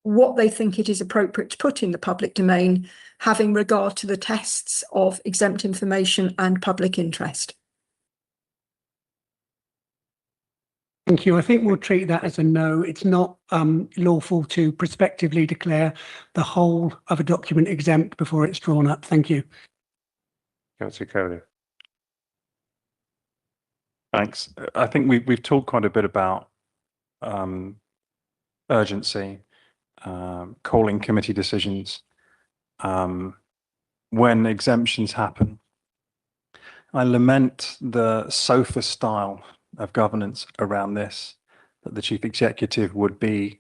what they think it is appropriate to put in the public domain, having regard to the tests of exempt information and public interest. Thank you. I think we'll treat that as a no. It's not lawful to prospectively declare the whole of a document exempt before it's drawn up. Thank you. Councillor Coley. Thanks. I think we've talked quite a bit about urgency, calling committee decisions, when exemptions happen. I lament the sofa style of governance around this, that the chief executive would be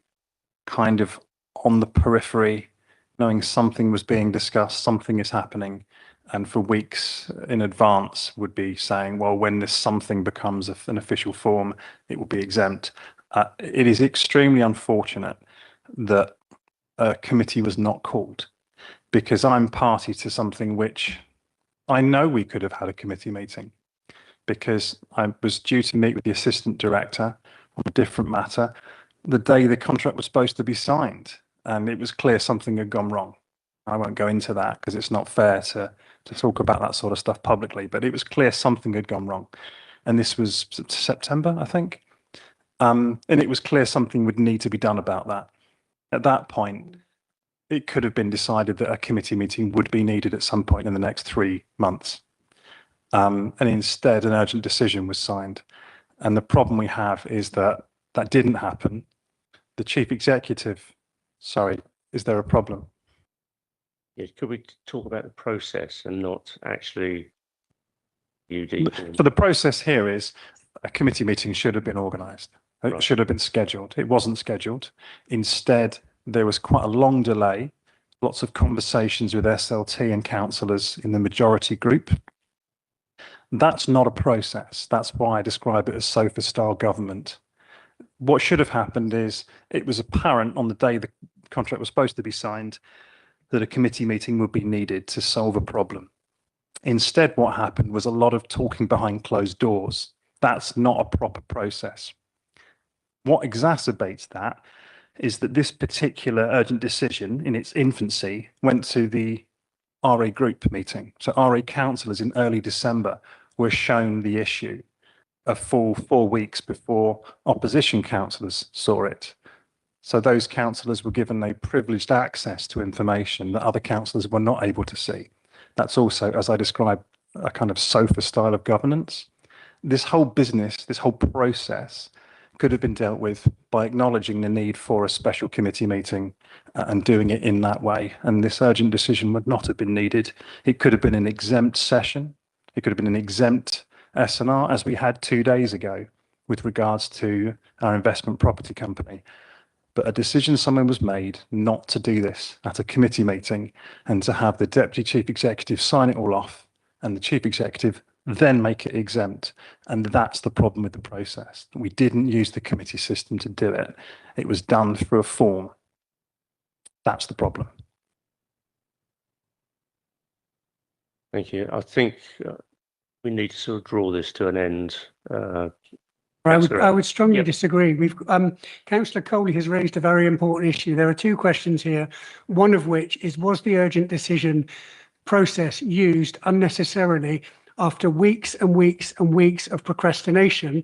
kind of on the periphery, knowing something was being discussed, something is happening, and for weeks in advance would be saying, well, when this something becomes an official form, it will be exempt. It is extremely unfortunate that a committee was not called, because I'm party to something which I know we could have had a committee meeting, because I was due to meet with the assistant director on a different matter the day the contract was supposed to be signed, and it was clear something had gone wrong. I won't go into that because it's not fair to talk about that sort of stuff publicly, but it was clear something had gone wrong. And this was September, I think. And it was clear something would need to be done about that. At that point, it could have been decided that a committee meeting would be needed at some point in the next 3 months. And instead, an urgent decision was signed. And the problem we have is that that didn't happen. The chief executive, sorry, is there a problem? Yeah, could we talk about the process and not actually UD? So the process here is a committee meeting should have been organised. It should have been scheduled. It wasn't scheduled. Instead, there was quite a long delay, lots of conversations with SLT and councillors in the majority group. That's not a process. That's why I describe it as sofa-style government. What should have happened is it was apparent on the day the contract was supposed to be signed that a committee meeting would be needed to solve a problem. Instead, what happened was a lot of talking behind closed doors. That's not a proper process. What exacerbates that is that this particular urgent decision in its infancy went to the RA group meeting. So RA councillors in early December were shown the issue a full 4 weeks before opposition councillors saw it. So those councillors were given a privileged access to information that other councillors were not able to see. That's also, as I described, a kind of sofa style of governance. This whole business, this whole process could have been dealt with by acknowledging the need for a special committee meeting and doing it in that way. And this urgent decision would not have been needed. It could have been an exempt session. It could have been an exempt S&R, as we had 2 days ago with regards to our investment property company. But a decision someone was made not to do this at a committee meeting and to have the deputy chief executive sign it all off and the chief executive then make it exempt. And that's the problem with the process. We didn't use the committee system to do it. It was done through a form. That's the problem. Thank you. I think we need to sort of draw this to an end. I would strongly Yep. disagree. We've Councillor Coley has raised a very important issue. There are 2 questions here. One of which is, was the urgent decision process used unnecessarily after weeks and weeks and weeks of procrastination,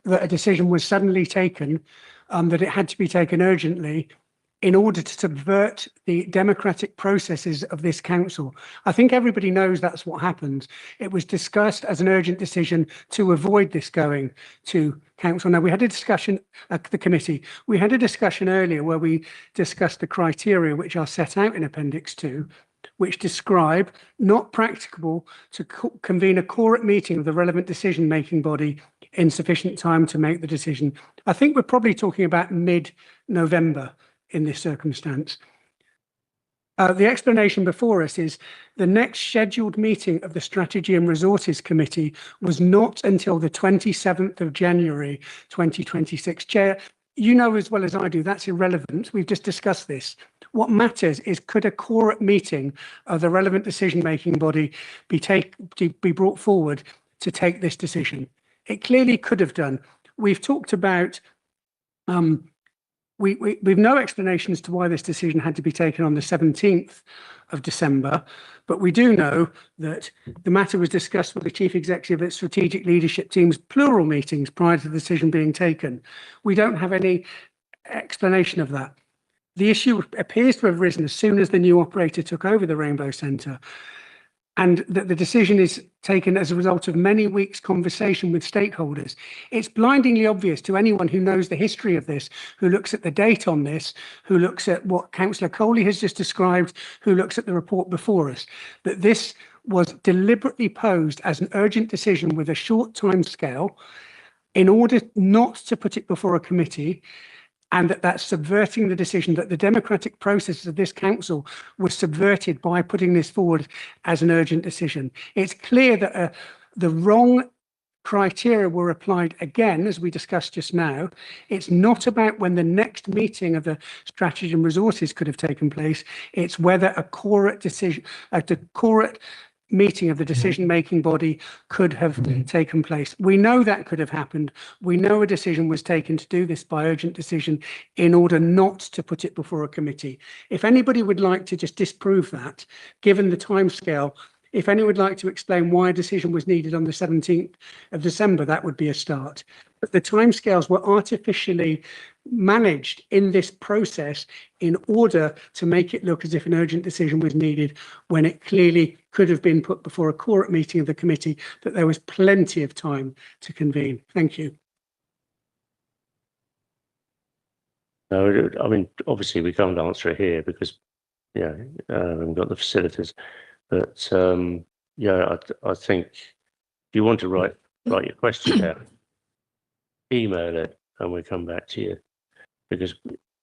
that a decision was suddenly taken, that it had to be taken urgently in order to subvert the democratic processes of this council. I think everybody knows that's what happened. It was discussed as an urgent decision to avoid this going to council. Now, we had a discussion at the committee. We had a discussion earlier where we discussed the criteria which are set out in Appendix 2, which describe not practicable to convene a quorum meeting of the relevant decision-making body in sufficient time to make the decision. I think we're probably talking about mid-November in this circumstance. The explanation before us is the next scheduled meeting of the Strategy and Resources Committee was not until the 27th of January 2026. Chair, you know as well as I do, that's irrelevant. We've just discussed this. What matters is, could a quorum meeting of the relevant decision-making body be brought forward to take this decision? It clearly could have done. We've talked about we've no explanation as to why this decision had to be taken on the 17th of December, but we do know that the matter was discussed with the chief executive at strategic leadership teams, plural meetings prior to the decision being taken. We don't have any explanation of that. The issue appears to have risen as soon as the new operator took over the Rainbow Centre, and that the decision is taken as a result of many weeks' conversation with stakeholders. It's blindingly obvious to anyone who knows the history of this, who looks at the date on this, who looks at what Councillor Coley has just described, who looks at the report before us, that this was deliberately posed as an urgent decision with a short time scale in order not to put it before a committee, and that's subverting the decision, that the democratic processes of this council were subverted by putting this forward as an urgent decision. It's clear that the wrong criteria were applied again, as we discussed just now. It's not about when the next meeting of the Strategy and Resources could have taken place. It's whether a quorum decision, the quorum meeting of the decision-making body could have taken place. We know that could have happened. We know a decision was taken to do this by urgent decision in order not to put it before a committee. If anybody would like to just disprove that, given the timescale, if anyone would like to explain why a decision was needed on the 17th of December, that would be a start. But the timescales were artificially managed in this process in order to make it look as if an urgent decision was needed when it clearly could have been put before a quorum meeting of the committee, that there was plenty of time to convene. Thank you. No, I mean, obviously we can't answer it here because, yeah, we've got the facilities. But yeah, I think if you want to write your question down, email it and we'll come back to you, because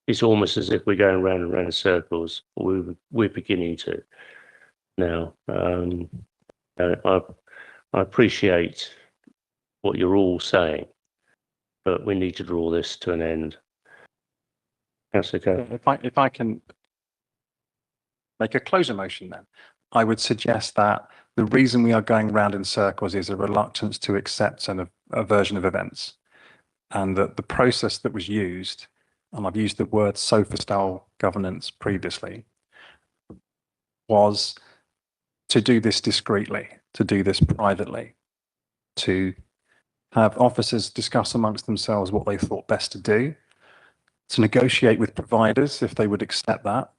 it's almost as if we're going round and round in circles. We're beginning to now. I appreciate what you're all saying, but we need to draw this to an end. Councillor Coe. If I can make a closer motion, then I would suggest that the reason we are going round in circles is a reluctance to accept a version of events, and that the process that was used, and I've used the word sofa style governance previously, was to do this discreetly, to do this privately, to have officers discuss amongst themselves what they thought best to do, to negotiate with providers if they would accept that,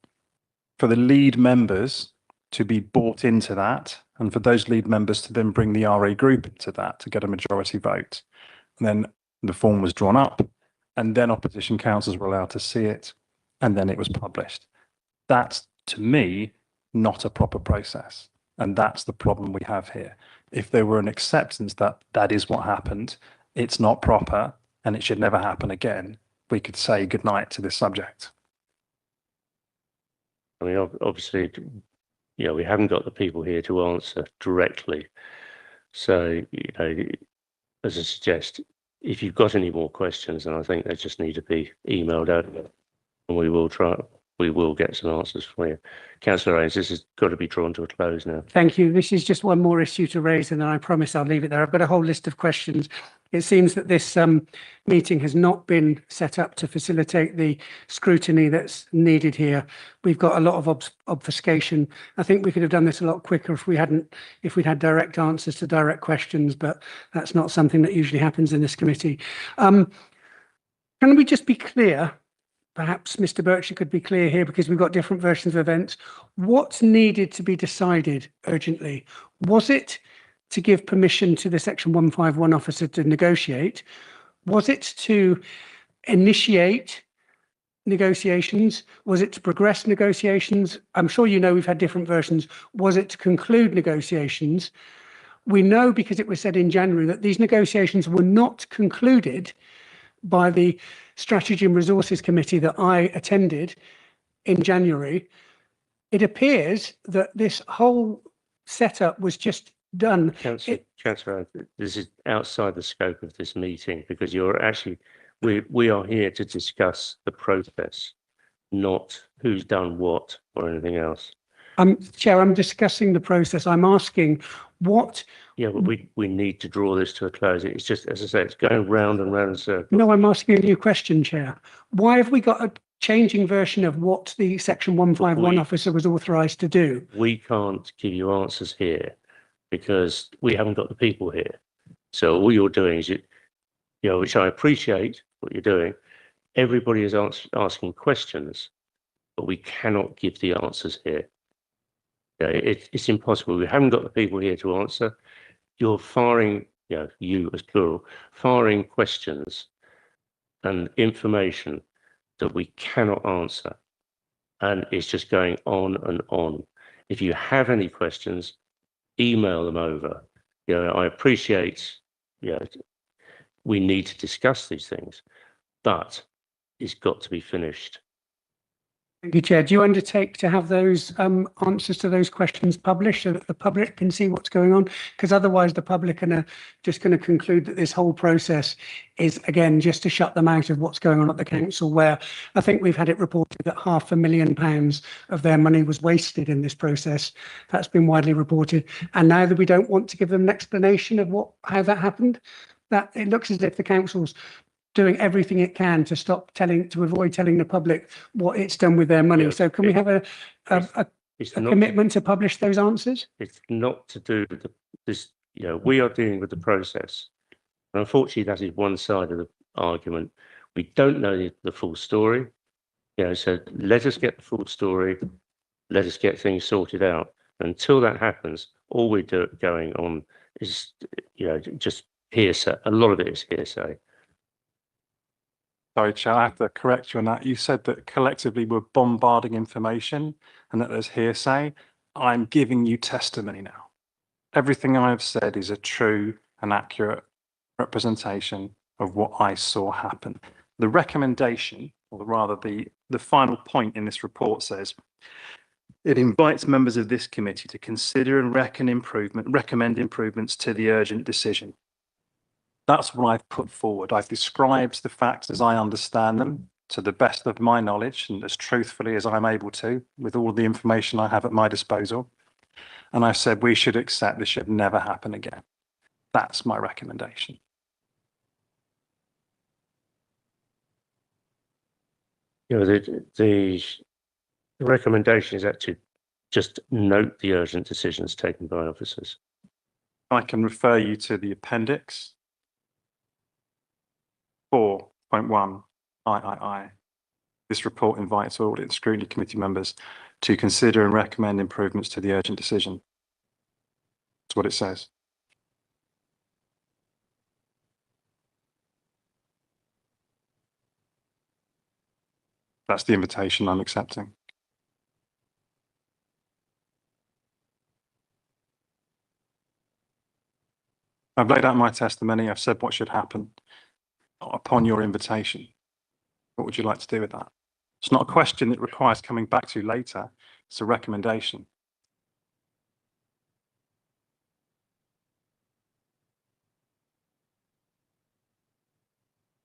for the lead members to be bought into that, and for those lead members to then bring the RA group into that to get a majority vote. And then the form was drawn up, and then opposition councillors were allowed to see it, and then it was published. That's, to me, not a proper process. And that's the problem we have here. If there were an acceptance that that is what happened, it's not proper, and it should never happen again, we could say goodnight to this subject. I mean, obviously, you know, we haven't got the people here to answer directly. So, you know, as I suggest, if you've got any more questions, then I think they just need to be emailed out, and we will get some answers for you. Councillor Ains, this has got to be drawn to a close now. Thank you. This is just one more issue to raise, and then I promise I'll leave it there. I've got a whole list of questions. It seems that this meeting has not been set up to facilitate the scrutiny that's needed here. We've got a lot of obfuscation. I think we could have done this a lot quicker if we'd had direct answers to direct questions, but that's not something that usually happens in this committee. Can we just be clear? Perhaps Mr. Birchie could be clear here, because we've got different versions of events. What's needed to be decided urgently? Was it to give permission to the Section 151 officer to negotiate? Was it to initiate negotiations? Was it to progress negotiations? I'm sure you know we've had different versions. Was it to conclude negotiations? We know, because it was said in January, that these negotiations were not concluded by the Strategy and Resources Committee that I attended in January. It appears that this whole setup was just done. Councillor, this is outside the scope of this meeting, because you're actually, we are here to discuss the process, not who's done what or anything else. Chair, I'm discussing the process. I'm asking what... Yeah, but we need to draw this to a close. It's just, as I say, it's going round and round in circles. No, I'm asking a new question, Chair. Why have we got a changing version of what the Section 151 officer was authorised to do? We can't give you answers here because we haven't got the people here. So all you're doing is, you know, which I appreciate what you're doing. Everybody is asking questions, but we cannot give the answers here. Yeah, it's impossible. We haven't got the people here to answer. You're firing, you know, you as plural, firing questions and information that we cannot answer. And it's just going on and on. If you have any questions, email them over. You know, I appreciate, you know, we need to discuss these things, but it's got to be finished. Thank you, Chair. Do you undertake to have those answers to those questions published so that the public can see what's going on? Because otherwise the public are just going to conclude that this whole process is, again, just to shut them out of what's going on at the council, where I think we've had it reported that £500,000 of their money was wasted in this process. That's been widely reported. And now that we don't want to give them an explanation of how that happened, that it looks as if the council's doing everything it can to avoid telling the public what it's done with their money. Yeah, so can we have a commitment to publish those answers? It's not to do with this, you know, we are dealing with the process. And unfortunately, that is one side of the argument. We don't know the full story. You know, so let us get the full story. Let us get things sorted out. Until that happens, all we're going on is, you know, just hearsay. A lot of it is hearsay. Sorry, Chair, I have to correct you on that. You said that collectively we're bombarding information and that there's hearsay. I'm giving you testimony now. Everything I have said is a true and accurate representation of what I saw happen. The recommendation, or rather the final point in this report says, It invites members of this committee to consider and recommend improvements to the urgent decision. That's what I've put forward. I've described the facts as I understand them to the best of my knowledge and as truthfully as I'm able to with all the information I have at my disposal. And I've said we should accept this should never happen again. That's my recommendation. You know, the recommendation is actually just note the urgent decisions taken by officers. I can refer you to the appendix 4.1 III. This report invites Audit and Scrutiny Committee members to consider and recommend improvements to the urgent decision. That's what it says. That's the invitation I'm accepting. I've laid out my testimony. I've said what should happen upon your invitation. What would you like to do with that? It's not a question that requires coming back to later. It's a recommendation.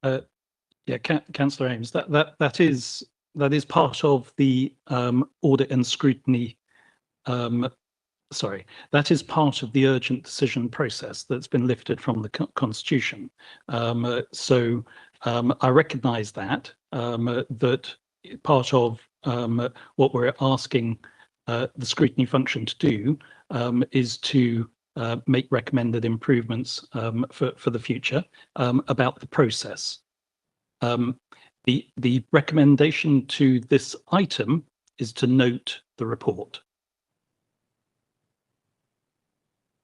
Yeah, Councillor Ames, that is part of the audit and scrutiny. Sorry, that is part of the urgent decision process that's been lifted from the Constitution. So I recognise that that part of what we're asking the scrutiny function to do is to make recommended improvements for the future about the process. The recommendation to this item is to note the report.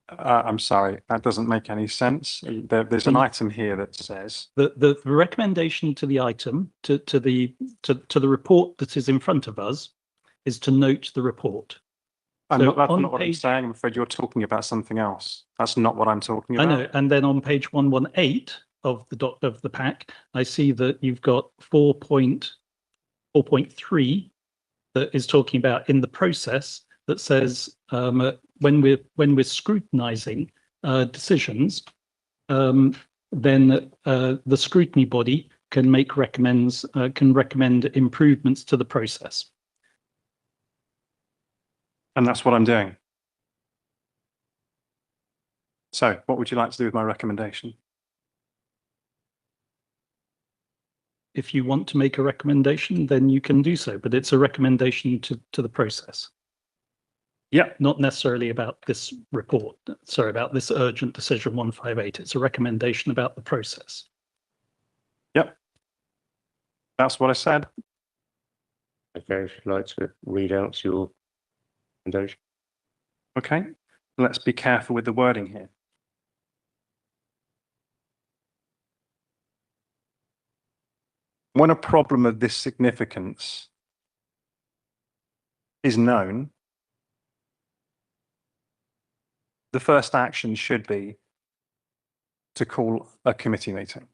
I'm sorry, that doesn't make any sense. There's an item here that says the recommendation to the item to the report that is in front of us is to note the report. that's So not on what I'm page- saying. I'm afraid you're talking about something else. That's not what I'm talking about. I know, and then on page 118 of the pack, I see that you've got 4.3 that is talking about in the process that says when we're scrutinising decisions, then the scrutiny body can recommend improvements to the process. And that's what I'm doing. So what would you like to do with my recommendation? If you want to make a recommendation, then you can do so, but it's a recommendation to the process. Yeah. Not necessarily about this report, sorry, about this urgent decision 158. It's a recommendation about the process. Yep. That's what I said. Okay, if you'd like to read out your recommendation. Okay. Let's be careful with the wording here. When a problem of this significance is known, the first action should be to call a committee meeting.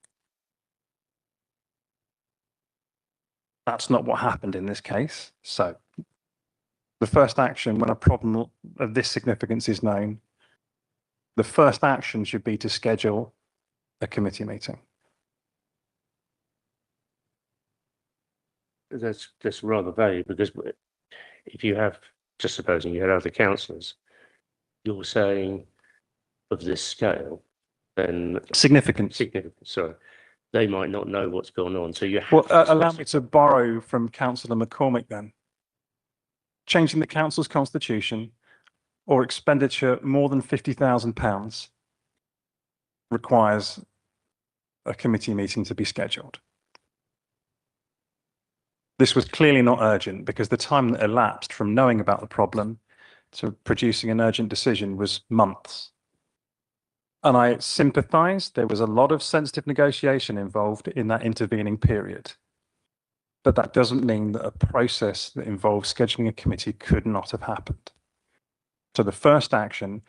That's not what happened in this case. So the first action when a problem of this significance is known, the first action should be to schedule a committee meeting. That's rather vague, because if you have, just supposing you had other councillors, you're saying of this scale, then Significance. sorry, they might not know what's going on. So you have Well, to allow me to borrow from Councillor McCormick then. Changing the council's constitution or expenditure more than £50,000 requires a committee meeting to be scheduled. This was clearly not urgent because the time that elapsed from knowing about the problem to producing an urgent decision was months. And I sympathise, there was a lot of sensitive negotiation involved in that intervening period. But that doesn't mean that a process that involves scheduling a committee could not have happened. So the first action,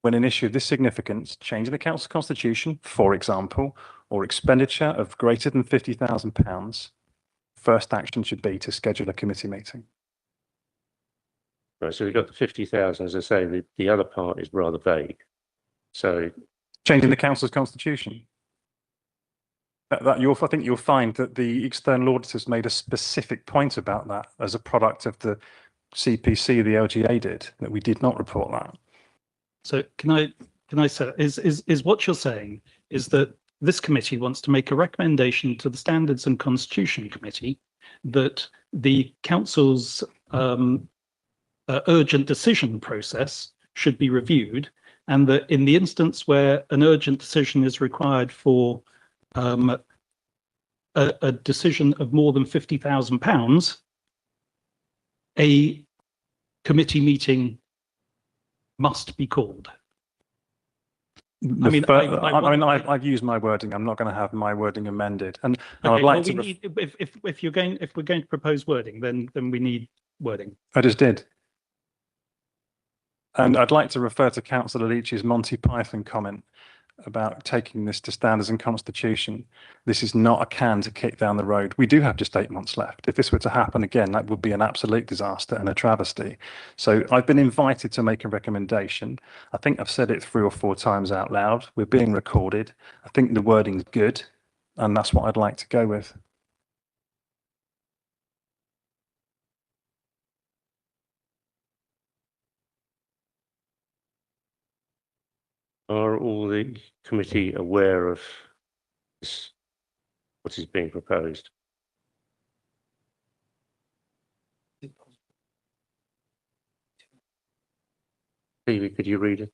when an issue of this significance, changing the council constitution, for example, or expenditure of greater than £50,000, first action should be to schedule a committee meeting. Right, so we've got the 50,000, as I say, the other part is rather vague. So Changing the council's constitution. I think you'll find that the external auditors made a specific point about that as a product of the CPC, the LGA did, that we did not report that. So can I say, is what you're saying is that this committee wants to make a recommendation to the Standards and Constitution Committee that the council's urgent decision process should be reviewed, and that in the instance where an urgent decision is required for a decision of more than £50,000, a committee meeting must be called. I've used my wording. I'm not going to have my wording amended. And Okay, I'd like well, if we're going to propose wording, then we need wording. I just did. And I'd like to refer to Councillor Leach's Monty Python comment about taking this to Standards and Constitution. This is not a can to kick down the road. We do have just 8 months left. If this were to happen again, that would be an absolute disaster and a travesty. So I've been invited to make a recommendation. I think I've said it 3 or 4 times out loud. We're being recorded. I think the wording's good, and that's what I'd like to go with. are all the committee aware of this, what is being proposed? Phoebe, could you read it?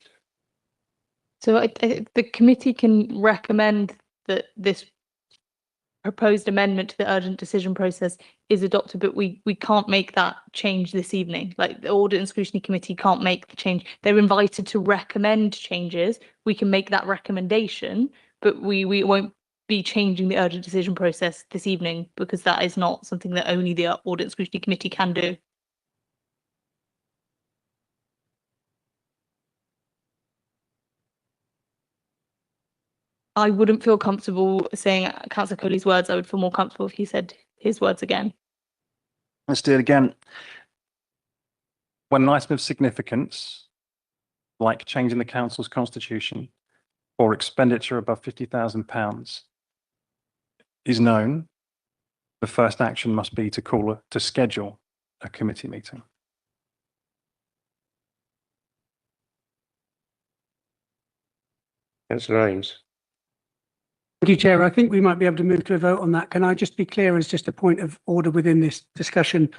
So the committee can recommend that this proposed amendment to the urgent decision process is adopted, but we can't make that change this evening. Like the Audit and Scrutiny Committee can't make the change. They're invited to recommend changes. We can make that recommendation, but we won't be changing the urgent decision process this evening, because that is not something that only the Audit and Scrutiny Committee can do. I wouldn't feel comfortable saying Councillor Coley's words. I would feel more comfortable if he said his words again. Let's do it again. When an item of significance, like changing the council's constitution or expenditure above £50,000 is known, the first action must be to schedule a committee meeting. Councillor Ames. Thank you, Chair. I think we might be able to move to a vote on that. Can I just be clear as just a point of order within this discussion?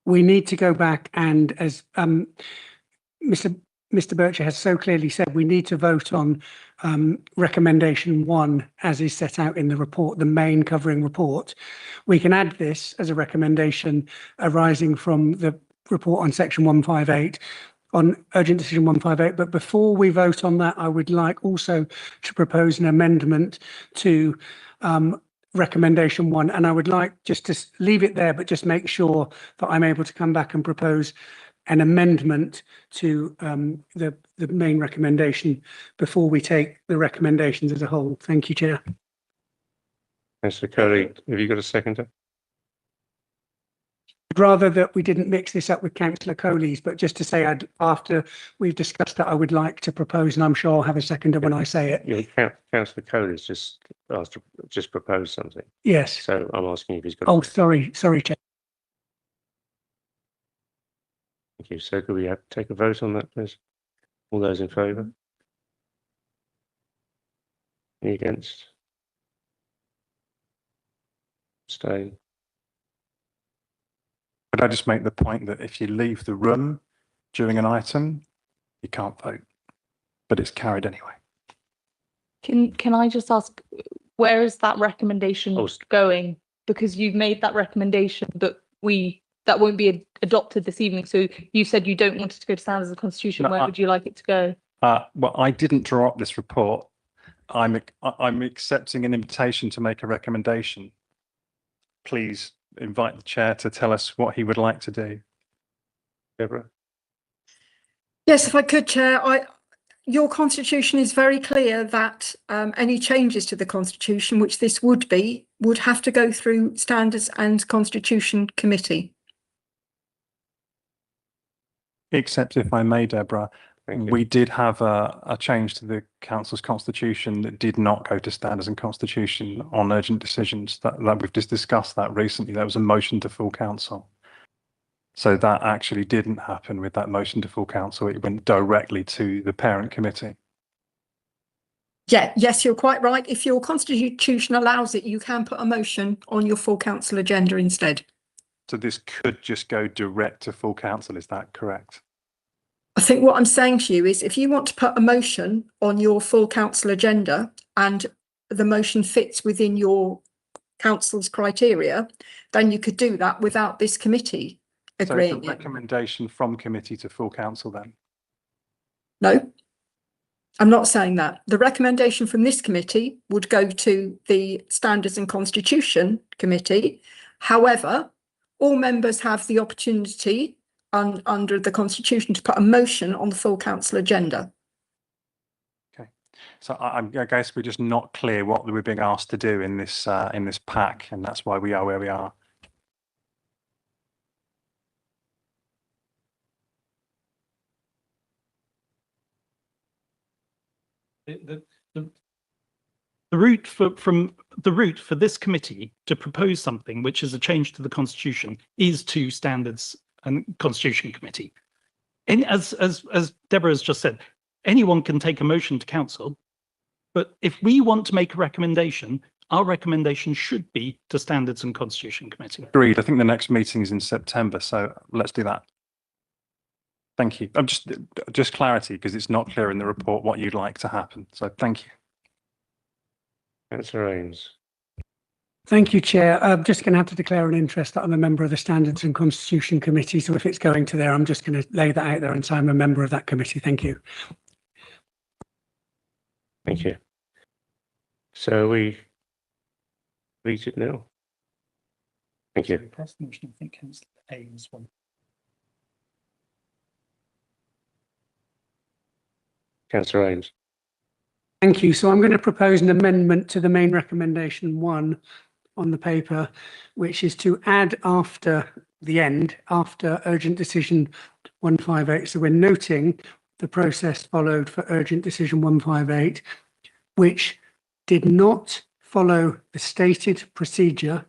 We need to go back and, as Mr. Bircher has so clearly said, we need to vote on recommendation 1 as is set out in the report, the main covering report. We can add this as a recommendation arising from the report on section 158 on urgent decision 158. But before we vote on that, I would like also to propose an amendment to recommendation 1. And I would like just to leave it there, but just make sure that I'm able to come back and propose an amendment to the main recommendation before we take the recommendations as a whole. Thank you, Chair. Councillor Coley, have you got a seconder? I'd rather that we didn't mix this up with Councillor Coley's, but just to say, after we've discussed that, I would like to propose, and I'm sure I'll have a seconder when I say it. Yeah, Councillor Coley's just asked to just propose something. Yes. So I'm asking if he's got. Oh, sorry, Chair. Thank you. So could we take a vote on that, please? All those in favour? Any against? Abstain? Could I just make the point that if you leave the room during an item, you can't vote, but it's carried anyway. Can I just ask, where is that recommendation going? Because you've made that recommendation, but that won't be adopted this evening. So you said you don't want it to go to Standards and Constitution. Where would you like it to go? Well, I didn't draw up this report. I'm accepting an invitation to make a recommendation. Please invite the chair to tell us what he would like to do. Deborah? Yes, if I could, Chair. Your constitution is very clear that any changes to the constitution, which this would be, would have to go through Standards and Constitution Committee. Except if I may, Deborah, Thank you. we did have a change to the council's constitution that did not go to standards and constitution on urgent decisions. That we've just discussed that recently. There was a motion to full council. So that actually didn't happen with that motion to full council. It went directly to the parent committee. Yeah, yes, you're quite right. If your constitution allows it, you can put a motion on your full council agenda instead. So this could just go direct to full council. Is that correct? I think what I'm saying to you is if you want to put a motion on your full council agenda and the motion fits within your council's criteria, then you could do that without this committee agreeing So it's a recommendation from committee to full council then? No, I'm not saying that. The recommendation from this committee would go to the Standards and Constitution Committee. However, all members have the opportunity under the Constitution to put a motion on the full council agenda. Okay, so I guess we're just not clear what we're being asked to do in this pack, and that's why we are where we are. The route for this committee to propose something which is a change to the constitution is to Standards and Constitution Committee. And as Deborah has just said, anyone can take a motion to council, but if we want to make a recommendation, our recommendation should be to Standards and Constitution Committee. Agreed. I think the next meeting is in September, so let's do that. Thank you. I'm just clarity, because it's not clear in the report what you'd like to happen. So thank you. Councillor Ames. Thank you, Chair. I'm just going to have to declare an interest that I'm a member of the Standards and Constitution Committee. So if it's going to there, I'm just going to lay that out there and say I'm a member of that committee. Thank you. Thank you. So we read it now. Thank you. Press the motion. I think Councillor Ames one. Councillor Ames. Thank you. So I'm going to propose an amendment to the main recommendation 1 on the paper, which is to add after the end, after urgent decision 158. So we're noting the process followed for urgent decision 158, which did not follow the stated procedure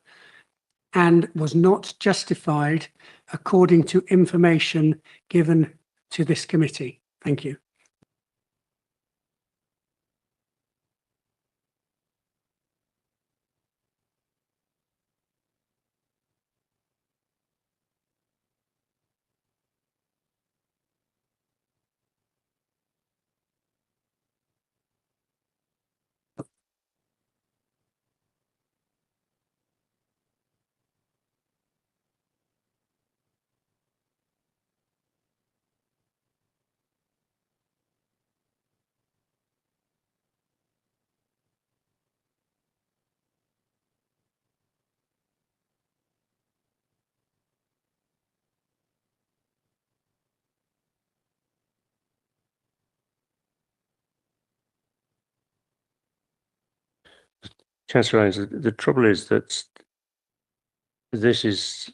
and was not justified according to information given to this committee. Thank you. Councillor Ames, the trouble is that this is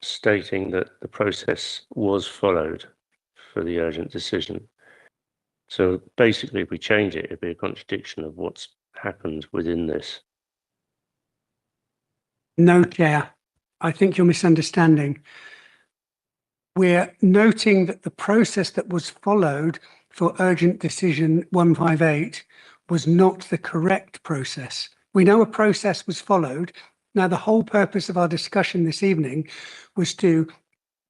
stating that the process was followed for the urgent decision. So basically, if we change it, it'd be a contradiction of what's happened within this. No, Chair. I think you're misunderstanding. We're noting that the process that was followed for urgent decision 158 was not the correct process. We know a process was followed. Now, the whole purpose of our discussion this evening was to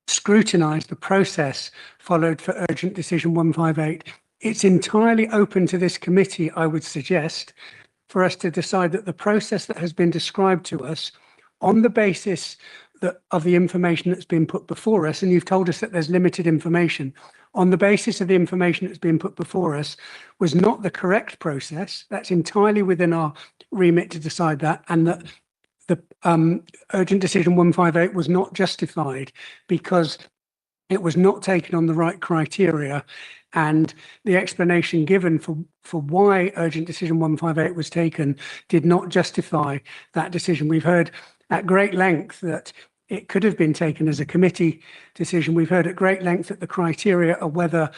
scrutinise the process followed for urgent decision 158. It's entirely open to this committee, I would suggest, for us to decide that the process that has been described to us on the basis of the information that's been put before us, and you've told us that there's limited information, on the basis of the information that's been put before us was not the correct process. That's entirely within our remit to decide that, and that the urgent decision 158 was not justified because it was not taken on the right criteria, and the explanation given for why urgent decision 158 was taken did not justify that decision. We've heard at great length that it could have been taken as a committee decision. We've heard at great length that the criteria are whether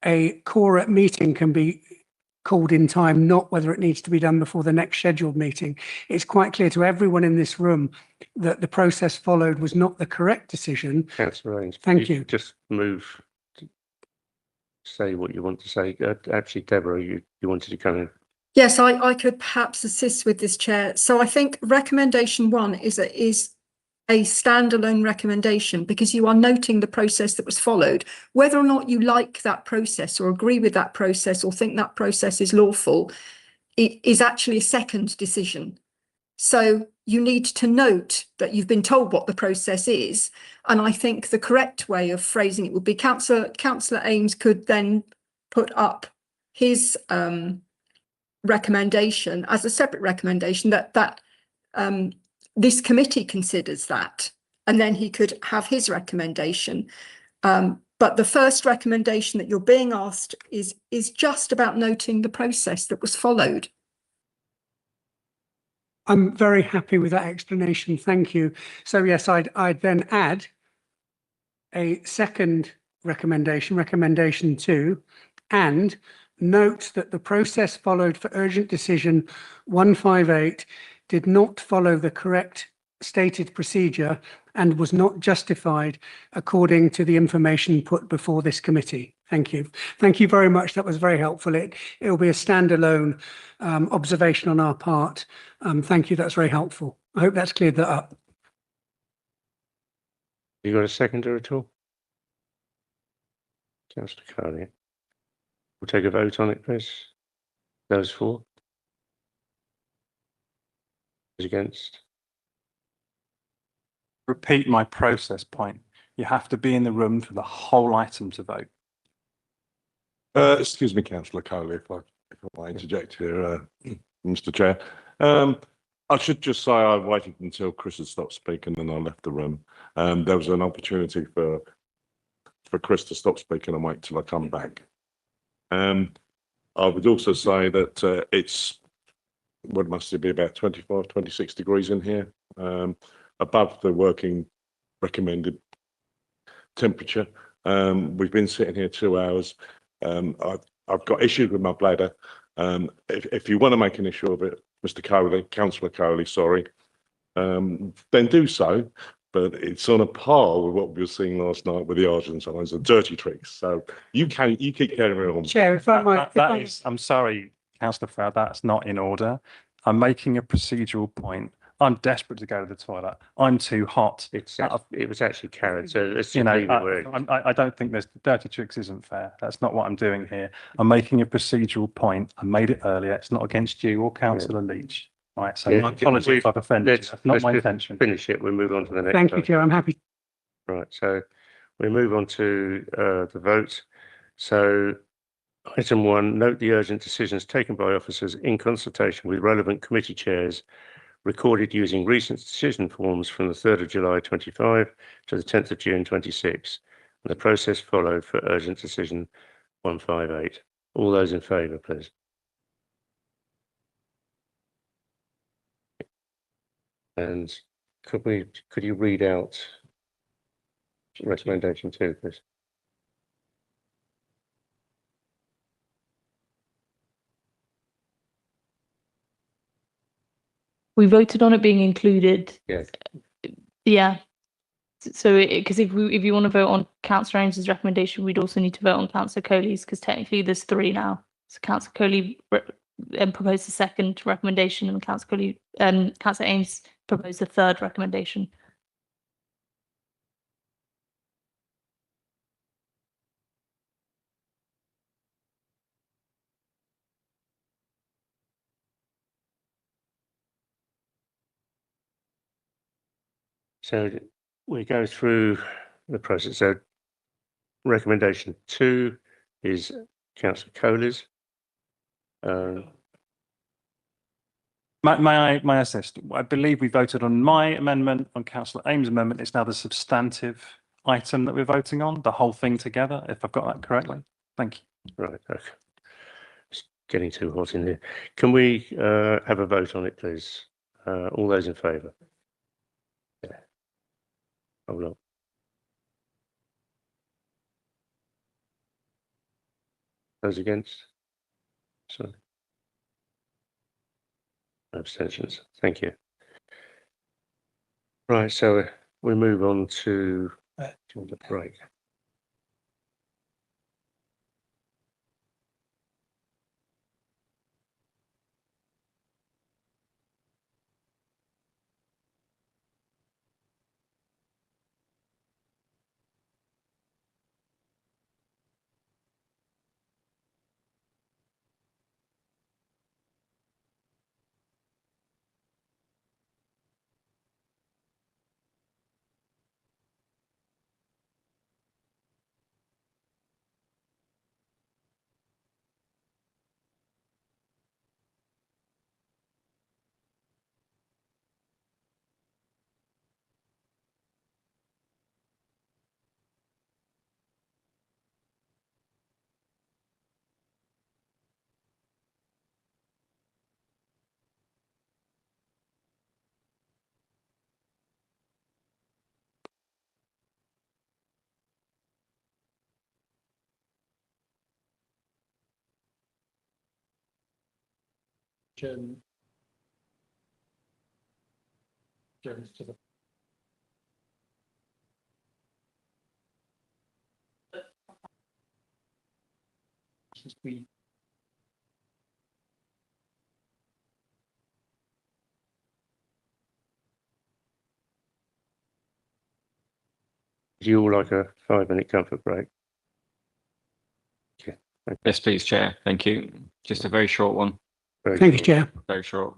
a core meeting can be called in time, not whether it needs to be done before the next scheduled meeting. It's quite clear to everyone in this room that the process followed was not the correct decision. Councillor Ains, Thank you. Just move to say what you want to say. Actually, Deborah, you wanted to come in. Yes, I could perhaps assist with this, Chair. So I think recommendation 1 is a standalone recommendation because you are noting the process that was followed. Whether or not you like that process or agree with that process or think that process is lawful, it is actually a second decision. So you need to note that you've been told what the process is. And I think the correct way of phrasing it would be Councillor Ames could then put up his recommendation as a separate recommendation that this committee considers that, and then he could have his recommendation. But the first recommendation that you're being asked is just about noting the process that was followed. I'm very happy with that explanation. Thank you. So yes, I'd then add a second recommendation, recommendation 2, and note that the process followed for urgent decision 158 did not follow the correct stated procedure and was not justified according to the information put before this committee. Thank you. Thank you very much. That was very helpful. It will be a standalone observation on our part. Thank you. That's very helpful. I hope that's cleared that up. You got a seconder at all? Councillor Carney. We'll take a vote on it, please. Those for? Those against? Repeat my process point. You have to be in the room for the whole item to vote. Excuse me, Councillor Coley, if I might interject here, Mr. Chair. I should just say I waited until Chris had stopped speaking and I left the room. There was an opportunity for Chris to stop speaking and wait till I come back. I would also say that it's what must it be about 25, 26 degrees in here, above the working recommended temperature. We've been sitting here 2 hours. I've got issues with my bladder. If you want to make an issue of it, Mr. Coley, Councillor Coley, sorry, then do so. But it's on a par with what we were seeing last night with the Argentines, the dirty tricks. So you keep carrying on. Chair, if I might, I'm sorry, Councillor Fowler, that's not in order. I'm making a procedural point. I'm desperate to go to the toilet. I'm too hot. It was actually carried. So let's You know, leave it where it is. I don't think there's dirty tricks isn't fair. That's not what I'm doing here. I'm making a procedural point. I made it earlier. It's not against you or Councillor Leach. Right. So Yeah, my apologies if I've offended you. That's not my just intention. Finish it. We'll move on to the next. thank you, vote. Chair. I'm happy. Right. So we move on to the vote. So item 1, note the urgent decisions taken by officers in consultation with relevant committee chairs recorded using recent decision forms from the 3rd of July 25 to the 10th of June 26. And the process followed for urgent decision 158. All those in favour, please. And could you read out recommendation 2, please? We voted on it being included. Yes. Yeah. So because if you want to vote on Councillor Ames's recommendation, we'd also need to vote on Councillor Coley's because technically there's 3 now. So Councillor Coley proposed the second recommendation and Councillor Ames proposed the third recommendation. So we go through the process. So recommendation 2 is Councillor Coley's. May I assist? I believe we voted on my amendment, on Councillor Ames' amendment. It's now the substantive item that we're voting on, the whole thing together, if I've got that correctly. Thank you. Right. Okay. It's getting too hot in here. Can we have a vote on it, please? All those in favour? Yeah. Hold on. Those against? Sorry. Abstentions. Thank you. Right, so we move on to the break. Jones to the. We Would you all like a 5-minute comfort break? Okay. Yes, please, Chair. Thank you. Just a very short one. Very Thank you, short. Chair. Very short.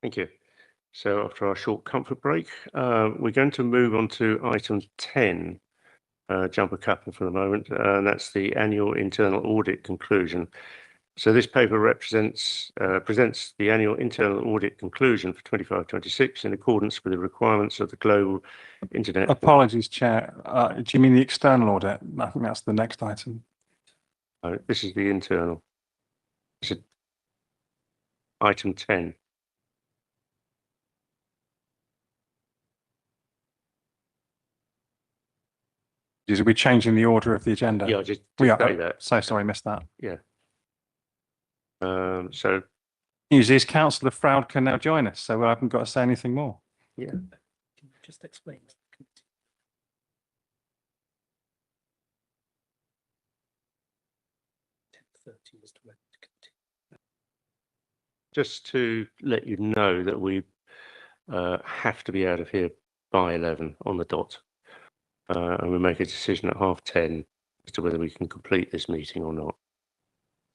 Thank you. So after our short comfort break, we're going to move on to item 10. Jump a couple for the moment, and that's the annual internal audit conclusion. So this paper presents the annual internal audit conclusion for 25-26 in accordance with the requirements of the global internet. Apologies, Chair. Do you mean the external audit? I think that's the next item. This is the internal. This is item 10. Are we changing the order of the agenda? Yeah, just We say are. that. So sorry, missed that. Yeah. So News is Councillor Froud can now join us, so I haven't got to say anything more. yeah. Just explain. Just to let you know that we have to be out of here by 11 on the dot, and we make a decision at 10:30 as to whether we can complete this meeting or not.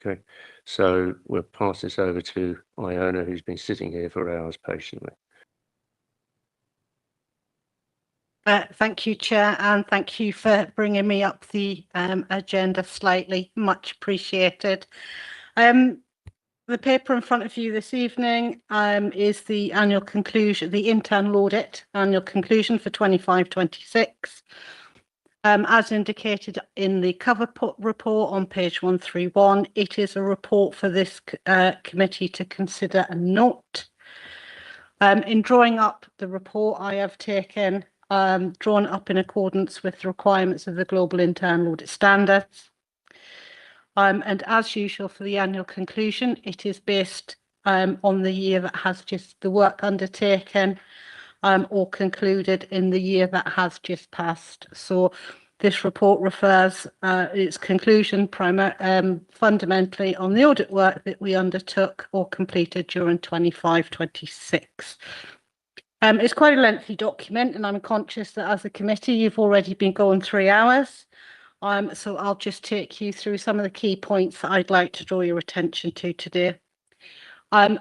Okay, so we'll pass this over to Iona, who's been sitting here for hours patiently. Thank you, Chair, and thank you for bringing me up the agenda slightly. Much appreciated. The paper in front of you this evening is the annual conclusion, the internal audit annual conclusion for 25-26. As indicated in the cover report on page 131, it is a report for this committee to consider and note. In drawing up the report, I have taken drawn up in accordance with the requirements of the Global Internal Audit Standards. And as usual for the annual conclusion, it is based on the year that has just the work undertaken or concluded in the year that has just passed. So this report refers its conclusion fundamentally on the audit work that we undertook or completed during 25-26. It's quite a lengthy document, and I'm conscious that as a committee you've already been going 3 hours. So I'll just take you through some of the key points that I'd like to draw your attention to today.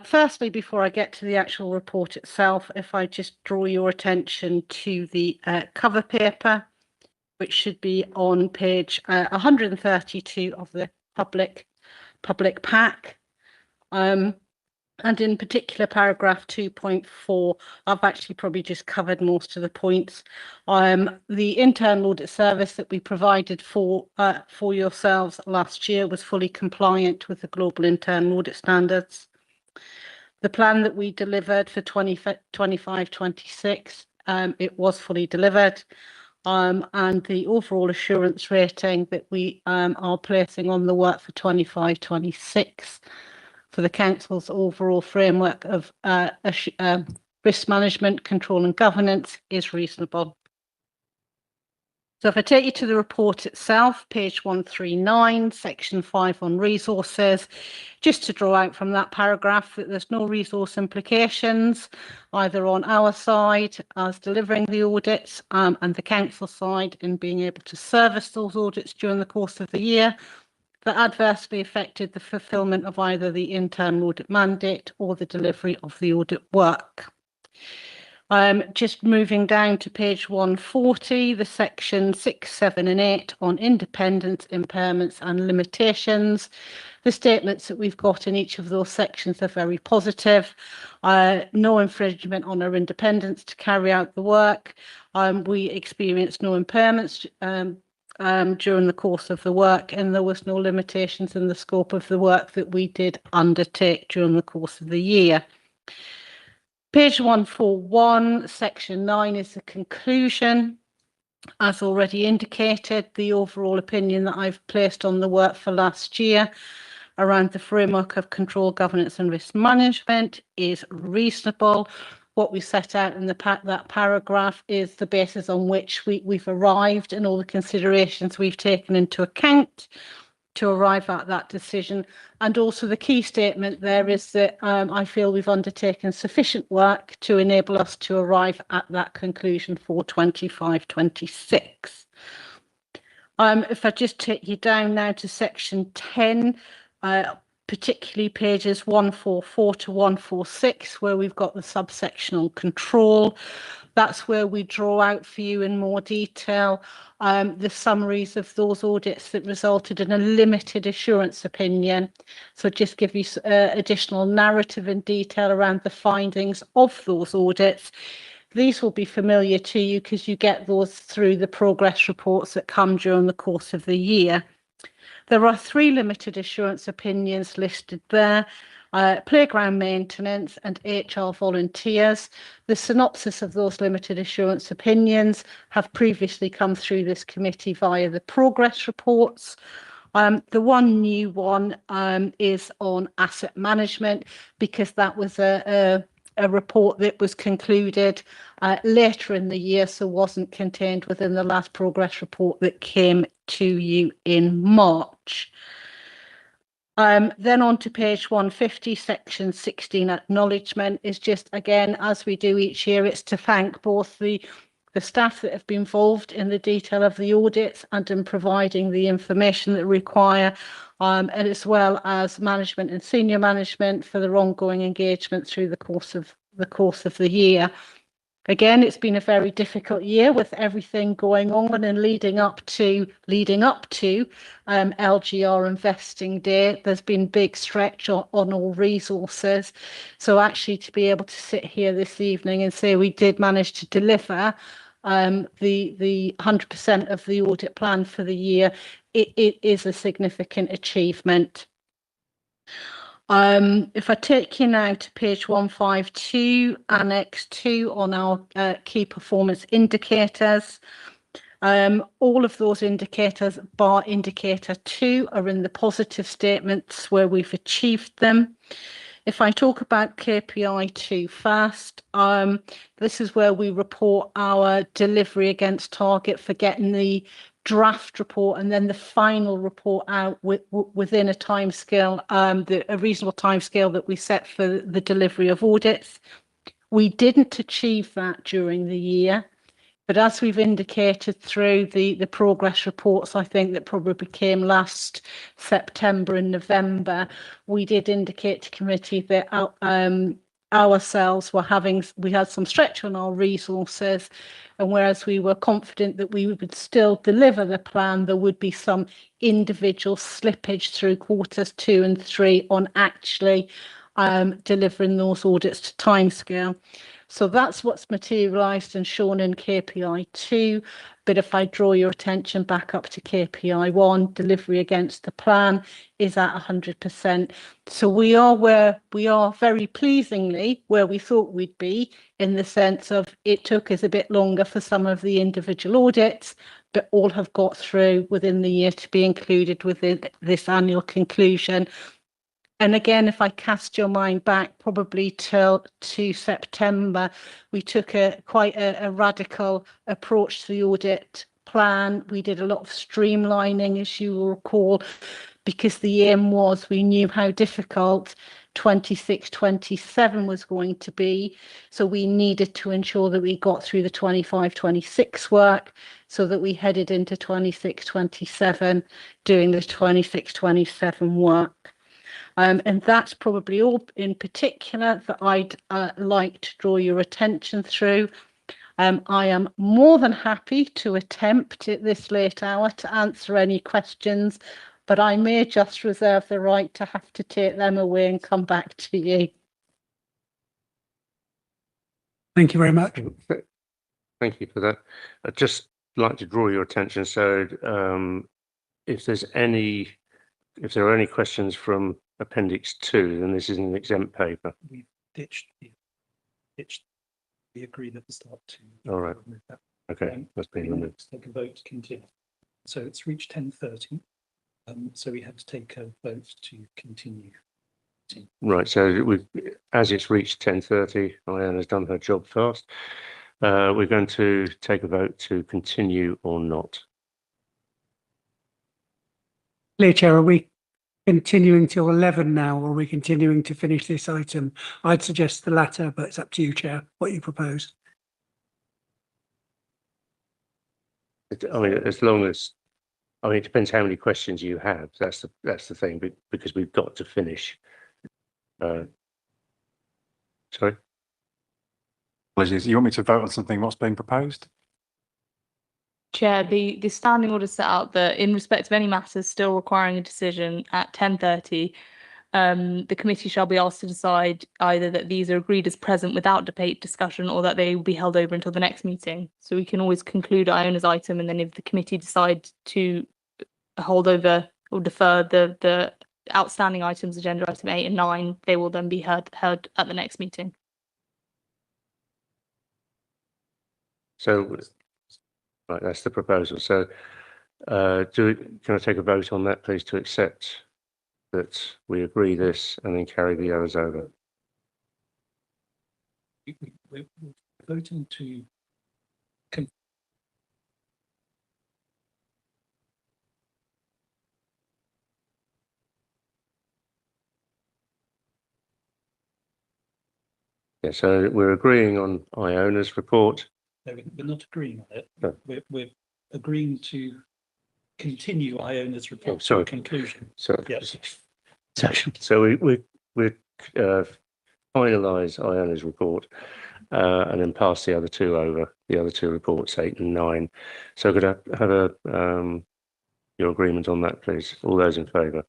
Firstly, before I get to the actual report itself, if I just draw your attention to the cover paper, which should be on page 132 of the public pack. And in particular, paragraph 2.4, I've actually probably just covered most of the points. The internal audit service that we provided for yourselves last year was fully compliant with the global internal audit standards. The plan that we delivered for 25-26, it was fully delivered. And the overall assurance rating that we are placing on the work for 25-26 for the Council's overall framework of risk management, control and governance is reasonable. So if I take you to the report itself, page 139, section 5 on resources, just to draw out from that paragraph that there's no resource implications either on our side as delivering the audits and the Council side in being able to service those audits during the course of the year that adversely affected the fulfilment of either the internal audit mandate or the delivery of the audit work. Just moving down to page 140, the section 6, 7 and 8 on independence, impairments and limitations. The statements that we've got in each of those sections are very positive. No infringement on our independence to carry out the work. We experienced no impairments during the course of the work, and there was no limitations in the scope of the work that we did undertake during the course of the year. Page 141, section 9 is the conclusion. As already indicated, the overall opinion that I've placed on the work for last year around the framework of control, governance and risk management is reasonable. What we set out in that paragraph is the basis on which we've arrived and all the considerations we've taken into account to arrive at that decision. And also the key statement there is that I feel we've undertaken sufficient work to enable us to arrive at that conclusion for 25-26. If I just take you down now to section 10, particularly pages 144 to 146, where we've got the subsection on control. That's where we draw out for you in more detail the summaries of those audits that resulted in a limited assurance opinion. So just give you additional narrative and detail around the findings of those audits. These will be familiar to you because you get those through the progress reports that come during the course of the year. There are 3 limited assurance opinions listed there. Playground maintenance and HR volunteers. The synopsis of those limited assurance opinions have previously come through this committee via the progress reports. The one new one is on asset management, because that was a report that was concluded later in the year, so wasn't contained within the last progress report that came to you in March. Then on to page 150, section 16, acknowledgement, is just, again, as we do each year, it's to thank both the staff that have been involved in the detail of the audits and in providing the information that require, and as well as management and senior management for their ongoing engagement through the course of the year. Again, it's been a very difficult year with everything going on and leading up to LGR investing day. There's been big stretch on all resources. So actually to be able to sit here this evening and say we did manage to deliver the 100% of the audit plan for the year, it is a significant achievement. If I take you now to page 152, Annex 2 on our key performance indicators. All of those indicators, bar indicator 2, are in the positive statements where we've achieved them. If I talk about KPI 2 first, this is where we report our delivery against target for getting the draft report and then the final report out within a timescale, a reasonable timescale that we set for the delivery of audits. We didn't achieve that during the year, but as we've indicated through the progress reports, I think that probably came last September and November, we did indicate to committee that ourselves we had some stretch on our resources, and whereas we were confident that we would still deliver the plan, there would be some individual slippage through quarters 2 and 3 on actually delivering those audits to timescale. So that's what's materialised and shown in KPI 2. But if I draw your attention back up to KPI 1, delivery against the plan is at 100%. So we are very pleasingly where we thought we'd be, in the sense of it took us a bit longer for some of the individual audits, but all have got through within the year to be included within this annual conclusion. And again, if I cast your mind back probably to September, we took quite a radical approach to the audit plan. We did a lot of streamlining, as you will recall, because the aim was we knew how difficult 26-27 was going to be. So we needed to ensure that we got through the 25-26 work so that we headed into 26-27 doing the 26-27 work. And that's probably all in particular that I'd like to draw your attention through. I am more than happy to attempt at this late hour to answer any questions, but I may just reserve the right to have to take them away and come back to you. Thank you very much. Thank you for that. I'd just like to draw your attention. So if there are any questions from Appendix 2, then this is an exempt paper. We've ditched we agreed at the start to all right. remove that. Okay, that's been removed. Take a vote to continue. So it's reached 10:30. So we had to take a vote to continue. Right. So as it's reached 10:30, Diane has done her job fast. We're going to take a vote to continue or not. Clear, Chair, are we continuing till 11 now, or are we continuing to finish this item? I'd suggest the latter, but it's up to you, Chair, what you propose. I mean, as long as I mean, it depends how many questions you have. That's the thing, because we've got to finish. Sorry. Apologies. You want me to vote on something? What's being proposed? Chair, the standing order set out that in respect of any matters still requiring a decision at 10:30, the committee shall be asked to decide either that these are agreed as present without debate, discussion, or that they will be held over until the next meeting. So we can always conclude Iona's item, and then if the committee decides to hold over or defer the outstanding items, agenda item 8 and 9, they will then be heard at the next meeting. So, right, that's the proposal. So, can I take a vote on that, please, to accept that we agree this and then carry the others over? We're voting to. Yeah, so we're agreeing on Iona's report. No, we're not agreeing on it. No. We're agreeing to continue Iona's report to sorry. a conclusion. So, Yes. so we finalise Iona's report and then pass the other two over, the other two reports, 8 and 9. So could I have your agreement on that, please? All those in favour?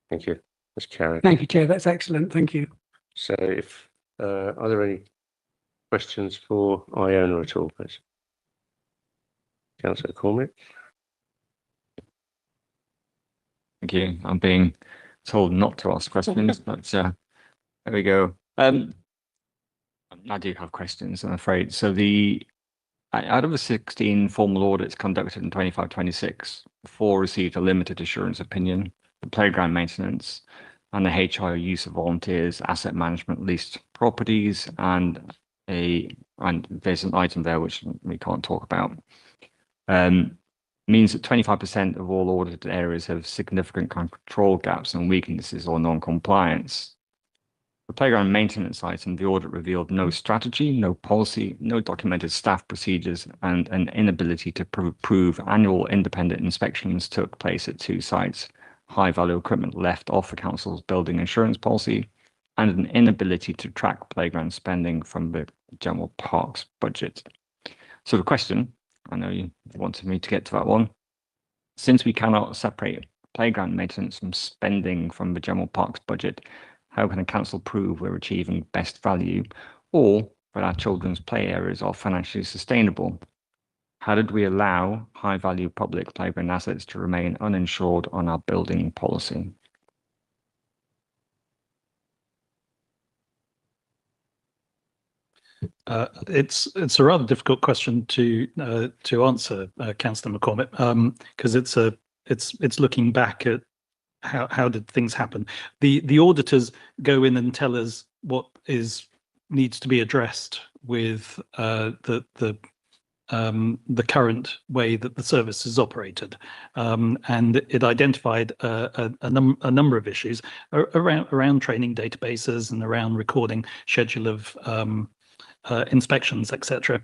Thank you. That's carried. Thank you, Chair. That's excellent. Thank you. So if are there any questions for Iona at all, please? Councillor Cormick. Thank you. I'm being told not to ask questions, but there we go. I do have questions, I'm afraid. So out of the 16 formal audits conducted in 25-26, 4 received a limited assurance opinion: the playground maintenance and the HR use of volunteers, asset management, leased properties, and there's an item there which we can't talk about. Means that 25% of all audited areas have significant control gaps and weaknesses or non-compliance. The playground maintenance item, the audit revealed no strategy, no policy, no documented staff procedures, and an inability to prove annual independent inspections took place at 2 sites. High-value equipment left off the council's building insurance policy, and an inability to track playground spending from the general parks budget. So the question, I know you wanted me to get to that one. Since we cannot separate playground maintenance from spending from the general parks budget, how can the council prove we're achieving best value, or that our children's play areas are financially sustainable? How did we allow high-value public playground assets to remain uninsured on our building policy? It's a rather difficult question to answer, Councillor McCormick, because it's looking back at how did things happen. The auditors go in and tell us what needs to be addressed with the current way that the service is operated, and it identified a number of issues around training databases and around recording schedule of inspections, etc.,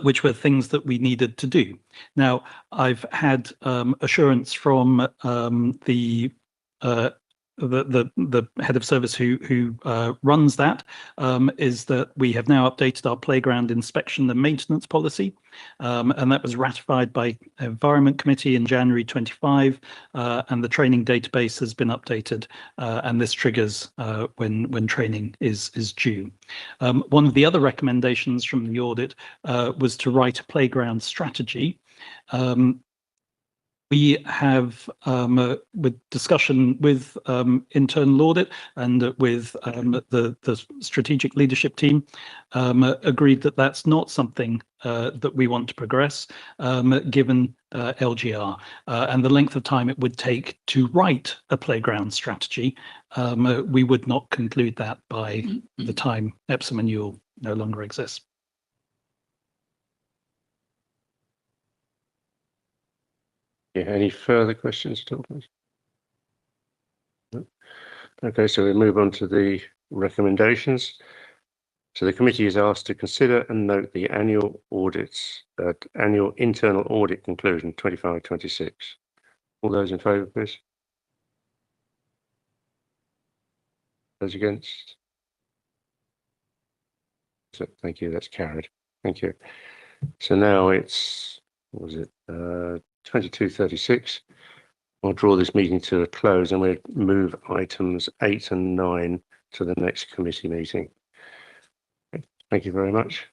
which were things that we needed to do. Now, I've had assurance from the head of service who runs that, is that we have now updated our playground inspection and maintenance policy, and that was ratified by Environment Committee in January 25, and the training database has been updated, and this triggers when training is due. One of the other recommendations from the audit was to write a playground strategy. We have, with discussion with internal audit and with the strategic leadership team, agreed that that's not something that we want to progress, given LGR and the length of time it would take to write a playground strategy. We would not conclude that by the time Epsom and Ewell no longer exists. Yeah, any further questions at all, please? No? Okay, so we move on to the recommendations. So the committee is asked to consider and note the annual audits, annual internal audit conclusion 25-26. All those in favour, please. Those against? So, thank you, that's carried. Thank you. So now it's, what was it, 22:36. I'll draw this meeting to a close and we'll move items 8 and 9 to the next committee meeting. Thank you very much.